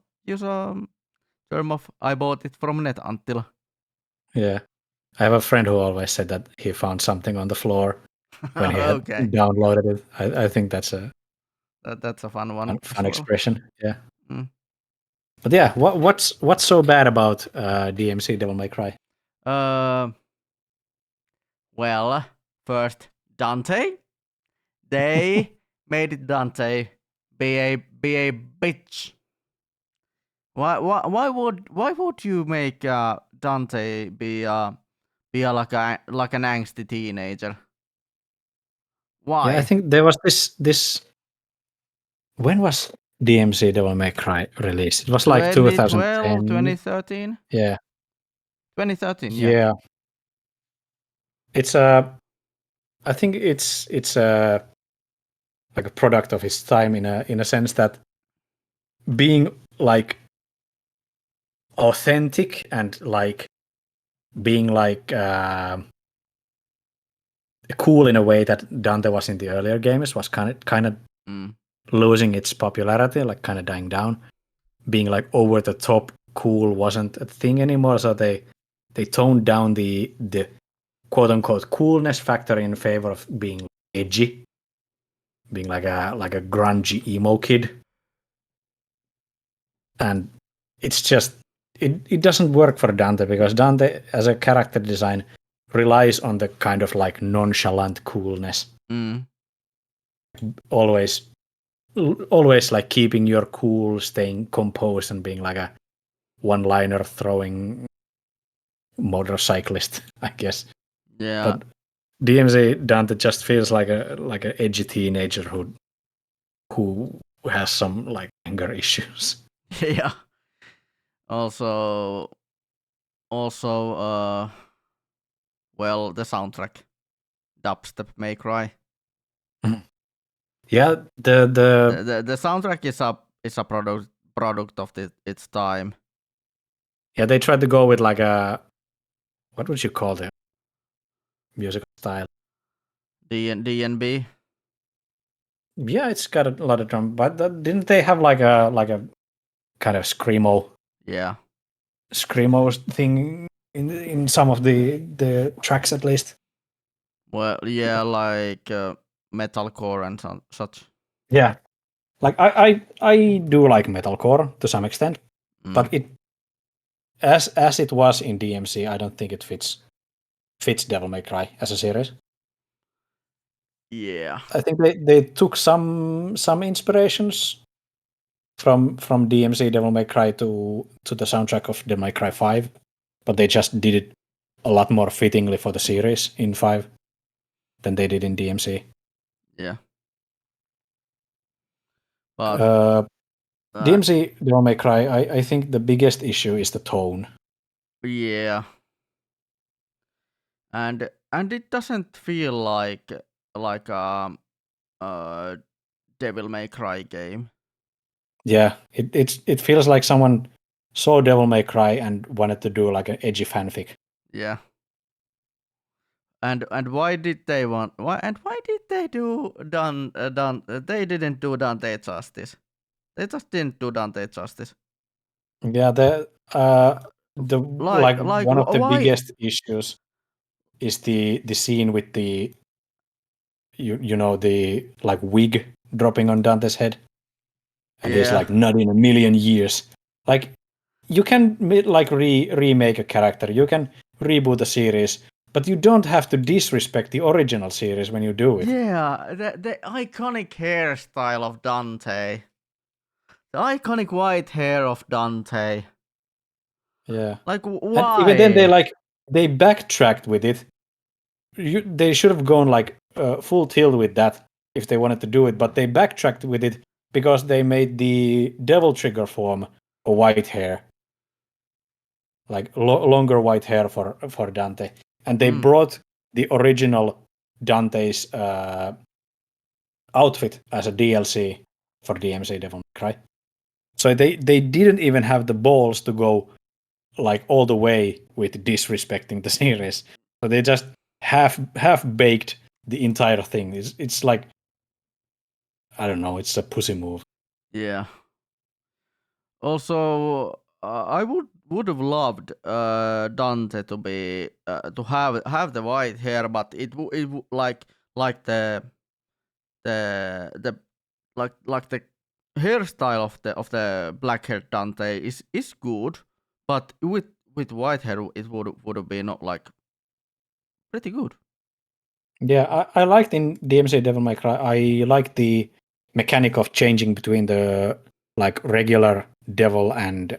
term of I bought it from Net Anttila. Yeah. I have a friend who always said that he found something on the floor when he had downloaded it. I think that's a fun one. Fun expression. Yeah. Mm. But yeah, what's so bad about DMC Devil May Cry? Well, first Dante. They made Dante be a bitch. Why would you make Dante be like an angsty teenager? Why? Yeah, I think there was this. When was DMC Devil May Cry released? It was like 2010, 2013. Yeah. 2013. Yeah. It's a. I think it's a like a product of his time in a sense that being like authentic and like being like cool in a way that Dante was in the earlier games was kind of losing its popularity, like kind of dying down. Being like over the top cool wasn't a thing anymore, so they toned down the quote unquote coolness factor in favor of being edgy, being like a grungy emo kid. And it's just it doesn't work for Dante because Dante as a character design relies on the kind of like nonchalant coolness. Always like keeping your cool, staying composed, and being like a one-liner throwing motorcyclist, I guess. Yeah. But DMZ Dante just feels like an edgy teenager who has some like anger issues. Yeah. Also, well, the soundtrack, Dubstep May Cry. Yeah, the soundtrack is a product of its time. Yeah, they tried to go with like a, what would you call the musical style? DNB. Yeah, it's got a lot of drum, but didn't they have like a kind of screamo? Yeah, screamo thing in some of the tracks at least. Well, yeah, like metalcore and such. Yeah, like I do like metalcore to some extent, but it as it was in DMC, I don't think it fits Devil May Cry as a series. Yeah, I think they took some inspirations from DMC Devil May Cry to the soundtrack of Devil May Cry 5, but they just did it a lot more fittingly for the series in 5 than they did in DMC. Yeah. But DMC Devil May Cry, I think the biggest issue is the tone. Yeah. And it doesn't feel like Devil May Cry game. Yeah, it feels like someone saw Devil May Cry and wanted to do like an edgy fanfic. Yeah. And why did they do they didn't do Dante justice? They just didn't do Dante justice. Yeah, the one of the biggest issues is the scene with the you know the like wig dropping on Dante's head, and he's like, not in a million years. Like, you can like remake a character, you can reboot a series, But you don't have to disrespect the original series when you do it. Yeah, the iconic hairstyle of Dante. The iconic white hair of Dante. Yeah. Like, And even then, why? they backtracked with it. They should have gone like full tilt with that if they wanted to do it, but they backtracked with it because they made the Devil Trigger form a white hair, like longer white hair for Dante, and they brought the original Dante's outfit as a DLC for DMC Devil May Cry. So they didn't even have the balls to go like all the way with disrespecting the series. So they just half baked the entire thing. It's like, I don't know, it's a pussy move. Yeah. Also, I would have loved Dante to be to have the white hair, but like the like the hairstyle of the black haired Dante is good, but with white hair it would have been not like pretty good. Yeah, I liked in DMC Devil May Cry, I liked the mechanic of changing between the like regular devil and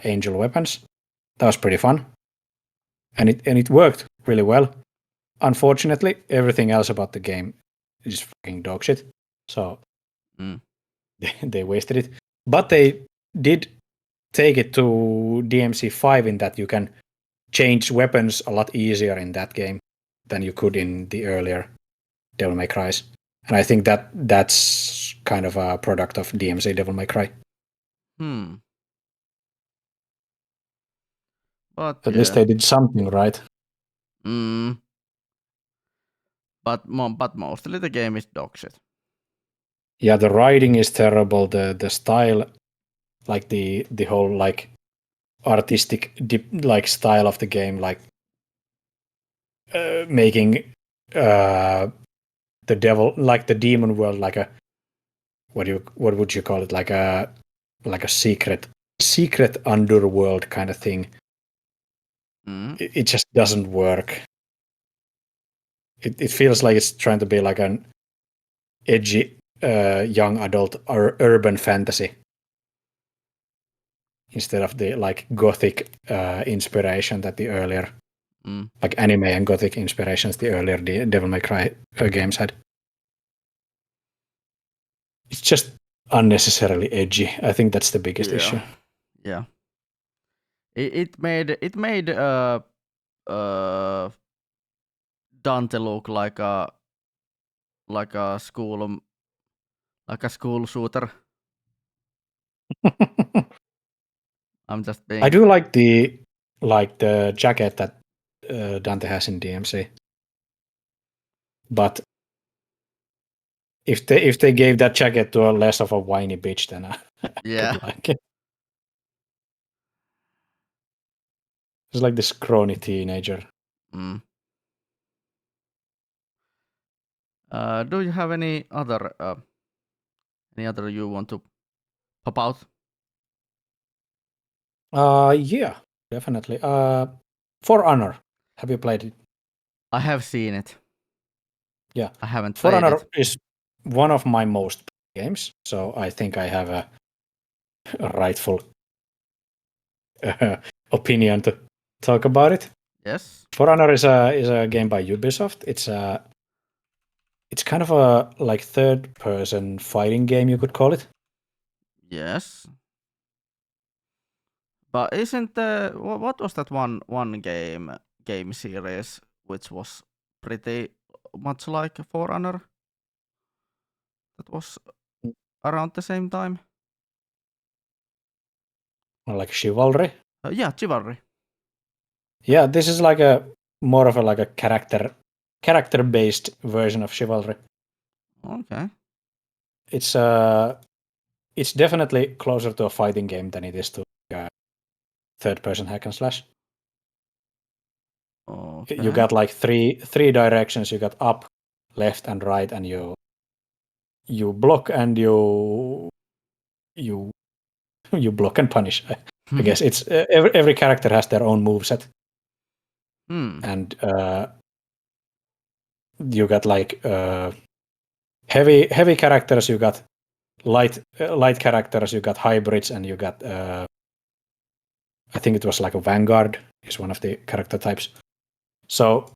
angel weapons. That was pretty fun. And it worked really well. Unfortunately, everything else about the game is fucking dog shit. So they wasted it. But they did take it to DMC5 in that you can change weapons a lot easier in that game than you could in the earlier Devil May Cry's. And I think that's kind of a product of DMC Devil May Cry. But At least yeah. they did something right. But mostly the game is dog shit. Yeah, the writing is terrible. The style, like the whole like artistic like style of the game, like making the devil, like the demon world, like a what would you call it, like a secret underworld kind of thing. It just doesn't work. It feels like it's trying to be like an edgy young adult or urban fantasy instead of the like gothic inspiration that the earlier like anime and gothic inspirations the earlier Devil May Cry games had. It's just unnecessarily edgy. I think that's the biggest issue. Yeah. It made Dante look like a school shooter. I'm just I being do like the jacket that Dante has in DMC, but if they gave that jacket to a less of a whiny bitch, then I could like it. It's like this scrawny teenager. Do you have any other you want to pop out? Yeah, definitely. For Honor, have you played it? I have seen it. Yeah, I haven't For played Honor it. is one of my most games, so I think I have a rightful opinion to talk about it. Yes. For Honor is a game by Ubisoft. It's kind of a like third person fighting game, you could call it. Yes. But isn't what was that one game series which was pretty much like For Honor? That was around the same time. Like Chivalry. Yeah, Chivalry. Yeah, this is like a more of a like a character based version of Chivalry. Okay. It's definitely closer to a fighting game than it is to a third person hack and slash. Okay. You got like three directions. You got up, left, and right, and you block and you you block and punish. I guess it's every character has their own moveset. and you got like heavy characters, you got light characters, you got hybrids, and you got I think it was like a Vanguard is one of the character types. So,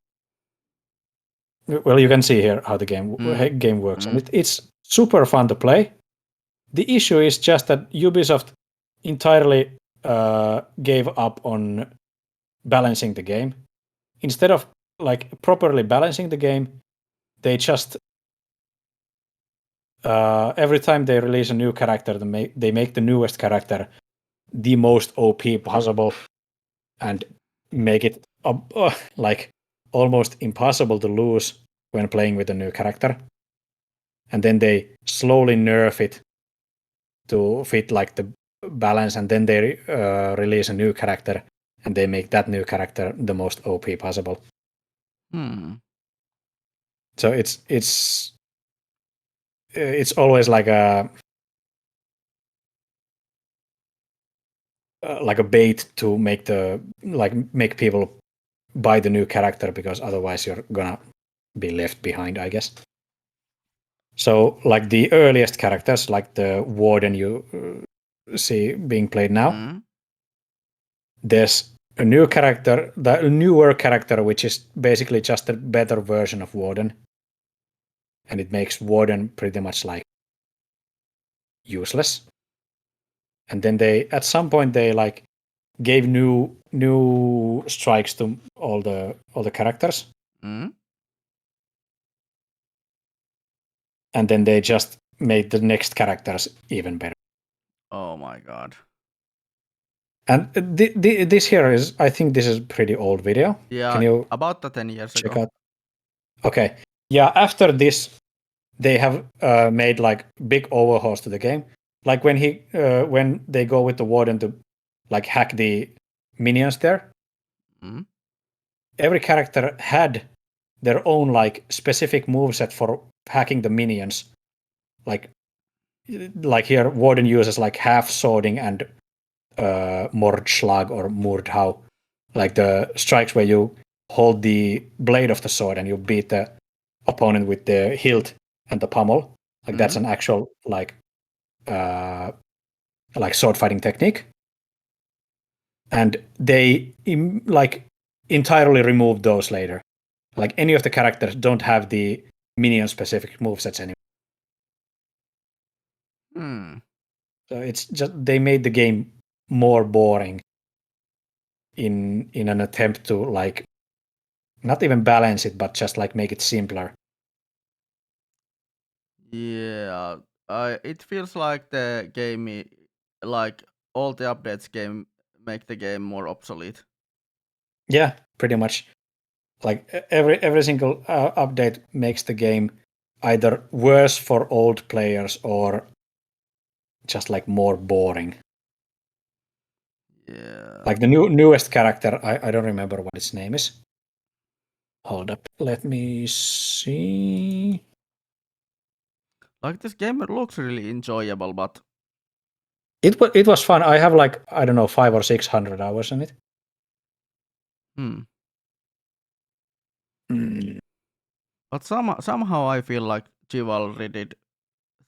well, you can see here how the game works, and it's super fun to play. The issue is just that Ubisoft entirely gave up on balancing the game. Instead of like properly balancing the game, they just every time they release a new character, they make the newest character the most OP possible, and make it like almost impossible to lose when playing with a new character. And then they slowly nerf it to fit like the balance, and then they release a new character, and they make that new character the most OP possible. So it's always like a bait to make people buy the new character, because otherwise you're gonna be left behind, I guess. So like the earliest characters, like the Warden you see being played now, there's a new character, the newer character, which is basically just a better version of Warden, and it makes Warden pretty much like useless. And then they at some point they like gave new strikes to all the characters, and then they just made the next characters even better. Oh my god. And this here is, I think this is a pretty old video. Yeah, can you about 10 years check ago. out? Okay, yeah. After this, they have made like big overhauls to the game. Like when they go with the Warden to like hack the minions there, every character had their own like specific moveset for hacking the minions. Like here, Warden uses like half swording and Mordschlag or Mordhau, like the strikes where you hold the blade of the sword and you beat the opponent with the hilt and the pommel. Like that's an actual like sword fighting technique. And they entirely removed those later. Like any of the characters don't have the minion specific movesets anymore. So it's just they made the game more boring in an attempt to like not even balance it, but just like make it simpler. Yeah, it feels like the game, like all the updates make the game more obsolete. Yeah, pretty much. Like every single update makes the game either worse for old players or just like more boring. Yeah. Like the newest character, I don't remember what its name is. Hold up, let me see. Like this game looks really enjoyable, but It was fun. I have like, I don't know, 500 or 600 hours in it. But somehow I feel like Chivalry did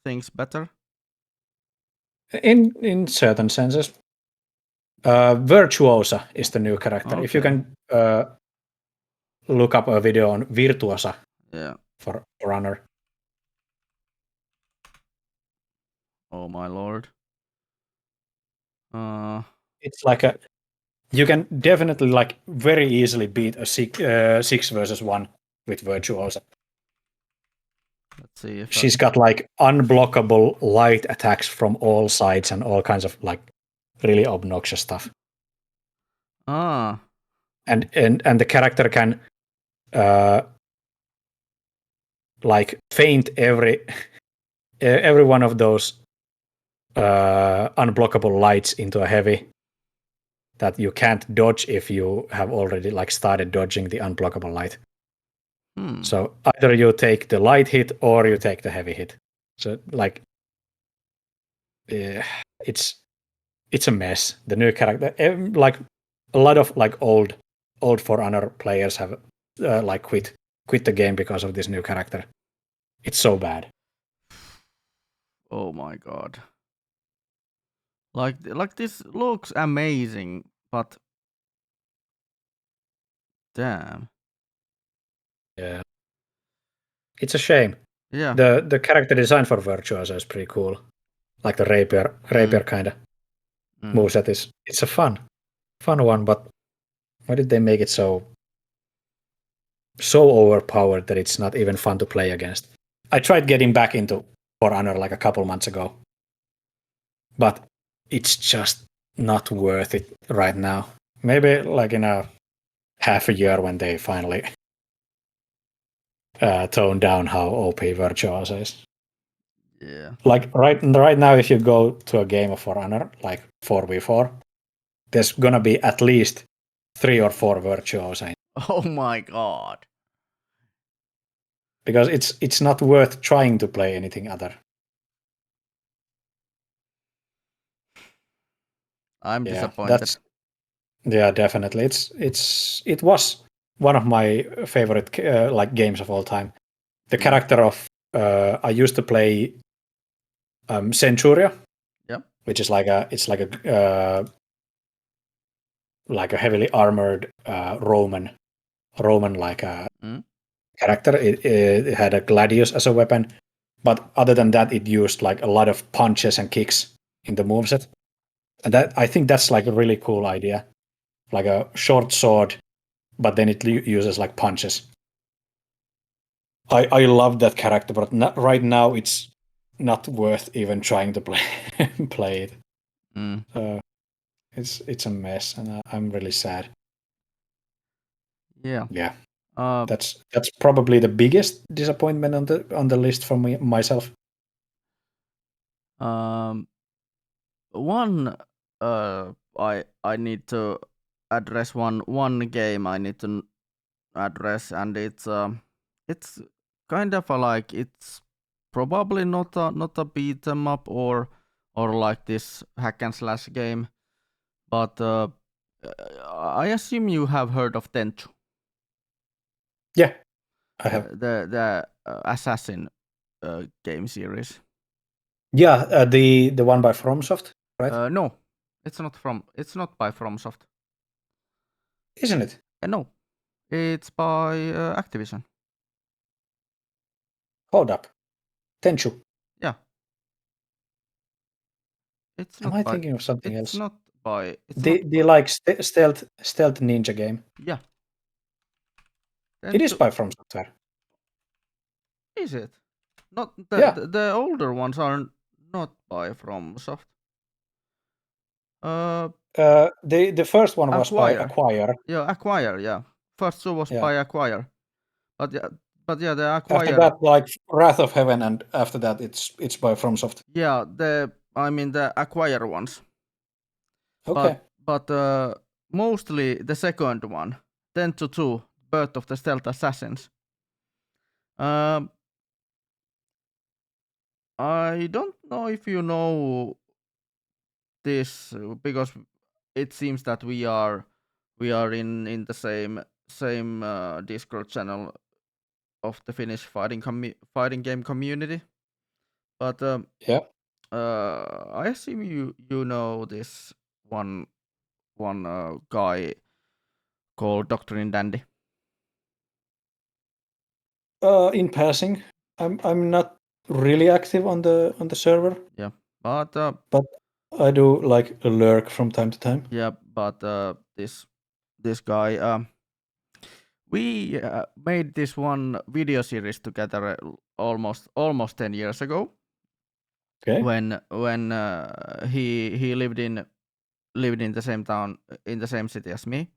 things better. In certain senses. Virtuosa is the new character. Okay. If you can look up a video on Virtuosa, Yeah. for Runner. Oh my lord. It's like you can definitely like very easily beat a 6 versus 1 with Virtuosa. Let's see if She's got like unblockable light attacks from all sides and all kinds of like really obnoxious stuff. And the character can like feint every one of those unblockable lights into a heavy that you can't dodge if you have already like started dodging the unblockable light. So either you take the light hit or you take the heavy hit. So like it's a mess. The new character, like a lot of like old old For Honor players have like quit the game because of this new character. It's so bad. Oh my god. Like this looks amazing, but damn. Yeah, it's a shame. Yeah. The character design for Virtuoso is pretty cool. Like the rapier kind of moveset is. It's a fun one, but why did they make it so overpowered that it's not even fun to play against? I tried getting back into For Honor like a couple months ago, but it's just not worth it right now. Maybe like in a half a year when they finally tone down how OP Virtuoso is. Yeah. Like right now, if you go to a game of For Honor, like 4v4, there's gonna be at least 3 or 4 Virtuoso. Oh my god. Because it's not worth trying to play anything other. I'm Yeah, disappointed. definitely. It was one of my favorite like games of all time. The character of I used to play Centuria, Yep. which is like a heavily armored Roman like a character. It had a gladius as a weapon, but other than that, it used like a lot of punches and kicks in the moveset. And that I think that's like a really cool idea, like a short sword, but then it uses like punches. I love that character, but right now it's not worth even trying to play it. It's a mess, and I'm really sad. Yeah. Yeah, that's probably the biggest disappointment on the list for me myself. One I need to address one game I need to address, and it's kind of like it's probably not a beat 'em up or like this hack and slash game, but I assume you have heard of Tenchu. Yeah, I have. The assassin game series. Yeah, the one by FromSoft, right? No, it's not by FromSoft. Isn't it? No, it's by Activision. Hold up, Tenchu. Yeah, it's Am not I by. thinking of something It's else? not by. It's not. The like stealth ninja game. Yeah. It is Tenchu. by From Software. Is it? Not Yeah. the older ones are not by FromSoft. The first one was by Acquire. Acquire. Yeah, Acquire. Yeah, first two was Yeah. by Acquire, but yeah, the After Acquire. that, like Wrath of Heaven, and after that, it's by FromSoft. Yeah, the Acquire ones. Okay. But mostly the second one, 10-2, Birth of the Stealth Assassins. I don't know if you know this because it seems that we are in the same Discord channel of the Finnish fighting game community. But Yeah. I assume you know this one guy called Doctrine Dandy. In passing, I'm not really active on the server. Yeah, but I do like a lurk from time to time. yeah, but this guy, we made this one video series together almost 10 years ago. Okay. When he lived in the same town, in the same city as me,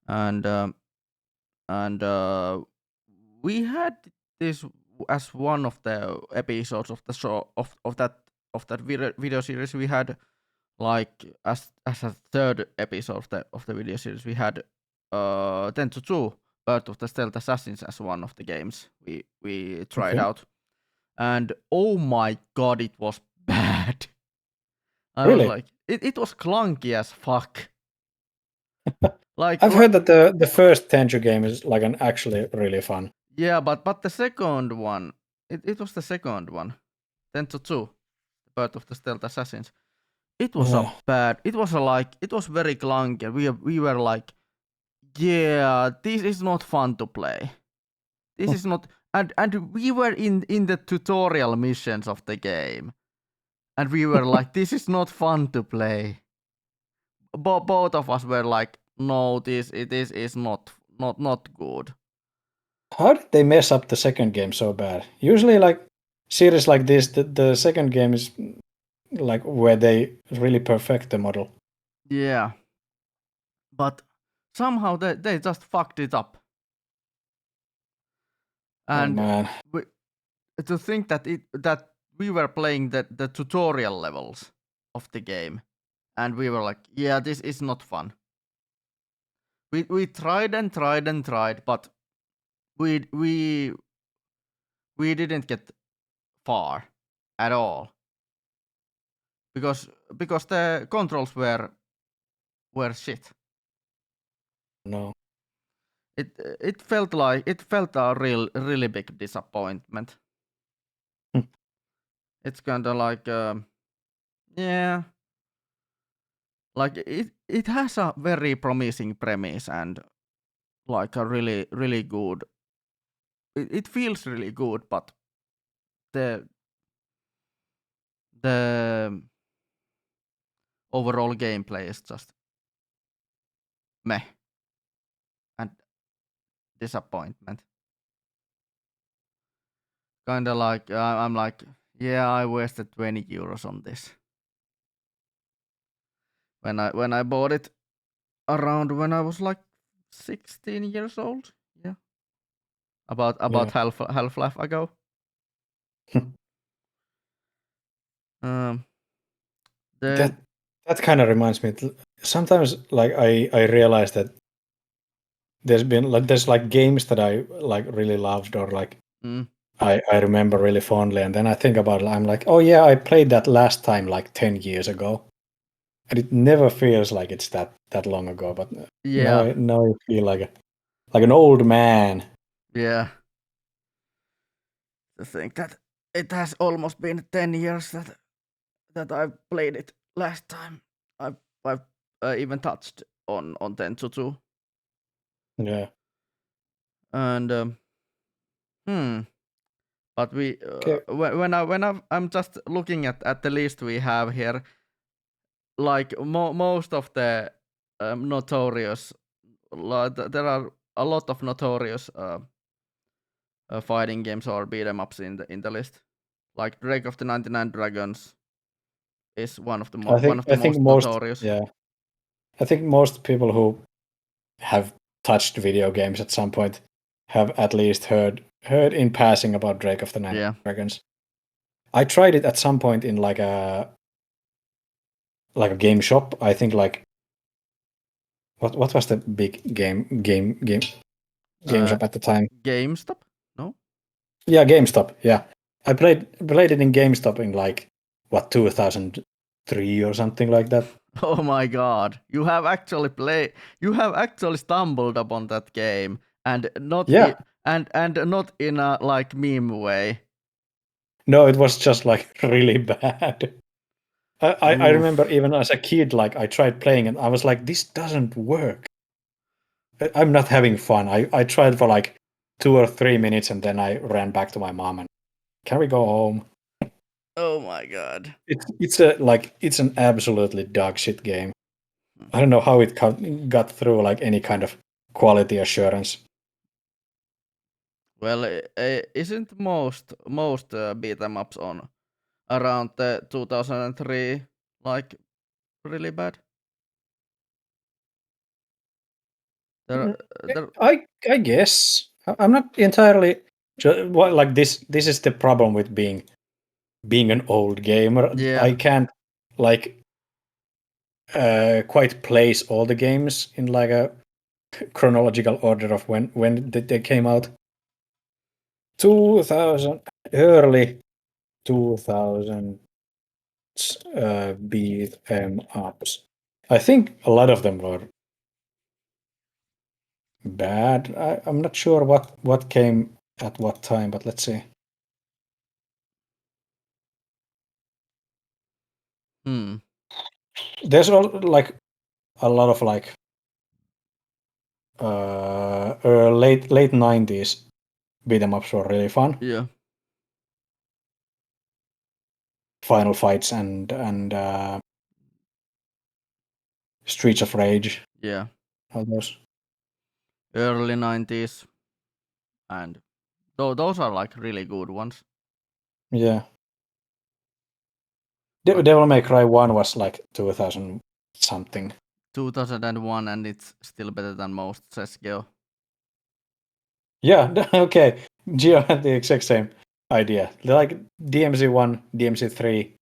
and we had this as one of the episodes of the show of that video series. We had like as a third episode of the video series, we had 10-2 Birth of the Stealth Assassins as one of the games we tried Okay. out, and oh my god, it was bad. I was Really? like, it was clunky as fuck. Like I've heard that the first Tenchu game is like an actually really fun. yeah, but the second one, it was the second one, Tenchu 2, Birth of the Stealth Assassins. It was a Yeah. bad. It was it was very clunky. We were like, yeah, this is not fun to play. This is not, and we were in the tutorial missions of the game, and we were like, this is not fun to play. Both of us were like, no, this is not good. How did they mess up the second game so bad? Usually, like series like this, the second game is like where they really perfect the model. Yeah, but somehow they just fucked it up. Oh And man. to think that we were playing the tutorial levels of the game, and we were like, yeah, this is not fun. We tried and tried and tried, but we didn't get far at all because the controls were shit. No. It felt a really big disappointment. Hmm. It's kind of like yeah, like it has a very promising premise and like a really good. It feels really good, but the the overall gameplay is just meh and disappointment. Kind of like I'm like, yeah, I wasted 20 euros on this when I bought it around when I was like 16 years old. Yeah, about Yeah. half life ago. Um, that then that kind of reminds me. Sometimes, like I realize that there's like games that I like really loved or like mm, I remember really fondly, and then I think about it. I'm like, oh yeah, I played that last time like 10 years ago, and it never feels like it's that long ago. But yeah, now I feel like an old man. yeah. To think that it has almost been 10 years that I've played it last time. I've even touched on Tenchu 2. Yeah. And hmm. But we Okay. I'm just looking at the list we have here, like most of the notorious, there are a lot of notorious fighting games or beat 'em ups in the list. Like Drake of the 99 Dragons is one of the I think most most notorious. yeah I think most people who have touched video games at some point have at least heard in passing about Drake of the Nine Yeah. Dragons. I tried it at some point in like a game shop. I think like what was the big game Uh, shop at the time? GameStop? No. Yeah, GameStop. Yeah, I played it in GameStop in like what 2003 or something like that. Oh my God! You have actually stumbled upon that game, and Yeah, and not in a like meme way. no, it was just like really bad. I remember Oof. even as a kid, like I tried playing and I was like, this doesn't work. I'm not having fun. I tried for like 2 or 3 minutes and then I ran back to my mom and can we go home? Oh my God. It's an absolutely dog shit game. I don't know how it got through like any kind of quality assurance. Well, isn't most beat 'em ups on around the 2003 like really bad? There, Mm, there. I guess I'm not entirely like this. This is the problem with being an old gamer. Yeah. I can't like quite place all the games in like a chronological order of when they came out. 2000 early 2000 beat 'em ups. I think a lot of them were bad. I'm not sure what came at what time, but let's see. There's like a lot of like late 90s beat 'em ups were really fun. Yeah. Final Fights and Streets of Rage. Yeah. All those. Early 90s. And those are like really good ones. Yeah. Devil May Cry 1 was like 2000 something. 2001, and it's still better than most, says Geo. Yeah, okay. Geo had the exact same idea. They're like DMZ1, DMZ3,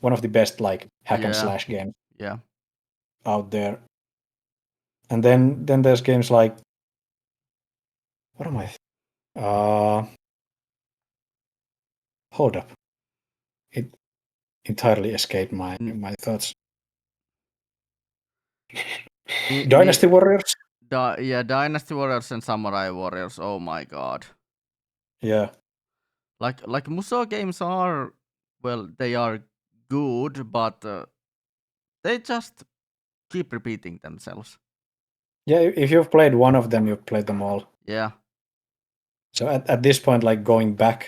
one of the best like hack and slash games out there. And then there's games like, what am I? Hold up. It entirely escaped my thoughts. Dynasty Warriors? Yeah, Dynasty Warriors and Samurai Warriors. Oh my god. Yeah. Like Musou games are, well, they are good, but they just keep repeating themselves. Yeah, if you've played one of them, you've played them all. Yeah. So at this point, like going back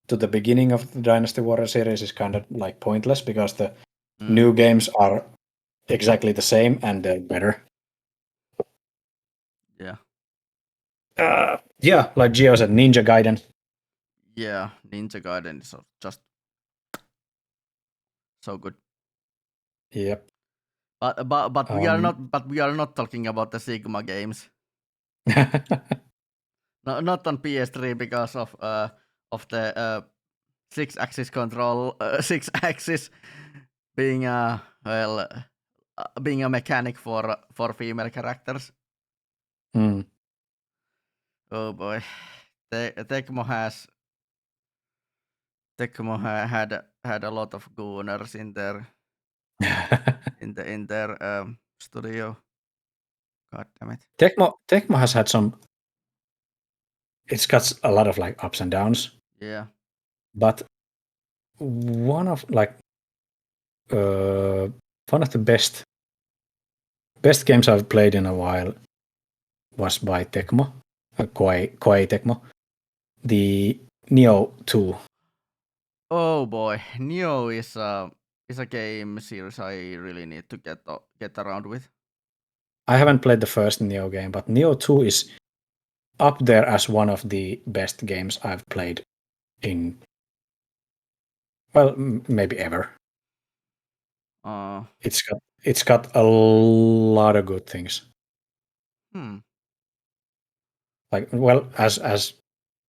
to the beginning of the Dynasty Warrior series is kind of like pointless because the new games are exactly the same and they're better. Yeah. Yeah, like Geo said, Ninja Gaiden. Yeah, Ninja Gaiden is just so good. Yep. But we are not talking about the Sigma games. No, not on PS3 because of the 6-axis control, 6-axis being being a mechanic for female characters. Oh boy, Tecmo had a lot of gooners in their in their studio. God damn it. Tecmo has had some. It's got a lot of like ups and downs. Yeah. But one of the best games I've played in a while was by Tecmo, Koei Tecmo, the Neo 2. Oh boy, Neo is a game series I really need to get around with. I haven't played the first Neo game, but Neo 2 is up there as one of the best games I've played in, well, maybe ever. It's got a lot of good things. Like, well, as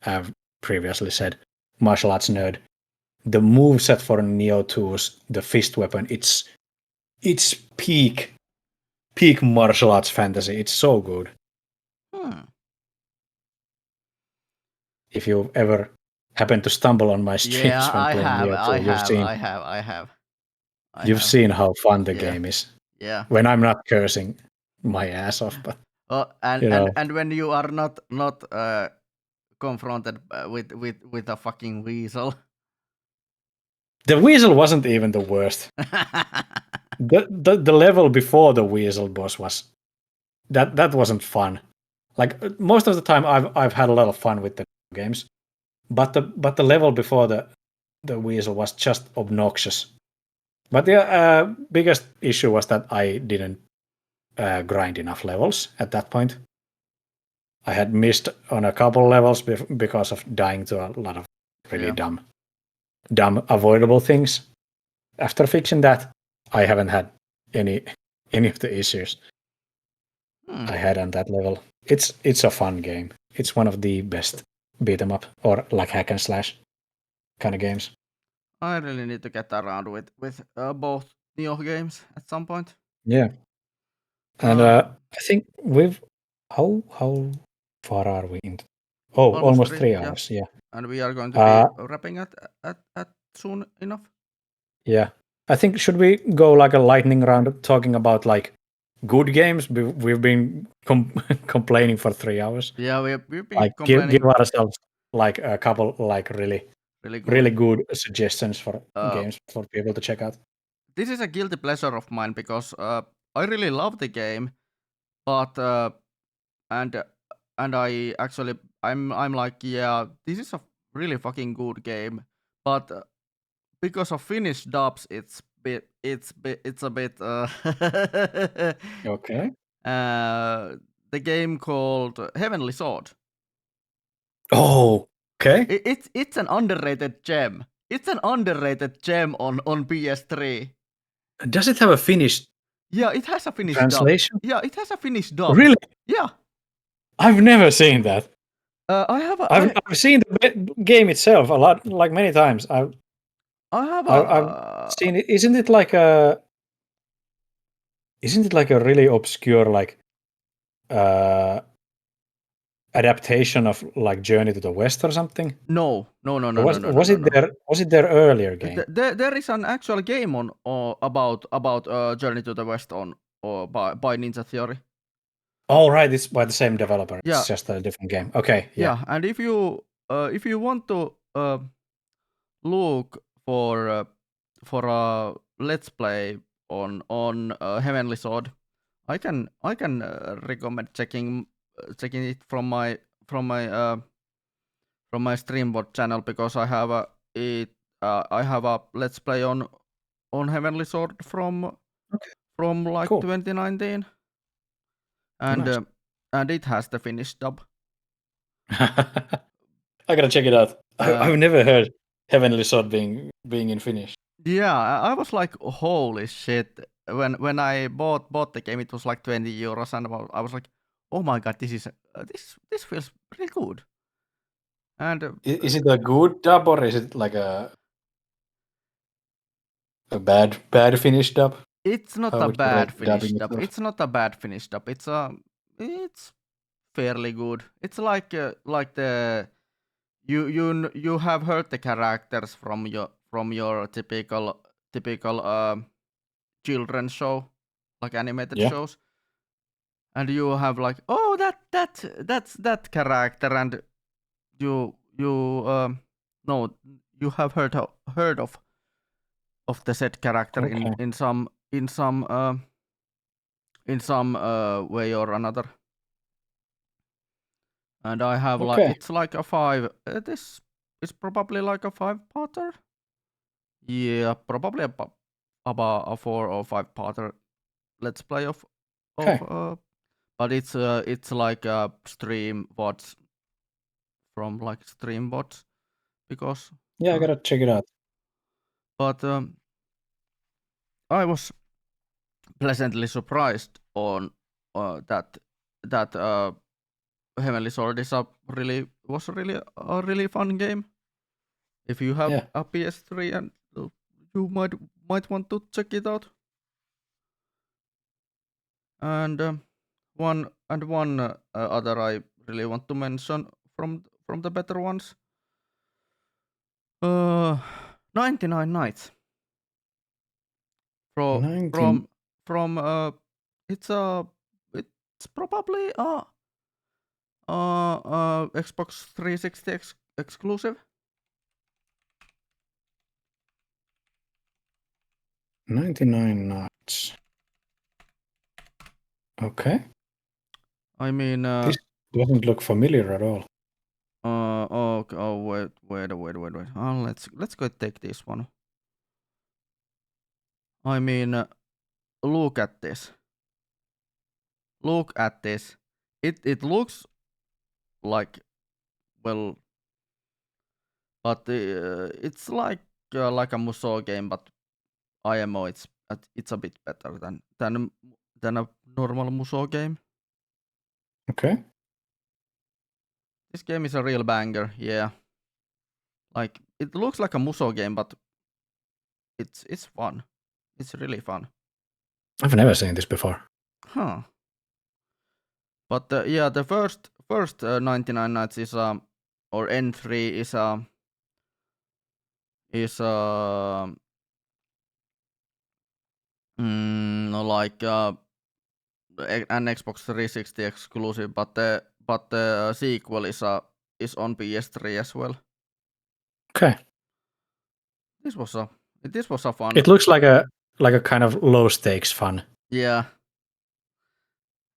I've previously said, martial arts nerd, the moveset for Neo 2's the fist weapon, it's peak martial arts fantasy. It's so good. If you ever happen to stumble on my streams when playing Neo 2, you've seen how fun the game is. Yeah. When I'm not cursing my ass off, but and when you are not confronted with a fucking weasel. The weasel wasn't even the worst. the level before the weasel boss was that wasn't fun. Like most of the time, I've had a lot of fun with the games, but the level before the weasel was just obnoxious. But the biggest issue was that I didn't grind enough levels at that point. I had missed on a couple levels because of dying to a lot of really dumb avoidable things. After fixing that, I haven't had any of the issues I had on that level. It's a fun game. It's one of the best beat 'em up or like hack and slash kind of games. I really need to get around with both Neo games at some point. Yeah, and I think we've how far are we into? Oh, almost 3 hours. Yeah, and we are going to be wrapping at soon enough. Yeah, I think should we go like a lightning round talking about like good games. We've been complaining for 3 hours. Yeah, we've been Like complaining. give ourselves like a couple like really good suggestions for games for people to check out. This is a guilty pleasure of mine because I really love the game, but and I actually I'm like, yeah, this is a really fucking good game, but because of Finnish dubs, it's a bit Okay. the game called Heavenly Sword. Oh, okay. It's an underrated gem. It's an underrated gem on PS3. Does it have a Finnish Yeah, it has a Finnish dub. translation? Yeah, it has a Finnish dub. Really? Yeah. I've never seen that. I have a. I've seen the game itself a lot, like many times. I have I've seen it. Isn't it like a really obscure like adaptation of like Journey to the West or something? No. Was it their earlier game? There is an actual game on about Journey to the West on by Ninja Theory. Oh right, it's by the same developer. Yeah. It's just a different game. Okay, Yeah, and if you want to look for a let's play on Heavenly Sword, I can recommend checking it from my Streambot channel because I have a let's play on Heavenly Sword from like cool. 2019, and Nice. And it has the Finnish dub. I gotta check it out. I've never heard Heavenly Sword being in Finnish. Yeah, I was like, holy shit! When I bought the game, it was like 20 euros, and I was like, oh my god, this is this feels really good. And Is it a good dub or is it like a bad Finnish dub? it's not How a would you rate bad Finnish dubbing dub. itself? It's not a bad Finnish dub. It's fairly good. It's like the you have heard the characters from your typical children's show, like animated Yeah. shows, and you have like, oh, that's that character, and you no, you have heard of the said character Okay. in some way or another. And I have like, Okay. it's like a 5. This is probably like a 5-parter. Yeah, probably about a 4 or 5-parter let's play of Okay. but it's like a stream bots from like stream bots because Yeah, I gotta check it out. but I was pleasantly surprised on that Heavenly Sword was really a really fun game. If you have Yeah. a PS3 and you might want to check it out. And one other I really want to mention from the better ones. 99 Nights. From it's probably Xbox 360 exclusive. 99 Nights. Okay. I mean, this doesn't look familiar at all. okay. Oh, wait. Let's go take this one. I mean, look at this. Look at this. It looks like, well, but it's like a Musou game, but IMO it's a bit better than a normal Musou game. Okay. This game is a real banger, yeah. Like, it looks like a Musou game, but it's fun. It's really fun. I've never seen this before. Huh. But yeah, the first 99 Nights is or N3 is like an Xbox 360 exclusive, but the sequel is on PS3 as well. Okay. This was a fun. It looks like a kind of low stakes fun. Yeah.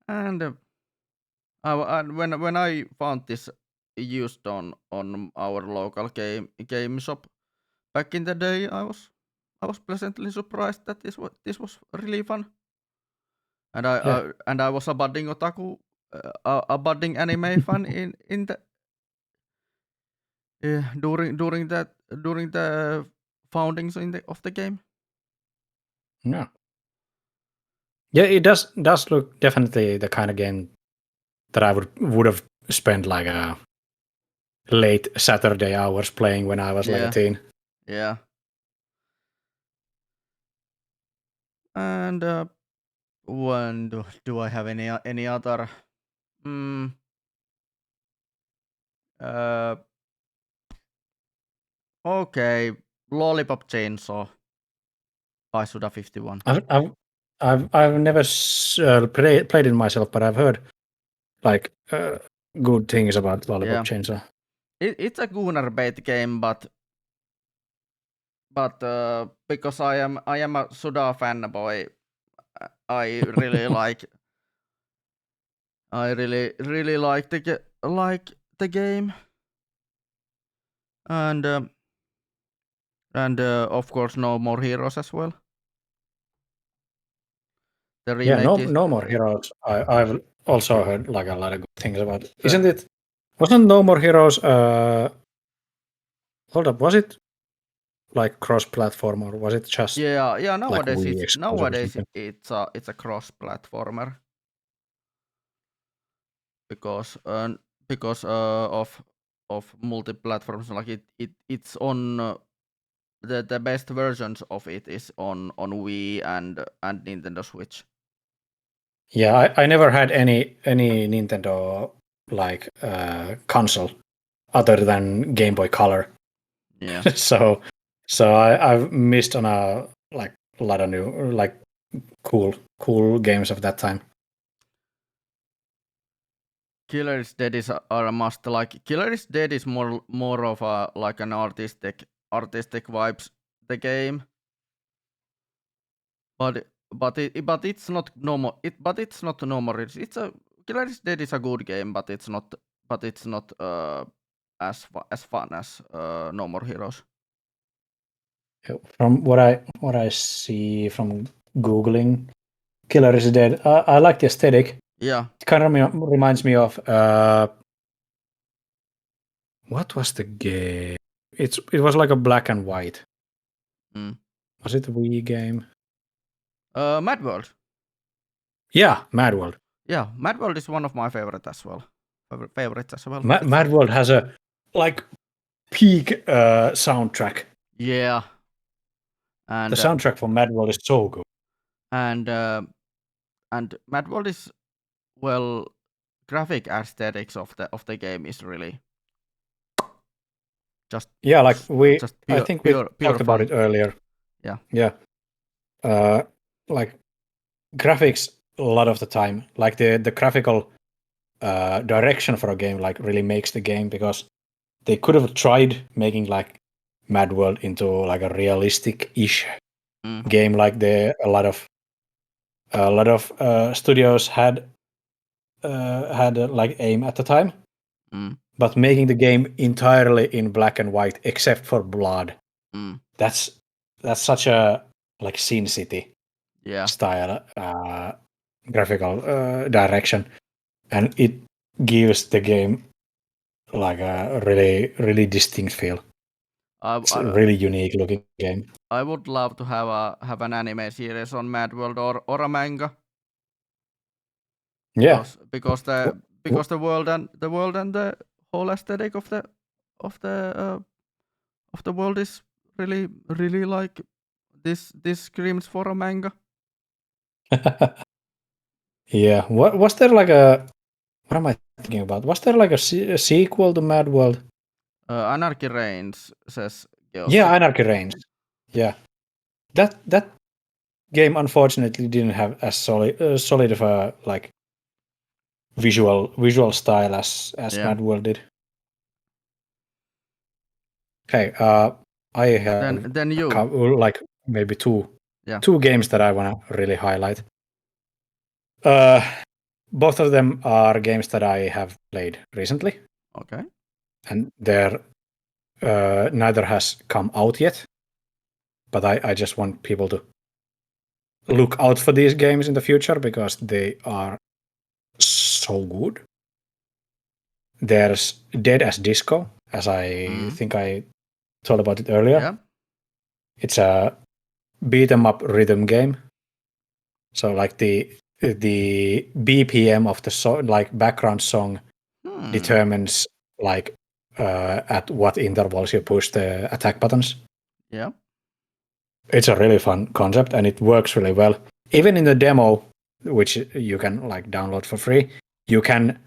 And when I found this used on our local game shop back in the day, I was pleasantly surprised that this was really fun. And I was a budding otaku, a budding anime fan in the during the foundings of the game. Yeah. Yeah, it does look definitely the kind of game that I would have spent like a late Saturday hours playing when I was like a teen. Yeah. And when do I have any other? Uh, okay, Lollipop Chainsaw by Suda51. I've never played it myself, but I've heard like good things about Lollipop Chainsaw. It's a Gunnar bait game, but because I am a Suda fanboy, I really like the game, and of course No More Heroes as well. The remake No More Heroes. I've also heard like a lot of good things about it. Yeah. Wasn't No More Heroes hold up, was it like cross-platform or was it just nowadays like it's a cross platformer because of multi platforms, like it's on the best versions of it is on Wii and Nintendo Switch. Yeah, I never had any Nintendo like console other than Game Boy Color. Yeah. so I've missed on a lot of new like cool games of that time. Killer is Dead are a must. Like Killer is Dead is more of a like an artistic vibes the game, but it's not normal. It's not normal. It's a Killer is Dead is a good game, but it's not as fun as No More Heroes. From what I see from googling, Killer is Dead. I like the aesthetic. Yeah. It kind of reminds me of what was the game? It was like a black and white. Was it a Wii game? Mad World. Yeah, Mad World. Yeah, Mad World is one of my favorites as well. Mad World has a like peak soundtrack. Yeah. And the soundtrack for Mad World is so good. And Mad World is graphic aesthetics of the game is really just I think we talked about it earlier. Yeah. Like graphics a lot of the time, like the graphical direction for a game like really makes the game, because they could have tried making like Mad World into like a realistic-ish game, like a lot of studios had like aim at the time. But making the game entirely in black and white except for blood, that's such a like Sin City style graphical direction, and it gives the game like a really distinct feel. It's a really unique looking game. I would love to have an anime series on Mad World or a manga. Yeah, because the world and the whole aesthetic of the world is really like this screams for a manga. Yeah. What was there like a? What am I thinking about? Was there like a sequel to Mad World? Anarchy Reigns says Geossi. Yeah, Anarchy Reigns. Yeah, that game unfortunately didn't have as solid of a like visual style as Mad World did. Okay, I have Then you. like maybe two Yeah. games that I want to really highlight. Both of them are games that I have played recently. Okay. And they're neither has come out yet, but I just want people to look out for these games in the future because they are so good. There's Dead as Disco, as I think I told about it earlier. Yeah. It's a beat 'em up rhythm game. So like the BPM of the like background song determines like at what intervals you push the attack buttons. Yeah. It's a really fun concept and it works really well. Even in the demo, which you can like download for free, you can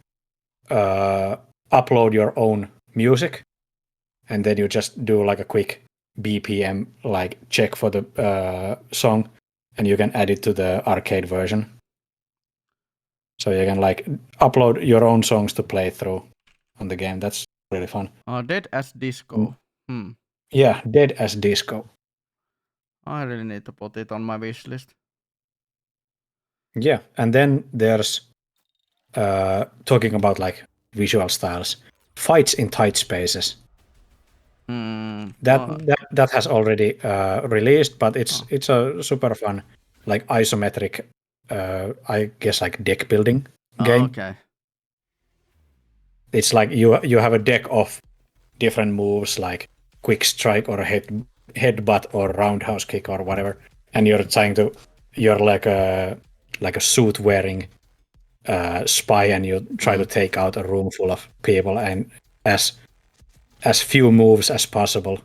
upload your own music, and then you just do like a quick BPM like check for the song, and you can add it to the arcade version. So you can like upload your own songs to play through on the game. That's really fun. Dead as Disco. Yeah, Dead as Disco. I really need to put it on my wish list. Yeah, and then there's talking about like visual styles, fights in tight spaces. That has already released, but it's a super fun like isometric, I guess like deck building game. Okay. It's like you have a deck of different moves like quick strike or headbutt or roundhouse kick or whatever, and you're like a suit wearing spy, and you try to take out a room full of people and as few moves as possible.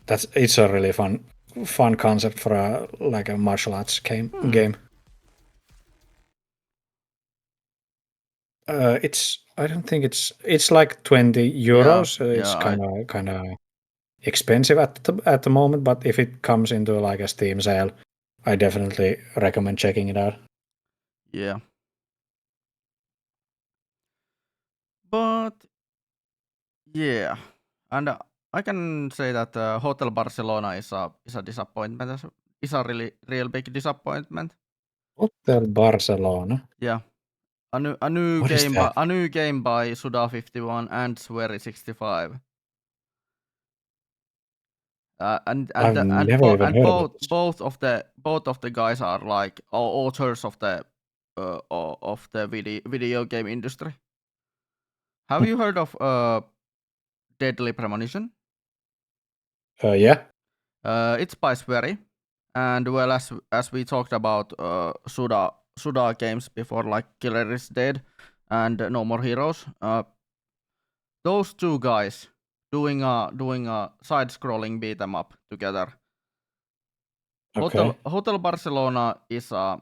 It's a really fun concept for a martial arts game. I don't think it's like 20 euros. It's kind of expensive at the moment, but if it comes into like a Steam sale, I definitely recommend checking it out. Yeah. But yeah, and I can say that Hotel Barcelona is a disappointment. Is a really real big disappointment. Hotel Barcelona. Yeah, a new What is that? a new game by Suda51 and Swery65. I've never even heard of this. Both of the guys are like authors of the video game industry. Have you heard of Deadly Premonition? Yeah. It's by Swery, and well, as we talked about Suda games before, like Killer is Dead and No More Heroes. Those two guys doing a side-scrolling beat 'em up together. Okay. Hotel Barcelona is a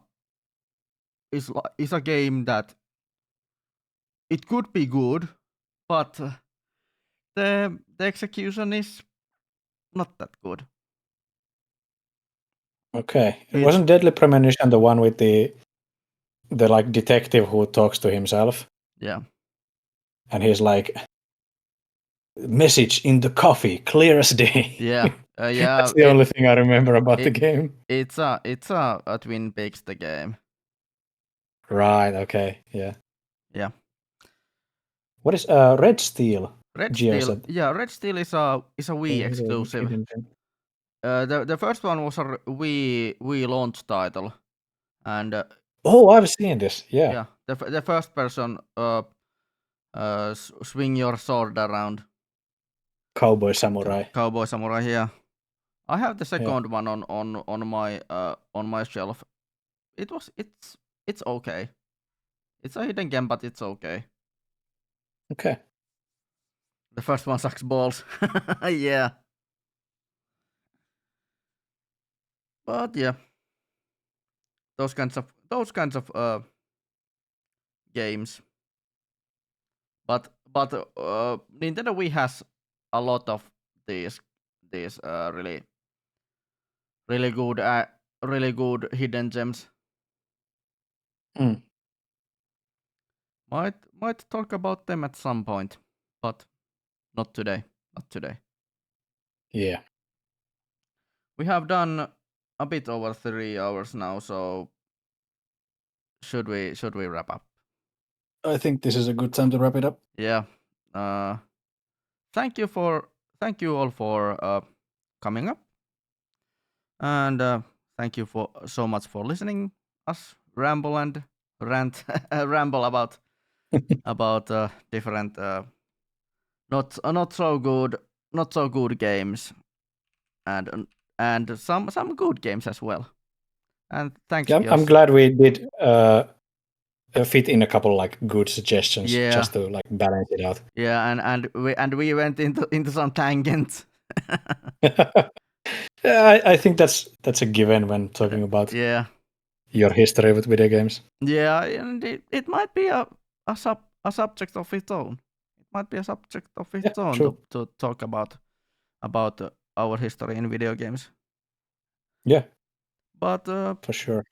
game that it could be good, but the execution is not that good. Okay. Wasn't Deadly Premonition the one with the like detective who talks to himself? Yeah. And he's like, message in the coffee, clear as day. Yeah. Yeah. That's the only thing I remember about the game. It's a Twin Peaks the game. Right. Okay. Yeah. Yeah. What is Red Steel? Red Steel. Yeah, Red Steel is a Wii exclusive. The first one was a Wii launch title, and oh, I've seen this. Yeah. Yeah, the first person swing your sword around. Cowboy Samurai. Cowboy Samurai. Yeah, I have the second one on my shelf. It's okay. It's a hidden gem, but it's okay. Okay. The first one sucks balls. Yeah. But yeah, those kinds of games. But Nintendo Wii has a lot of these really really good hidden gems. Mm. Might talk about them at some point, but not today. Not today. Yeah. We have done a bit over 3 hours now, so should we wrap up? I think this is a good time to wrap it up. Yeah. Thank you all for coming up, and thank you for so much for listening us ramble and rant ramble about different not so good games and some good games as well. And thanks, Yeah, I'm Kios. glad we did fit in a couple like good suggestions Yeah, just to like balance it out. yeah, and we went into some tangents. Yeah, I think that's a given when talking about Yeah, your history with video games. yeah, and it might be a subject of its own. It might be a subject of Yeah, its own true. to talk about our history in video games. Yeah, But for sure.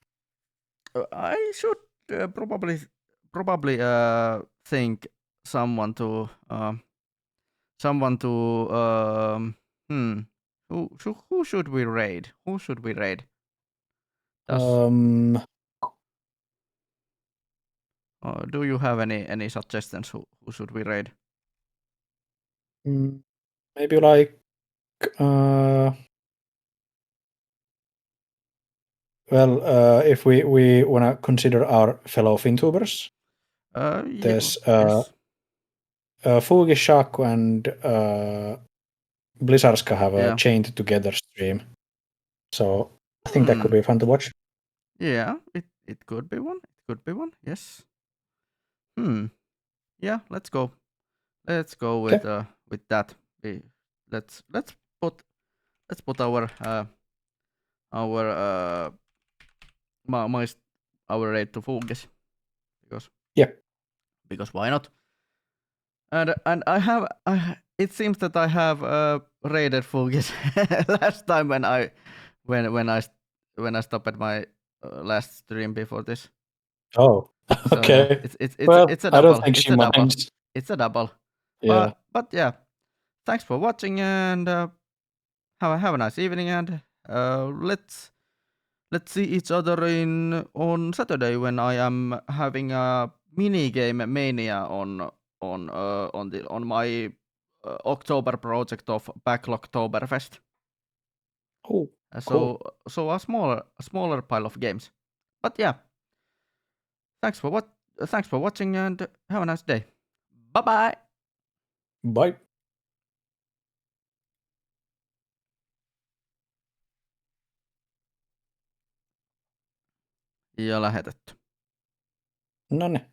I should probably think someone to someone to hmm who should we raid? Who should we raid? Does do you have any suggestions? Who should we raid? Maybe like if we want to consider our fellow FinTubers, there's Yes. Fugi, Shaku, and Blizzardska have a Yeah. chained together stream. So I think that could Hmm. be fun to watch. Yeah. It could be one. It could be one. Yes. Yeah. Let's go. Let's go with Okay. that. Let's put our our raid to focus because Yeah. why not? And it seems that I have raided focus last time when I stopped my last stream before this. Oh. So yeah, Okay. it's Well, it's a I don't double. think It's she a double. minds. It's a double. Yeah. But yeah, thanks for watching and have a nice evening and let's see each other on Saturday when I am having a mini game mania on my October project of Backlocktoberfest. Oh, cool. So a smaller pile of games. But yeah, thanks for watching and have a nice day. Bye bye. Bye. Ja lähetetty. No niin.